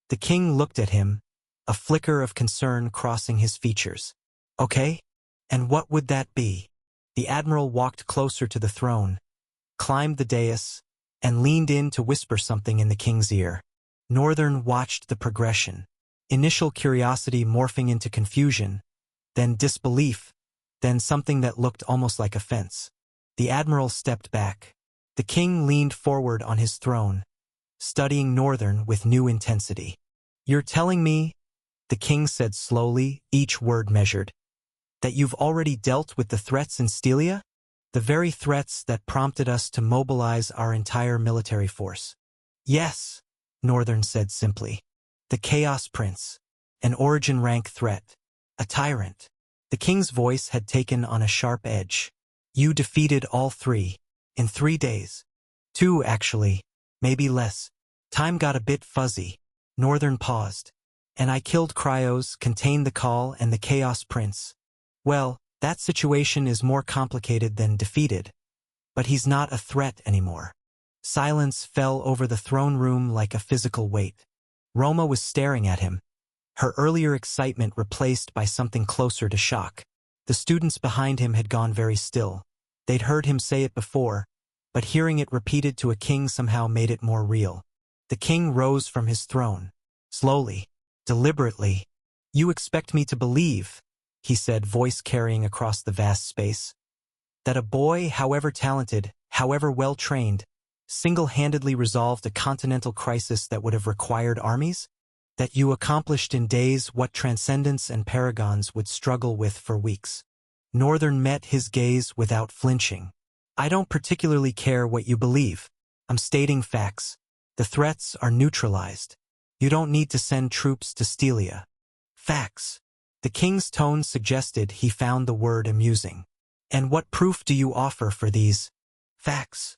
The king looked at him, a flicker of concern crossing his features. Okay? And what would that be? The admiral walked closer to the throne, climbed the dais, and leaned in to whisper something in the king's ear. Northern watched the progression. Initial curiosity morphing into confusion, then disbelief, then something that looked almost like offense. The admiral stepped back. The king leaned forward on his throne, studying Northern with new intensity. You're telling me, the king said slowly, each word measured, that you've already dealt with the threats in Stelia? The very threats that prompted us to mobilize our entire military force. Yes, Northern said simply. The Chaos Prince, an origin rank threat, a tyrant. The king's voice had taken on a sharp edge. You defeated all three, in 3 days. 2, actually, maybe less. Time got a bit fuzzy. Northern paused. And I killed Cryos, contained the Call and the Chaos Prince. Well, that situation is more complicated than defeated. But he's not a threat anymore. Silence fell over the throne room like a physical weight. Roma was staring at him, her earlier excitement replaced by something closer to shock. The students behind him had gone very still. They'd heard him say it before, but hearing it repeated to a king somehow made it more real. The king rose from his throne. Slowly, deliberately. You expect me to believe, he said, voice carrying across the vast space, That a boy, however talented, however well-trained, single-handedly resolved a continental crisis that would have required armies? That you accomplished in days what transcendence and paragons would struggle with for weeks. Northern met his gaze without flinching. I don't particularly care what you believe. I'm stating facts. The threats are neutralized. You don't need to send troops to Stelia. Facts. The king's tone suggested he found the word amusing. And what proof do you offer for these facts?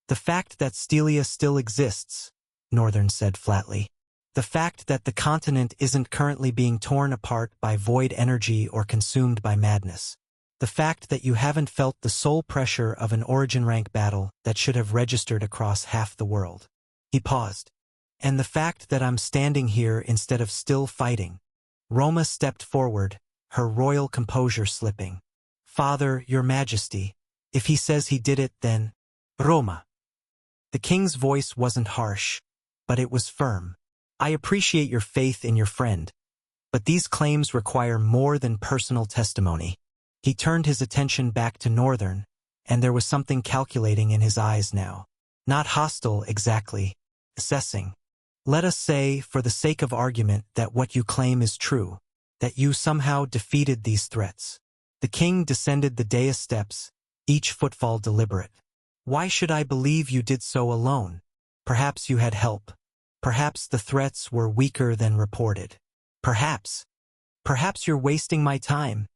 The fact that Stelia still exists, Northern said flatly. The fact that the continent isn't currently being torn apart by void energy or consumed by madness. The fact that you haven't felt the soul pressure of an origin rank battle that should have registered across half the world. He paused. And the fact that I'm standing here instead of still fighting. Roma stepped forward, her royal composure slipping. Father, your majesty, if he says he did it, then… Roma. The king's voice wasn't harsh, but it was firm. I appreciate your faith in your friend, but these claims require more than personal testimony. He turned his attention back to Northern, and there was something calculating in his eyes now. Not hostile exactly, assessing. Let us say, for the sake of argument, that what you claim is true, that you somehow defeated these threats. The king descended the dais steps, each footfall deliberate. Why should I believe you did so alone? Perhaps you had help. Perhaps the threats were weaker than reported. Perhaps you're wasting my time,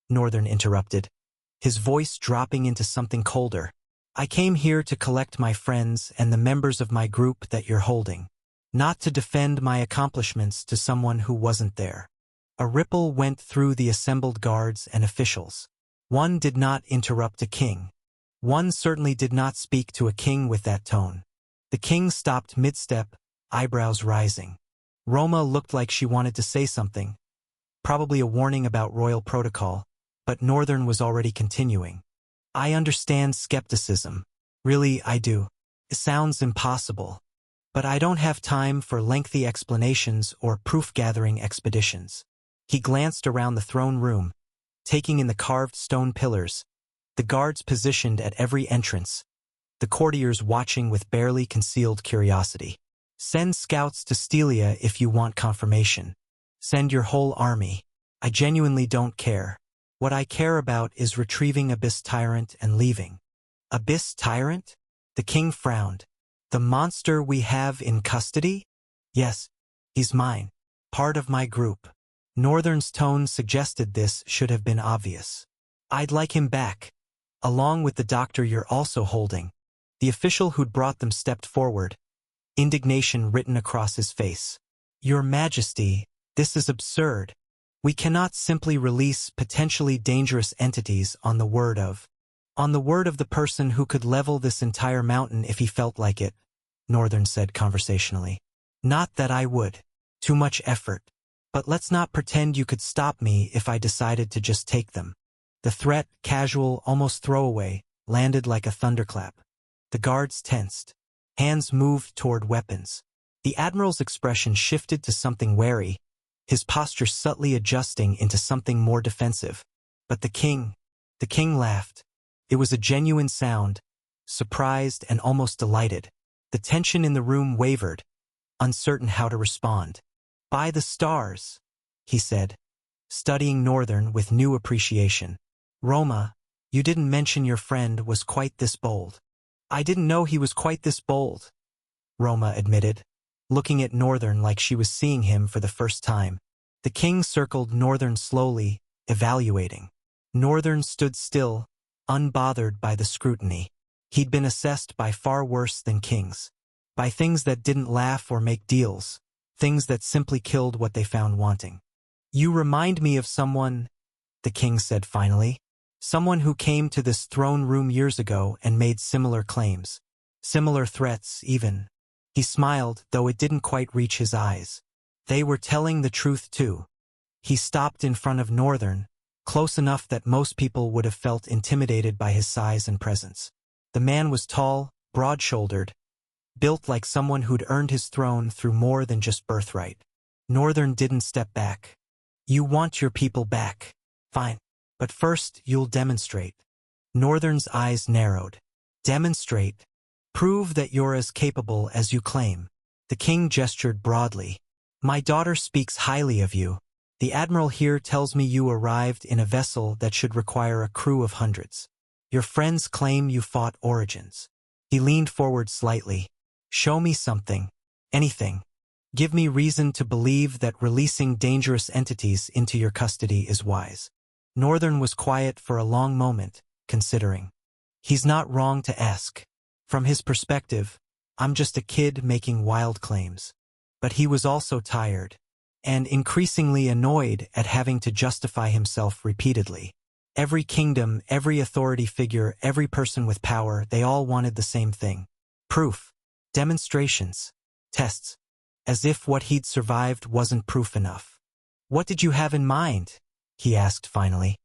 Northern interrupted, his voice dropping into something colder. I came here to collect my friends and the members of my group that you're holding, not to defend my accomplishments to someone who wasn't there. A ripple went through the assembled guards and officials. One did not interrupt a king. One certainly did not speak to a king with that tone. The king stopped mid-step, eyebrows rising. Roma looked like she wanted to say something, probably a warning about royal protocol, but Northern was already continuing. I understand skepticism. Really, I do. It sounds impossible. But I don't have time for lengthy explanations or proof-gathering expeditions. He glanced around the throne room, taking in the carved stone pillars, the guards positioned at every entrance, the courtiers watching with barely concealed curiosity. Send scouts to Stelia if you want confirmation. Send your whole army. I genuinely don't care. What I care about is retrieving Abyss Tyrant and leaving. Abyss Tyrant? The king frowned. The monster we have in custody? Yes, he's mine. Part of my group. Northern's tone suggested this should have been obvious. I'd like him back, along with the doctor you're also holding. The official who'd brought them stepped forward, indignation written across his face. Your Majesty, this is absurd. We cannot simply release potentially dangerous entities on the word of the person who could level this entire mountain if he felt like it, Northern said conversationally. Not that I would. Too much effort. But let's not pretend you could stop me if I decided to just take them. The threat, casual, almost throwaway, landed like a thunderclap. The guards tensed. Hands moved toward weapons. The admiral's expression shifted to something wary, his posture subtly adjusting into something more defensive. But the king laughed. It was a genuine sound, surprised and almost delighted. The tension in the room wavered, uncertain how to respond. By the stars, he said, studying Northern with new appreciation. Roma, you didn't mention your friend was quite this bold. I didn't know he was quite this bold, Roma admitted, looking at Northern like she was seeing him for the first time. The king circled Northern slowly, evaluating. Northern stood still, unbothered by the scrutiny. He'd been assessed by far worse than kings. By things that didn't laugh or make deals. Things that simply killed what they found wanting. You remind me of someone, the king said finally. Someone who came to this throne room years ago and made similar claims. Similar threats, even. He smiled, though it didn't quite reach his eyes. They were telling the truth too. He stopped in front of Northern, close enough that most people would have felt intimidated by his size and presence. The man was tall, broad-shouldered, built like someone who'd earned his throne through more than just birthright. Northern didn't step back. You want your people back. Fine. But first, you'll demonstrate. Northern's eyes narrowed. Demonstrate. Prove that you're as capable as you claim. The king gestured broadly. My daughter speaks highly of you. The admiral here tells me you arrived in a vessel that should require a crew of hundreds. Your friends claim you fought Origins. He leaned forward slightly. Show me something. Anything. Give me reason to believe that releasing dangerous entities into your custody is wise. Northern was quiet for a long moment, considering. He's not wrong to ask. From his perspective, I'm just a kid making wild claims. But he was also tired, and increasingly annoyed at having to justify himself repeatedly. Every kingdom, every authority figure, every person with power, they all wanted the same thing. Proof. Demonstrations. Tests. As if what he'd survived wasn't proof enough. What did you have in mind? He asked finally.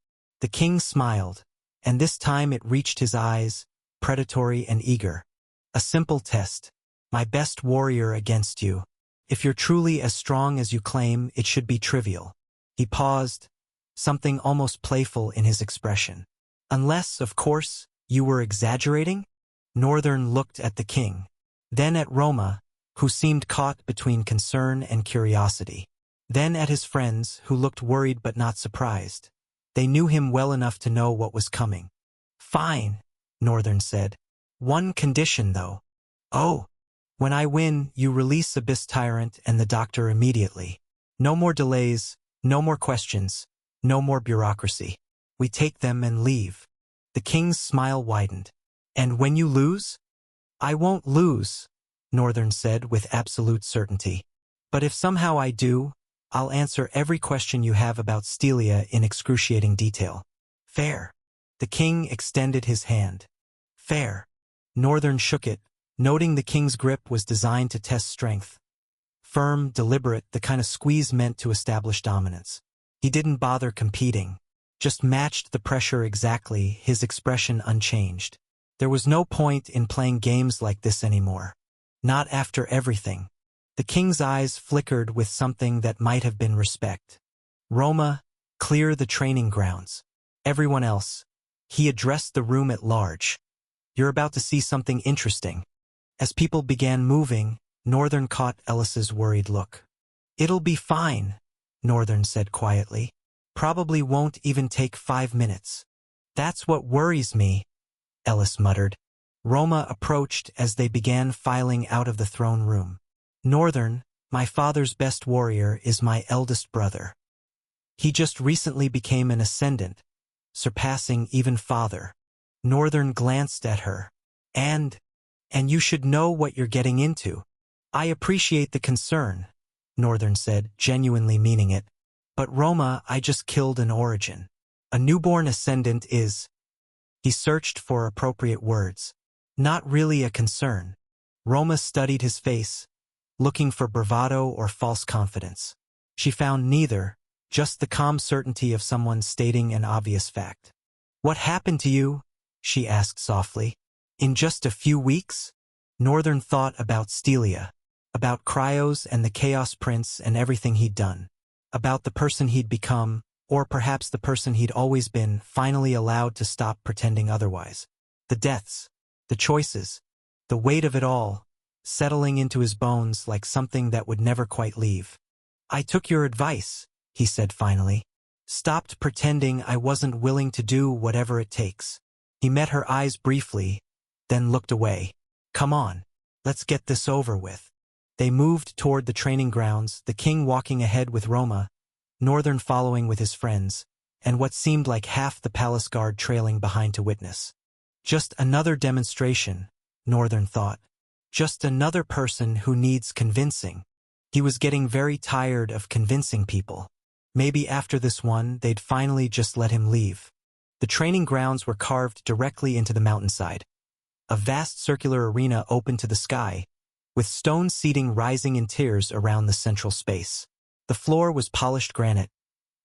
The king smiled, and this time it reached his eyes, predatory and eager. A simple test. My best warrior against you. If you're truly as strong as you claim, it should be trivial. He paused, something almost playful in his expression. Unless, of course, you were exaggerating? Northern looked at the king, then at Roma, who seemed caught between concern and curiosity, then at his friends, who looked worried but not surprised. They knew him well enough to know what was coming. Fine, Northern said. One condition, though. Oh. When I win, you release Abyss Tyrant and the doctor immediately. No more delays, no more questions, no more bureaucracy. We take them and leave. The king's smile widened. And when you lose? I won't lose, Northern said with absolute certainty. But if somehow I do, I'll answer every question you have about Stelia in excruciating detail. Fair. The king extended his hand. Fair. Northern shook it, noting the king's grip was designed to test strength. Firm, deliberate, the kind of squeeze meant to establish dominance. He didn't bother competing, just matched the pressure exactly, his expression unchanged. There was no point in playing games like this anymore. Not after everything. The king's eyes flickered with something that might have been respect. Roma, clear the training grounds. Everyone else. He addressed the room at large. You're about to see something interesting. As people began moving, Northern caught Ellis's worried look. It'll be fine, Northern said quietly. Probably won't even take 5 minutes. That's what worries me, Ellis muttered. Roma approached as they began filing out of the throne room. Northern, my father's best warrior, is my eldest brother. He just recently became an ascendant, surpassing even father. Northern glanced at her. And you should know what you're getting into. I appreciate the concern, Northern said, genuinely meaning it. But Roma, I just killed an Origin. A newborn ascendant is... He searched for appropriate words. Not really a concern. Roma studied his face, looking for bravado or false confidence. She found neither, just the calm certainty of someone stating an obvious fact. What happened to you? She asked softly. In just a few weeks? Northern thought about Stelia, about Cryos and the Chaos Prince and everything he'd done, about the person he'd become, or perhaps the person he'd always been, finally allowed to stop pretending otherwise. The deaths, the choices, the weight of it all, settling into his bones like something that would never quite leave. I took your advice, he said finally. Stopped pretending I wasn't willing to do whatever it takes. He met her eyes briefly, then looked away. Come on, let's get this over with. They moved toward the training grounds, the king walking ahead with Roma, Northern following with his friends, and what seemed like half the palace guard trailing behind to witness. Just another demonstration, Northern thought. Just another person who needs convincing. He was getting very tired of convincing people. Maybe after this one, they'd finally just let him leave. The training grounds were carved directly into the mountainside. A vast circular arena open to the sky, with stone seating rising in tiers around the central space. The floor was polished granite,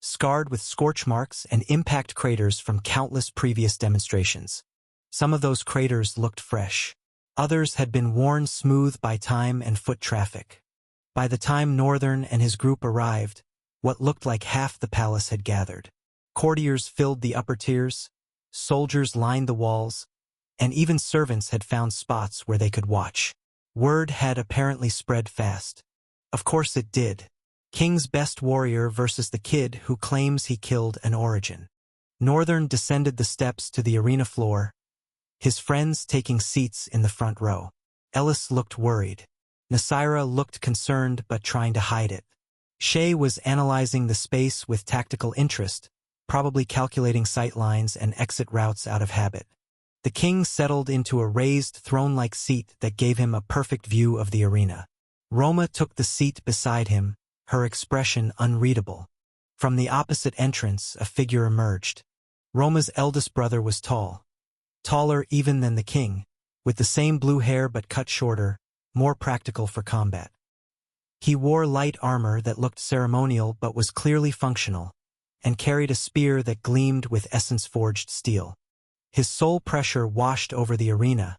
scarred with scorch marks and impact craters from countless previous demonstrations. Some of those craters looked fresh. Others had been worn smooth by time and foot traffic. By the time Northern and his group arrived, what looked like half the palace had gathered. Courtiers filled the upper tiers, soldiers lined the walls, and even servants had found spots where they could watch. Word had apparently spread fast. Of course it did. King's best warrior versus the kid who claims he killed an origin. Northern descended the steps to the arena floor, his friends taking seats in the front row. Ellis looked worried. Nasira looked concerned but trying to hide it. Shay was analyzing the space with tactical interest, probably calculating sight lines and exit routes out of habit. The king settled into a raised throne-like seat that gave him a perfect view of the arena. Roma took the seat beside him, her expression unreadable. From the opposite entrance, a figure emerged. Roma's eldest brother was tall. Taller even than the king, with the same blue hair but cut shorter, more practical for combat. He wore light armor that looked ceremonial but was clearly functional, and carried a spear that gleamed with essence-forged steel. His soul pressure washed over the arena,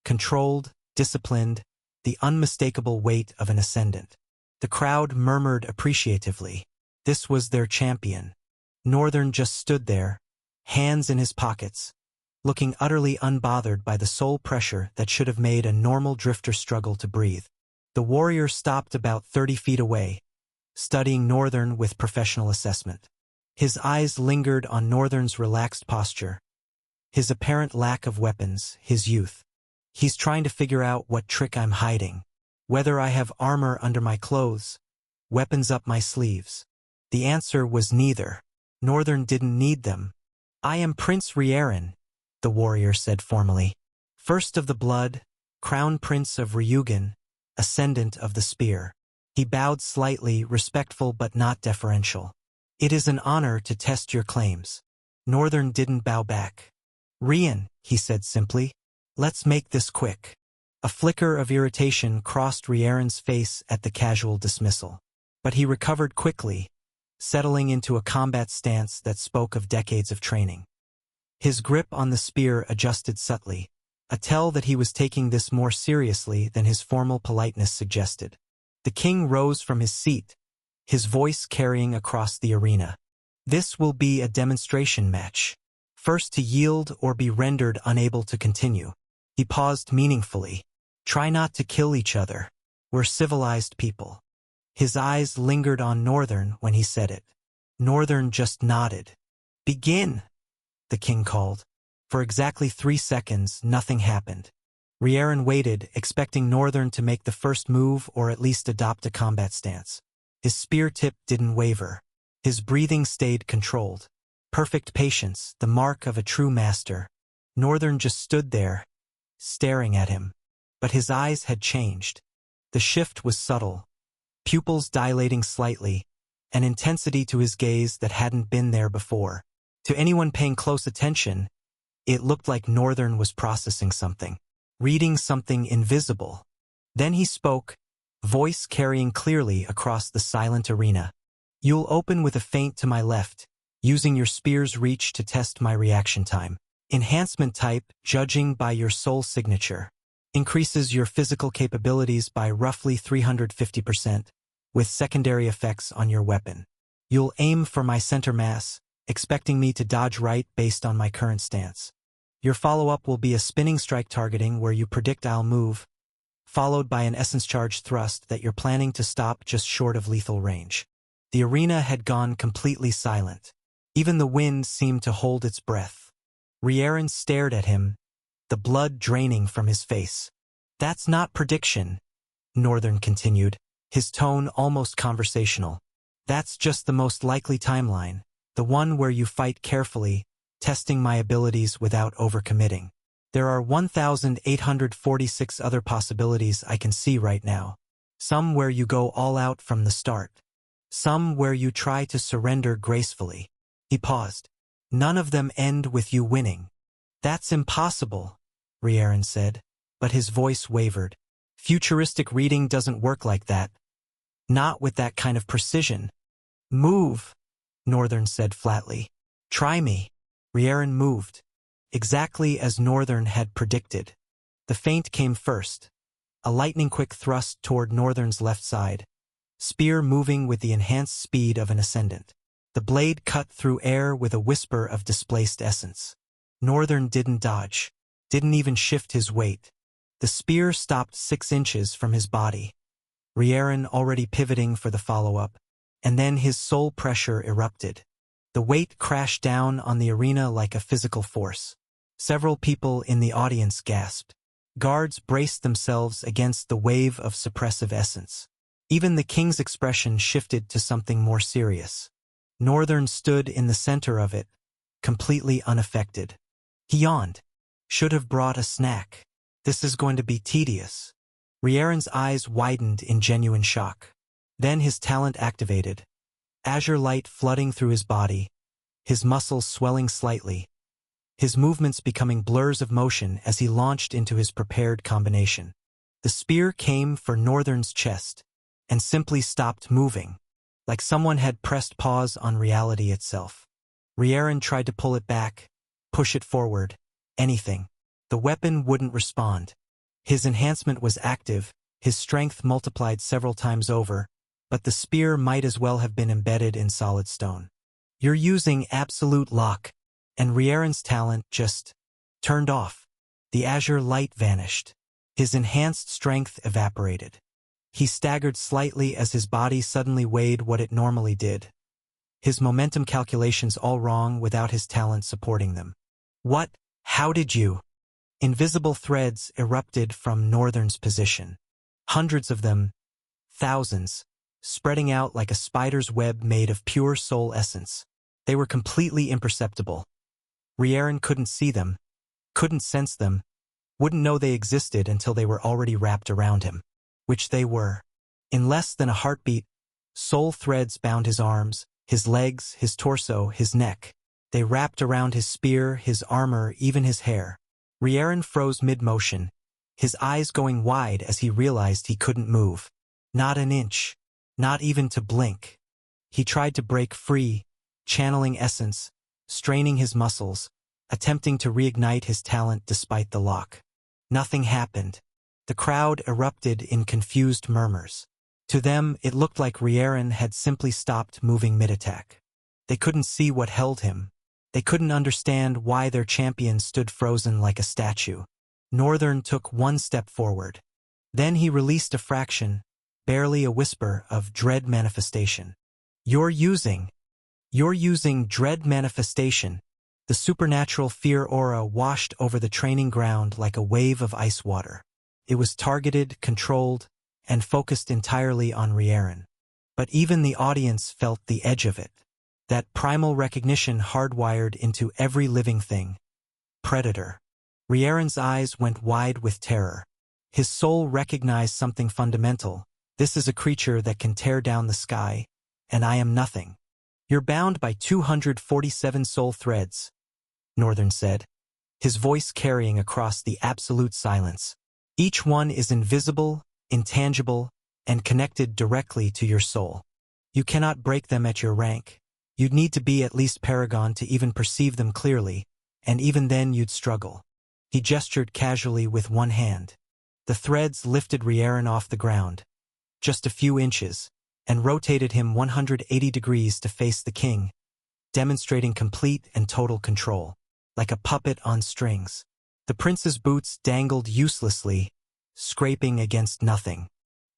controlled, disciplined, the unmistakable weight of an ascendant. The crowd murmured appreciatively. This was their champion. Northern just stood there, hands in his pockets, looking utterly unbothered by the soul pressure that should have made a normal drifter struggle to breathe. The warrior stopped about 30 feet away, studying Northern with professional assessment. His eyes lingered on Northern's relaxed posture, his apparent lack of weapons, his youth. He's trying to figure out what trick I'm hiding, whether I have armor under my clothes, weapons up my sleeves. The answer was neither. Northern didn't need them. I am Prince Rieran, the warrior said formally. First of the blood, crown prince of Ryugan, ascendant of the spear. He bowed slightly, respectful but not deferential. It is an honor to test your claims. Northern didn't bow back. Rian, he said simply. Let's make this quick. A flicker of irritation crossed Rieran's face at the casual dismissal. But he recovered quickly, settling into a combat stance that spoke of decades of training. His grip on the spear adjusted subtly, a tell that he was taking this more seriously than his formal politeness suggested. The king rose from his seat, his voice carrying across the arena. This will be a demonstration match. First to yield or be rendered unable to continue. He paused meaningfully. Try not to kill each other. We're civilized people. His eyes lingered on Northern when he said it. Northern just nodded. Begin, the king called. For exactly 3 seconds, nothing happened. Rieran waited, expecting Northern to make the first move or at least adopt a combat stance. His spear tip didn't waver. His breathing stayed controlled. Perfect patience, the mark of a true master. Northern just stood there, staring at him. But his eyes had changed. The shift was subtle, pupils dilating slightly, an intensity to his gaze that hadn't been there before. To anyone paying close attention, it looked like Northern was processing something, reading something invisible. Then he spoke, voice carrying clearly across the silent arena. You'll open with a feint to my left, using your spear's reach to test my reaction time. Enhancement type, judging by your soul signature. Increases your physical capabilities by roughly 350%, with secondary effects on your weapon. You'll aim for my center mass, expecting me to dodge right based on my current stance. Your follow-up will be a spinning strike targeting where you predict I'll move, followed by an essence charge thrust that you're planning to stop just short of lethal range. The arena had gone completely silent. Even the wind seemed to hold its breath. Rieran stared at him, the blood draining from his face. That's not prediction, Northern continued, his tone almost conversational. That's just the most likely timeline, the one where you fight carefully, testing my abilities without overcommitting. There are 1,846 other possibilities I can see right now. Some where you go all out from the start. Some where you try to surrender gracefully. He paused. None of them end with you winning. That's impossible, Rieran said, but his voice wavered. Futuristic reading doesn't work like that. Not with that kind of precision. Move, Northern said flatly. Try me. Rieran moved, exactly as Northern had predicted. The feint came first, a lightning-quick thrust toward Northern's left side, spear moving with the enhanced speed of an ascendant. The blade cut through air with a whisper of displaced essence. Northern didn't dodge, didn't even shift his weight. The spear stopped 6 inches from his body. Rieren already pivoting for the follow-up, and then his soul pressure erupted. The weight crashed down on the arena like a physical force. Several people in the audience gasped. Guards braced themselves against the wave of suppressive essence. Even the king's expression shifted to something more serious. Northern stood in the center of it, completely unaffected. He yawned. Should have brought a snack. This is going to be tedious. Rieren's eyes widened in genuine shock. Then his talent activated. Azure light flooding through his body, his muscles swelling slightly, his movements becoming blurs of motion as he launched into his prepared combination. The spear came for Northern's chest, and simply stopped moving, like someone had pressed pause on reality itself. Rieren tried to pull it back, push it forward, anything. The weapon wouldn't respond. His enhancement was active, his strength multiplied several times over, but the spear might as well have been embedded in solid stone. You're using absolute lock, and Rieren's talent just turned off. The azure light vanished. His enhanced strength evaporated. He staggered slightly as his body suddenly weighed what it normally did. His momentum calculations all wrong without his talent supporting them. What? How did you? Invisible threads erupted from Northern's position. Hundreds of them, thousands, spreading out like a spider's web made of pure soul essence. They were completely imperceptible. Rieren couldn't see them, couldn't sense them, wouldn't know they existed until they were already wrapped around him. Which they were. In less than a heartbeat, soul threads bound his arms, his legs, his torso, his neck. They wrapped around his spear, his armor, even his hair. Rieren froze mid-motion, his eyes going wide as he realized he couldn't move. Not an inch. Not even to blink. He tried to break free, channeling essence, straining his muscles, attempting to reignite his talent despite the lock. Nothing happened. The crowd erupted in confused murmurs. To them, it looked like Rieren had simply stopped moving mid-attack. They couldn't see what held him. They couldn't understand why their champion stood frozen like a statue. Northern took one step forward. Then he released a fraction, barely a whisper of dread manifestation. You're using dread manifestation. The supernatural fear aura washed over the training ground like a wave of ice water. It was targeted, controlled, and focused entirely on Rieren. But even the audience felt the edge of it. That primal recognition hardwired into every living thing. Predator. Rieren's eyes went wide with terror. His soul recognized something fundamental. This is a creature that can tear down the sky, and I am nothing. You're bound by 247 soul threads, Northern said, his voice carrying across the absolute silence. Each one is invisible, intangible, and connected directly to your soul. You cannot break them at your rank. You'd need to be at least Paragon to even perceive them clearly, and even then you'd struggle. He gestured casually with one hand. The threads lifted Rieren off the ground, just a few inches, and rotated him 180 degrees to face the king, demonstrating complete and total control, like a puppet on strings. The prince's boots dangled uselessly, scraping against nothing.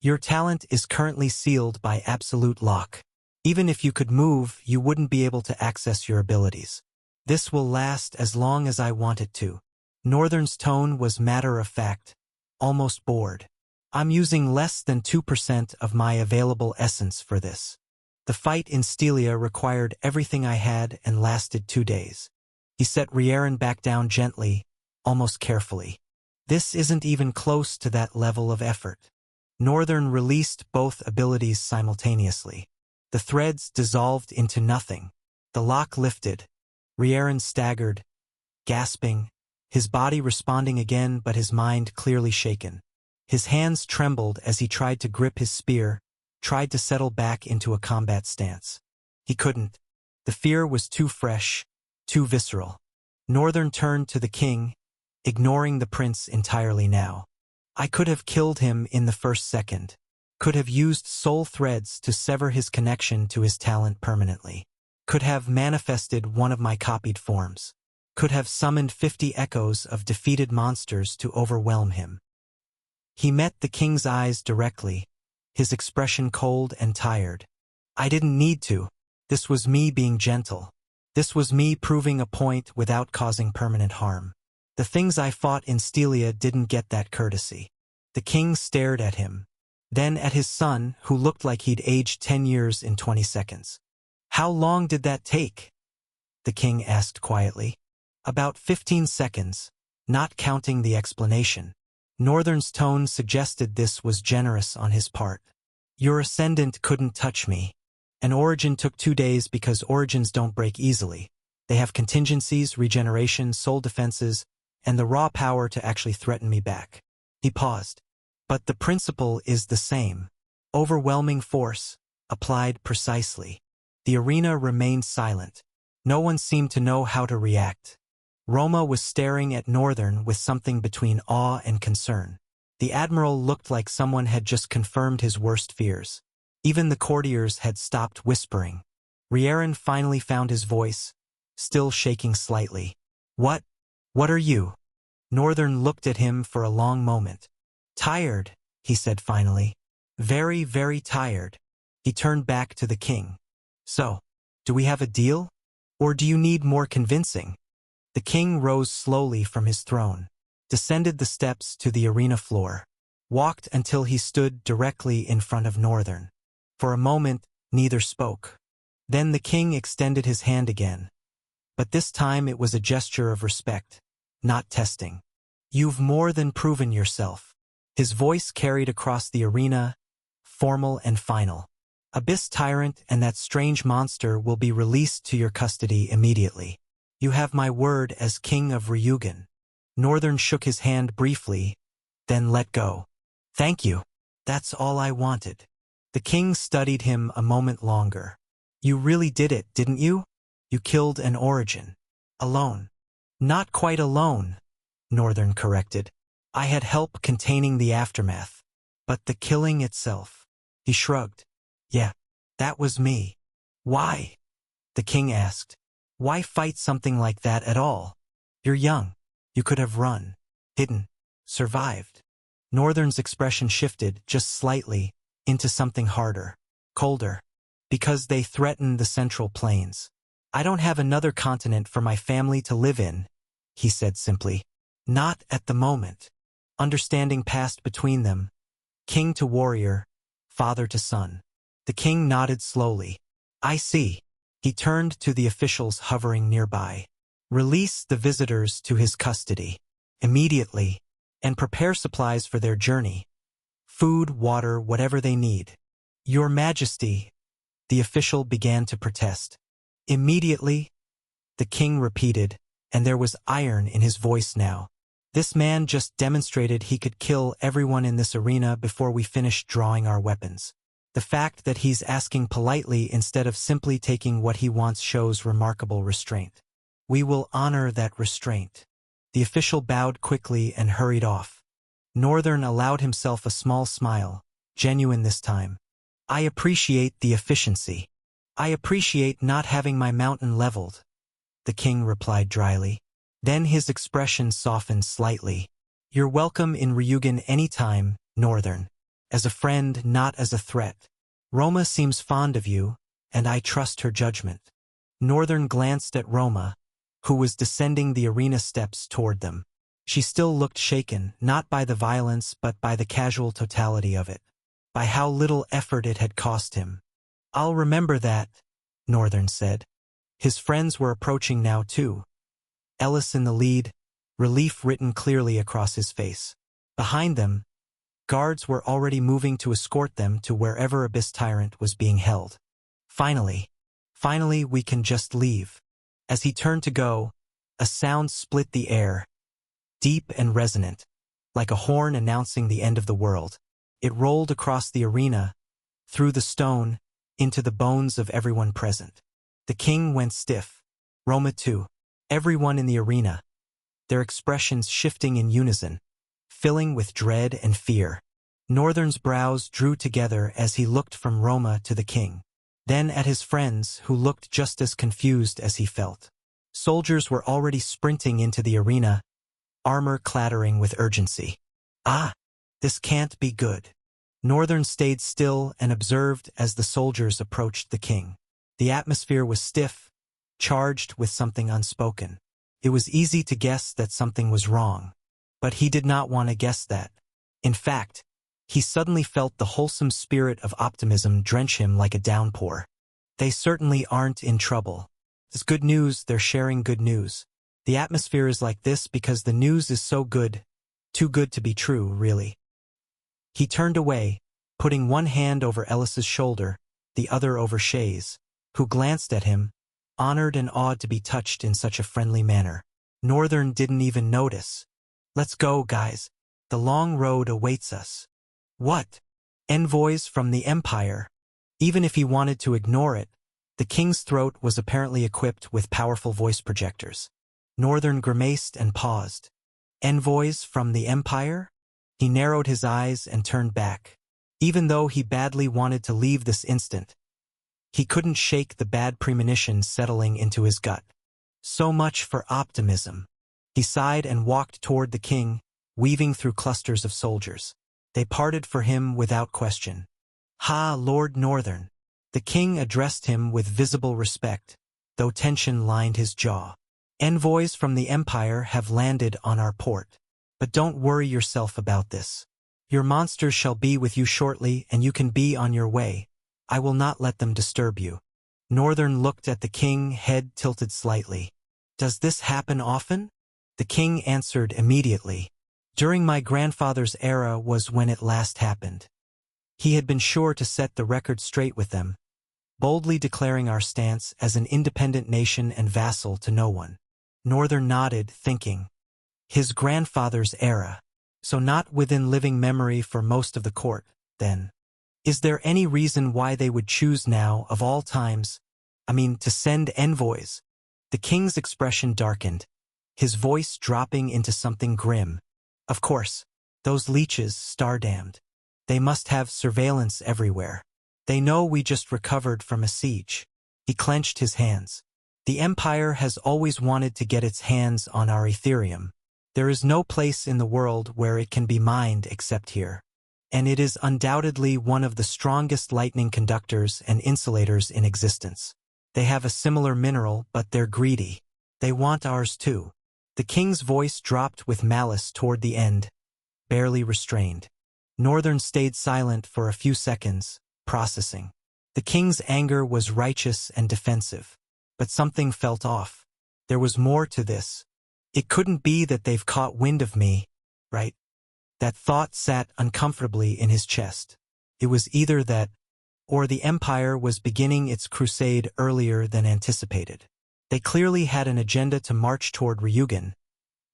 Your talent is currently sealed by absolute lock. Even if you could move, you wouldn't be able to access your abilities. This will last as long as I want it to. Northern's tone was matter-of-fact, almost bored. I'm using less than 2% of my available essence for this. The fight in Stelia required everything I had and lasted 2 days. He set Rieren back down gently, almost carefully. This isn't even close to that level of effort. Northern released both abilities simultaneously. The threads dissolved into nothing. The lock lifted. Rieren staggered, gasping, his body responding again but his mind clearly shaken. His hands trembled as he tried to grip his spear, tried to settle back into a combat stance. He couldn't. The fear was too fresh, too visceral. Northern turned to the king, ignoring the prince entirely now. I could have killed him in the first second. Could have used soul threads to sever his connection to his talent permanently. Could have manifested one of my copied forms. could have summoned 50 echoes of defeated monsters to overwhelm him. He met the king's eyes directly, his expression cold and tired. I didn't need to. This was me being gentle. This was me proving a point without causing permanent harm. The things I fought in Stelia didn't get that courtesy. The king stared at him, then at his son, who looked like he'd aged 10 years in 20 seconds. How long did that take? The king asked quietly. About 15 seconds, not counting the explanation. Northern's tone suggested this was generous on his part. Your ascendant couldn't touch me. An origin took 2 days because origins don't break easily. They have contingencies, regeneration, soul defenses, and the raw power to actually threaten me back. He paused. But the principle is the same. Overwhelming force, applied precisely. The arena remained silent. No one seemed to know how to react. Roma was staring at Northern with something between awe and concern. The admiral looked like someone had just confirmed his worst fears. Even the courtiers had stopped whispering. Rieran finally found his voice, still shaking slightly. What are you? Northern looked at him for a long moment. Tired, he said finally. Very, very tired. He turned back to the king. So, do we have a deal? Or do you need more convincing? The king rose slowly from his throne, descended the steps to the arena floor, walked until he stood directly in front of Northern. For a moment, neither spoke. Then the king extended his hand again. But this time it was a gesture of respect, not testing. You've more than proven yourself. His voice carried across the arena, formal and final. Abyss Tyrant and that strange monster will be released to your custody immediately. You have my word as King of Ryugan. Northern shook his hand briefly, then let go. Thank you. That's all I wanted. The king studied him a moment longer. You really did it, didn't you? You killed an origin. Alone. Not quite alone, Northern corrected. I had help containing the aftermath. But the killing itself. He shrugged. Yeah, that was me. Why? The king asked. Why fight something like that at all? You're young. You could have run, hidden, survived. Northern's expression shifted, just slightly, into something harder, colder. Because they threaten the Central Plains. I don't have another continent for my family to live in, he said simply. Not at the moment. Understanding passed between them. King to warrior, father to son. The king nodded slowly. I see. He turned to the officials hovering nearby. Release the visitors to his custody. Immediately. And prepare supplies for their journey. Food, water, whatever they need. Your Majesty. The official began to protest. Immediately, the king repeated, and there was iron in his voice now. This man just demonstrated he could kill everyone in this arena before we finished drawing our weapons. The fact that he's asking politely instead of simply taking what he wants shows remarkable restraint. We will honor that restraint. The official bowed quickly and hurried off. Northern allowed himself a small smile, genuine this time. I appreciate the efficiency. I appreciate not having my mountain leveled, the king replied dryly. Then his expression softened slightly. You're welcome in Ryugan anytime, Northern. As a friend, not as a threat. Roma seems fond of you, and I trust her judgment. Northern glanced at Roma, who was descending the arena steps toward them. She still looked shaken, not by the violence but by the casual totality of it. By how little effort it had cost him. I'll remember that, Northern said. His friends were approaching now too. Ellis in the lead, relief written clearly across his face. Behind them, guards were already moving to escort them to wherever Abyss Tyrant was being held. Finally we can just leave. As he turned to go, a sound split the air, deep and resonant, like a horn announcing the end of the world. It rolled across the arena, through the stone, into the bones of everyone present. The king went stiff. Roma too. Everyone in the arena. Their expressions shifting in unison, filling with dread and fear. Northern's brows drew together as he looked from Roma to the king. Then at his friends who looked just as confused as he felt. Soldiers were already sprinting into the arena, armor clattering with urgency. Ah, this can't be good. Northern stayed still and observed as the soldiers approached the king. The atmosphere was stiff, charged with something unspoken. It was easy to guess that something was wrong, but he did not want to guess that. In fact, he suddenly felt the wholesome spirit of optimism drench him like a downpour. They certainly aren't in trouble. It's good news, they're sharing good news. The atmosphere is like this because the news is so good, too good to be true, really. He turned away, putting one hand over Ellis's shoulder, the other over Shay's, who glanced at him, honored and awed to be touched in such a friendly manner. Northern didn't even notice. Let's go, guys. The long road awaits us. What? Envoys from the Empire? Even if he wanted to ignore it, the king's throat was apparently equipped with powerful voice projectors. Northern grimaced and paused. Envoys from the Empire? He narrowed his eyes and turned back. Even though he badly wanted to leave this instant, he couldn't shake the bad premonition settling into his gut. So much for optimism. He sighed and walked toward the king, weaving through clusters of soldiers. They parted for him without question. "Ha, Lord Northern." The king addressed him with visible respect, though tension lined his jaw. "Envoys from the Empire have landed on our port. But don't worry yourself about this. Your monsters shall be with you shortly and you can be on your way. I will not let them disturb you." Northern looked at the king, head tilted slightly. "Does this happen often?" The king answered immediately. "During my grandfather's era was when it last happened." He had been sure to set the record straight with them, boldly declaring our stance as an independent nation and vassal to no one. Northern nodded, thinking. His grandfather's era. So not within living memory for most of the court, then. Is there any reason why they would choose now, of all times, to send envoys? The king's expression darkened, his voice dropping into something grim. Of course, those leeches, star-damned. They must have surveillance everywhere. They know we just recovered from a siege. He clenched his hands. The Empire has always wanted to get its hands on our Ethereum. There is no place in the world where it can be mined except here. And it is undoubtedly one of the strongest lightning conductors and insulators in existence. They have a similar mineral, but they're greedy. They want ours too. The king's voice dropped with malice toward the end, barely restrained. Northern stayed silent for a few seconds, processing. The king's anger was righteous and defensive, but something felt off. There was more to this. It couldn't be that they've caught wind of me, right? That thought sat uncomfortably in his chest. It was either that, or the Empire was beginning its crusade earlier than anticipated. They clearly had an agenda to march toward Ryugan,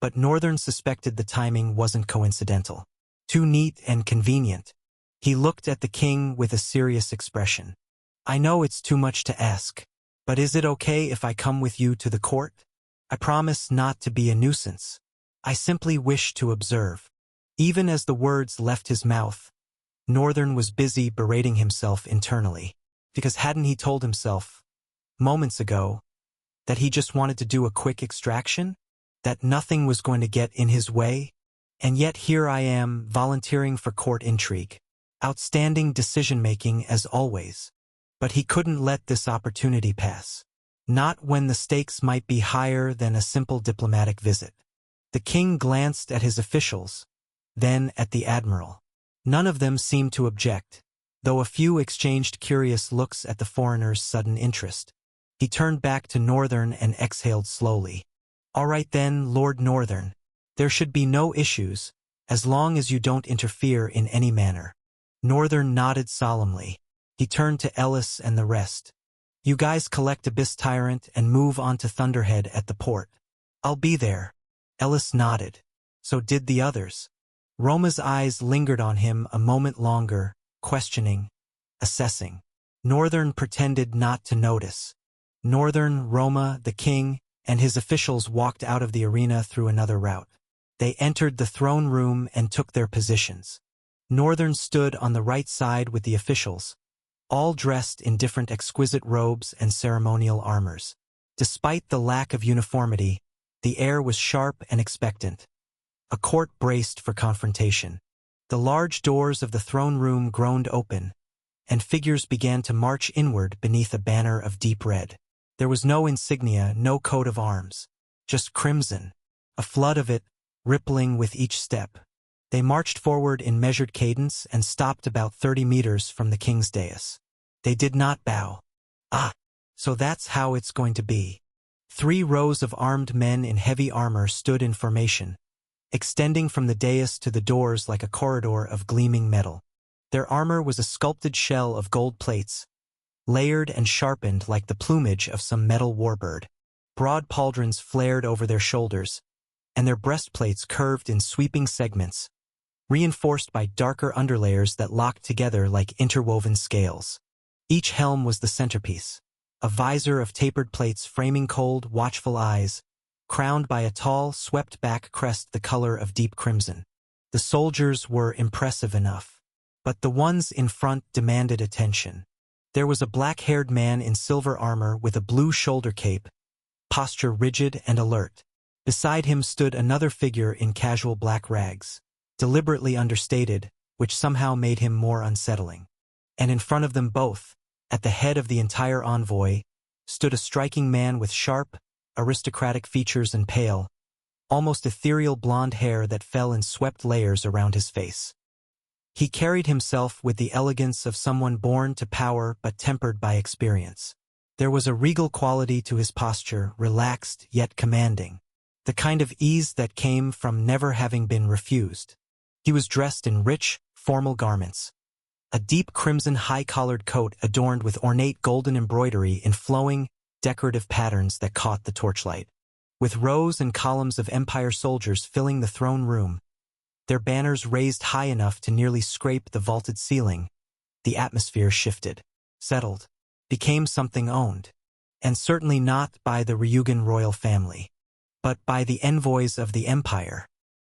but Northern suspected the timing wasn't coincidental. Too neat and convenient. He looked at the king with a serious expression. "I know it's too much to ask, but is it okay if I come with you to the court? I promise not to be a nuisance. I simply wish to observe." Even as the words left his mouth, Northern was busy berating himself internally, because hadn't he told himself, moments ago, that he just wanted to do a quick extraction? That nothing was going to get in his way? And yet here I am, volunteering for court intrigue. Outstanding decision-making as always. But he couldn't let this opportunity pass. Not when the stakes might be higher than a simple diplomatic visit. The king glanced at his officials, then at the admiral. None of them seemed to object, though a few exchanged curious looks at the foreigner's sudden interest. He turned back to Northern and exhaled slowly. "All right then, Lord Northern. There should be no issues, as long as you don't interfere in any manner." Northern nodded solemnly. He turned to Ellis and the rest. "You guys collect Abyss Tyrant and move on to Thunderhead at the port. I'll be there." Ellis nodded. So did the others. Roma's eyes lingered on him a moment longer, questioning, assessing. Northern pretended not to notice. Northern, Roma, the king, and his officials walked out of the arena through another route. They entered the throne room and took their positions. Northern stood on the right side with the officials, all dressed in different exquisite robes and ceremonial armors. Despite the lack of uniformity, the air was sharp and expectant. A court braced for confrontation. The large doors of the throne room groaned open, and figures began to march inward beneath a banner of deep red. There was no insignia, no coat of arms, just crimson, a flood of it, rippling with each step. They marched forward in measured cadence and stopped about 30 meters from the king's dais. They did not bow. Ah, so that's how it's going to be. 3 rows of armed men in heavy armor stood in formation, extending from the dais to the doors like a corridor of gleaming metal. Their armor was a sculpted shell of gold plates, layered and sharpened like the plumage of some metal warbird. Broad pauldrons flared over their shoulders, and their breastplates curved in sweeping segments, reinforced by darker underlayers that locked together like interwoven scales. Each helm was the centerpiece, a visor of tapered plates framing cold, watchful eyes, crowned by a tall, swept-back crest the color of deep crimson. The soldiers were impressive enough, but the ones in front demanded attention. There was a black-haired man in silver armor with a blue shoulder cape, posture rigid and alert. Beside him stood another figure in casual black rags, deliberately understated, which somehow made him more unsettling. And in front of them both, at the head of the entire envoy, stood a striking man with sharp, aristocratic features and pale, almost ethereal blonde hair that fell in swept layers around his face. He carried himself with the elegance of someone born to power but tempered by experience. There was a regal quality to his posture, relaxed yet commanding, the kind of ease that came from never having been refused. He was dressed in rich, formal garments, a deep crimson high-collared coat adorned with ornate golden embroidery in flowing, decorative patterns that caught the torchlight. With rows and columns of Empire soldiers filling the throne room, their banners raised high enough to nearly scrape the vaulted ceiling, the atmosphere shifted, settled, became something owned, and certainly not by the Ryugan royal family, but by the envoys of the Empire.